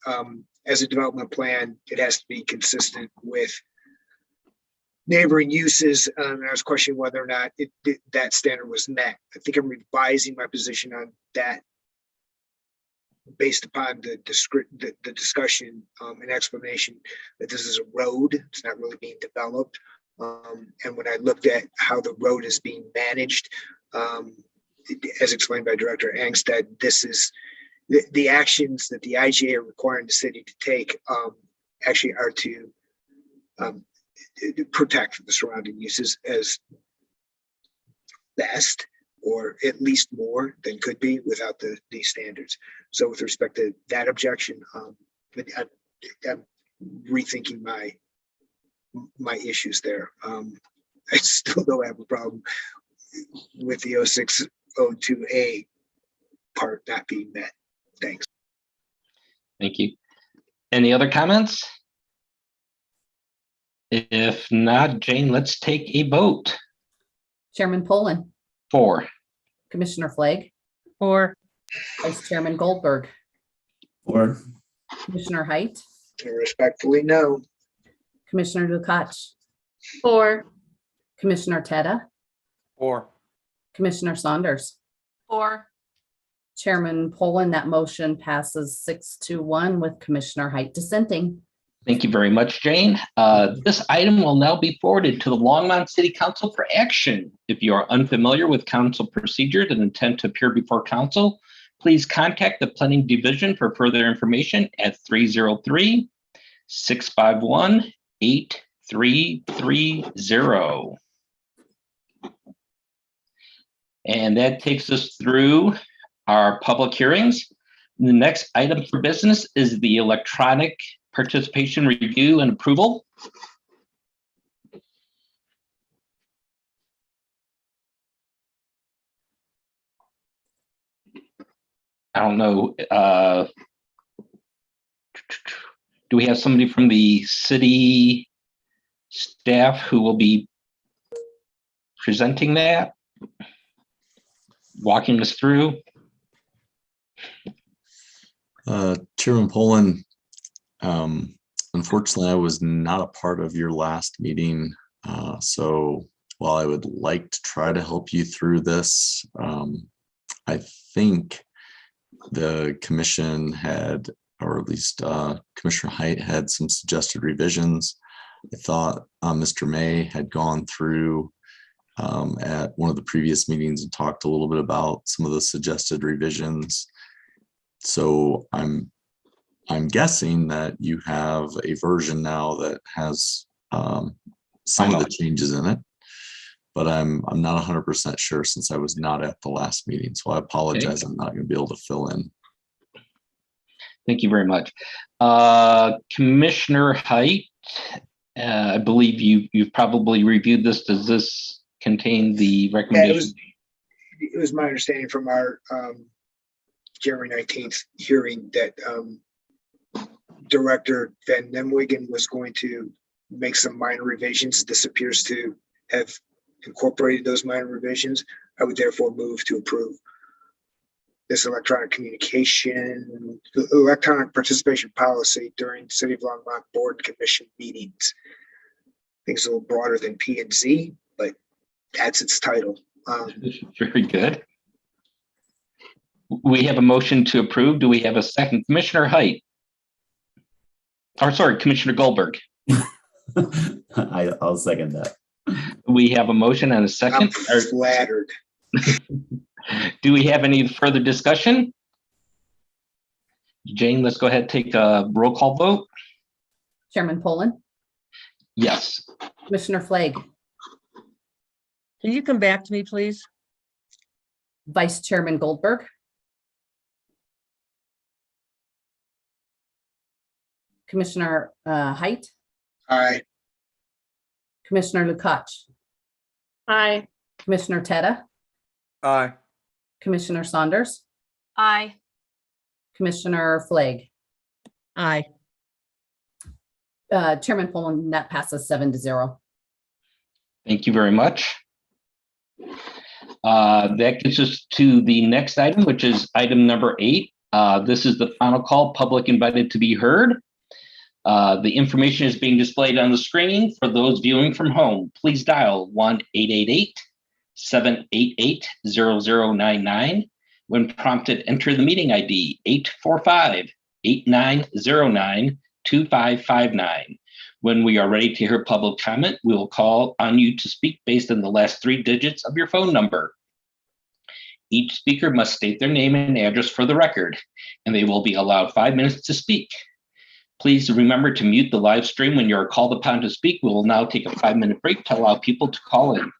as a development plan, it has to be consistent with neighboring uses. And I was questioning whether or not that standard was met. I think I'm revising my position on that based upon the discussion and explanation that this is a road. It's not really being developed. And when I looked at how the road is being managed, as explained by Director Angstead, this is the actions that the IGA are requiring the city to take actually are to protect the surrounding uses as best, or at least more than could be without these standards. So with respect to that objection, I'm rethinking my issues there. I still don't have a problem with the 0602A part not being met. Thanks. Thank you. Any other comments? If not, Jane, let's take a vote. Chairman Poland, 4. Commissioner Flake, 4. Vice Chairman Goldberg, 4. Commissioner Height, Respectfully, no. Commissioner Lukacs, 4. Commissioner Teta, 4. Commissioner Saunders. 4. Chairman Poland, that motion passes 6-1 with Commissioner Height dissenting. Thank you very much, Jane. This item will now be forwarded to the Longmont City Council for action. If you are unfamiliar with council procedures and intend to appear before council, please contact the Planning Division for further information at 303-651-8330. And that takes us through our public hearings. The next item for business is the electronic participation review and approval. I don't know. Do we have somebody from the city staff who will be presenting that? Walking us through? Chairman Poland, unfortunately, I was not a part of your last meeting. So while I would like to try to help you through this, I think the commission had, or at least Commissioner Height had some suggested revisions. I thought Mr. May had gone through at one of the previous meetings and talked a little bit about some of the suggested revisions. So I'm guessing that you have a version now that has some of the changes in it, but I'm not 100% sure since I was not at the last meeting. So I apologize. Okay. I'm not going to be able to fill in. Thank you very much. Commissioner Height, I believe you've probably reviewed this. Does this contain the recommendation? It was my understanding from our January 19th hearing that Director Van Nemwegen was going to make some minor revisions. This appears to have incorporated those minor revisions. I would therefore move to approve this electronic participation policy during City of Longmont Board Commission meetings. I think it's a little broader than P and Z, but that's its title. Very good. We have a motion to approve. Do we have a second? Commissioner Height? Or sorry, Commissioner Goldberg. I'll second that. We have a motion and a second. I'm flattered. Do we have any further discussion? Jane, let's go ahead and take a roll call vote. Chairman Poland, Yes. Commissioner Flake, Can you come back to me, please? Vice Chairman Goldberg, Commissioner Height, Aye. Commissioner Lukacs, Aye. Commissioner Teta, Aye. Commissioner Saunders, Aye. Commissioner Flake. Aye. Chairman Poland, that passes 7-0. Thank you very much. That gets us to the next item, which is item number 8. This is the final call, public invited to be heard. The information is being displayed on the screen. For those viewing from home, please dial 1-888-788-0099. When prompted, enter the meeting ID 845-8909-2559. When we are ready to hear public comment, we will call on you to speak based on the last 3 digits of your phone number. Each speaker must state their name and address for the record, and they will be allowed 5 minutes to speak. Please remember to mute the live stream when you are called upon to speak. We will now take a 5-minute break to allow people to call in.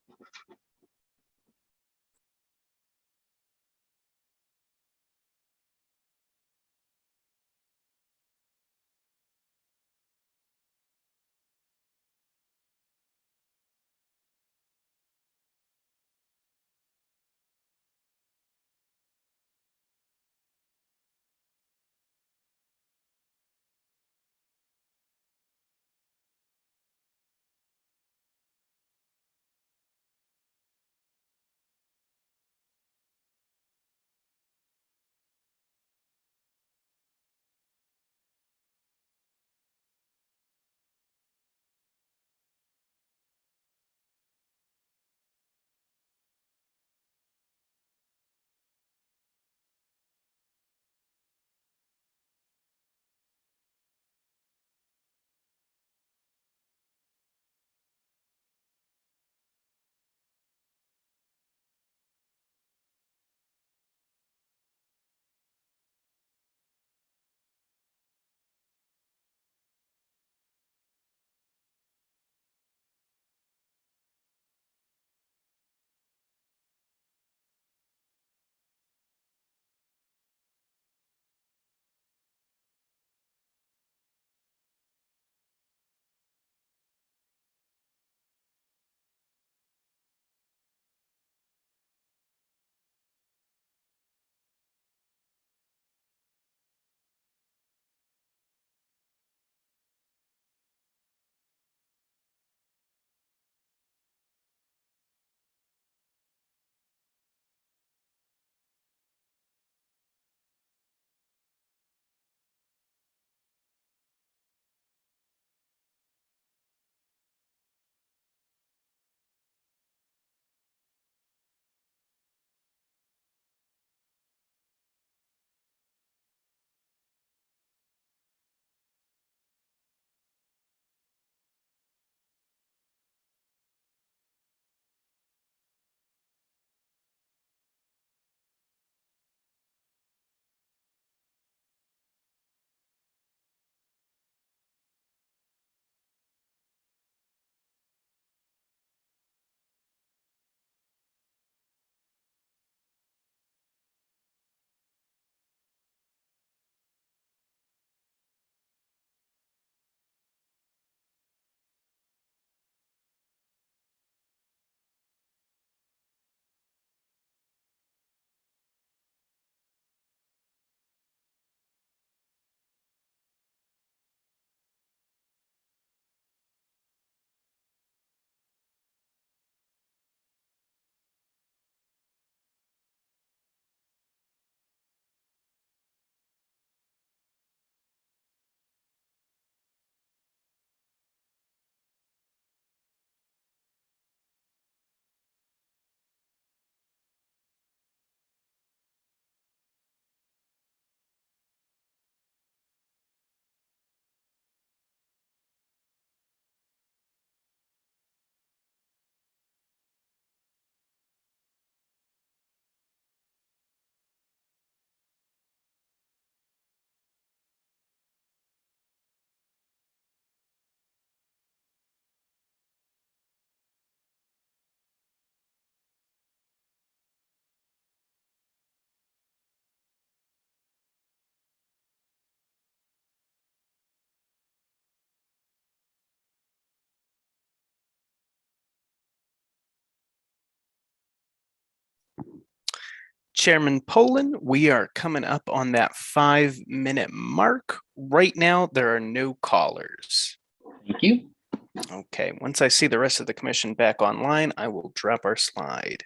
Chairman Poland, we are coming up on that 5-minute mark. Right now, there are no callers. Thank you. Okay, once I see the rest of the commission back online, I will drop our slide.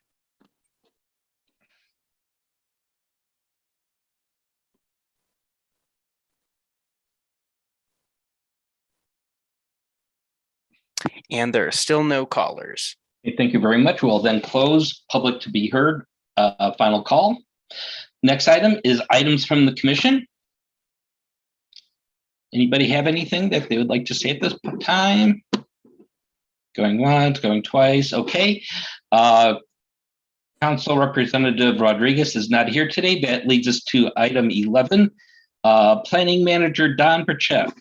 And there are still no callers. Okay, thank you very much. We'll then close public to be heard. Final call. Next item is items from the commission. Anybody have anything that they would like to say at this time? Going once, going twice. Okay. Council Representative Rodriguez is not here today. That leads us to item 11. Planning Manager Don Purchett.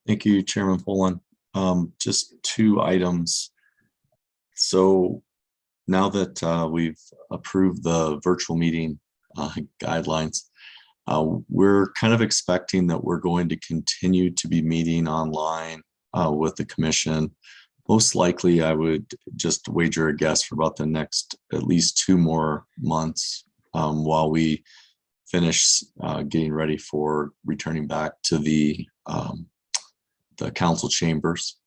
Thank you, Chairman Poland. Just 2 items. So now that we've approved the virtual meeting guidelines, we're kind of expecting that we're going to continue to be meeting online with the commission. Most likely, I would just wager a guess for about the next at least 2 more months while we finish getting ready for returning back to the council chambers.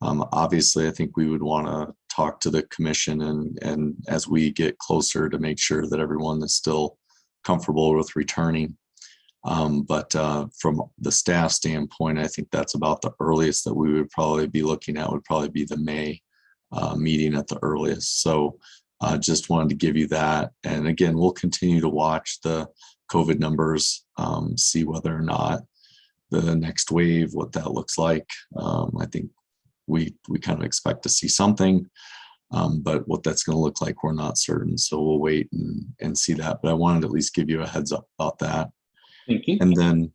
Obviously, I think we would want to talk to the commission and as we get closer to make sure that everyone is still comfortable with returning. But from the staff standpoint, I think that's about the earliest that we would probably be looking at would probably be the May meeting at the earliest. So just wanted to give you that. And again, we'll continue to watch the COVID numbers, see whether or not the next wave, what that looks like. I think we kind of expect to see something, but what that's going to look like, we're not certain. So we'll wait and see that. But I wanted to at least give you a heads up about that. Thank you. And then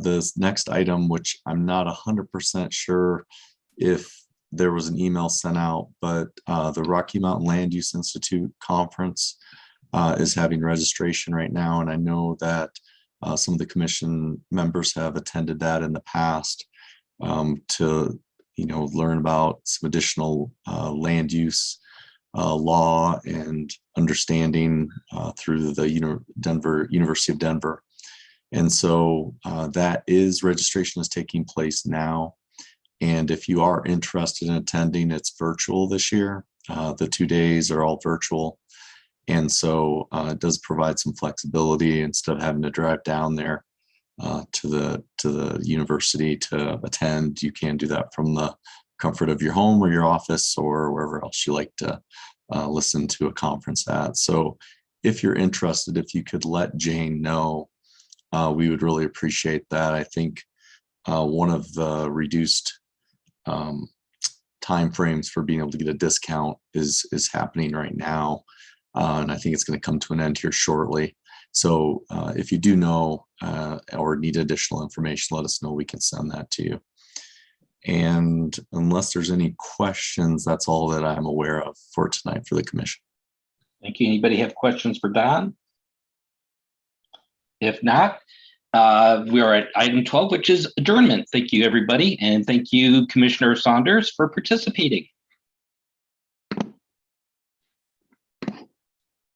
this next item, which I'm not 100% sure if there was an email sent out, but the Rocky Mountain Land Use Institute conference is having registration right now. And I know that some of the commission members have attended that in the past to, learn about some additional land use law and understanding through the University of Denver. And so that registration is taking place now. And if you are interested in attending, it's virtual this year. The 2 days are all virtual. And so it does provide some flexibility instead of having to drive down there to the university to attend. You can do that from the comfort of your home or your office or wherever else you like to listen to a conference at. So if you're interested, if you could let Jane know, we would really appreciate that. I think one of the reduced time frames for being able to get a discount is happening right now. And I think it's going to come to an end here shortly. So if you do know or need additional information, let us know. We can send that to you. And unless there's any questions, that's all that I'm aware of for tonight for the commission. Thank you. Anybody have questions for Don? If not, we are at item 12, which is adjournment. Thank you, everybody. And thank you, Commissioner Saunders, for participating.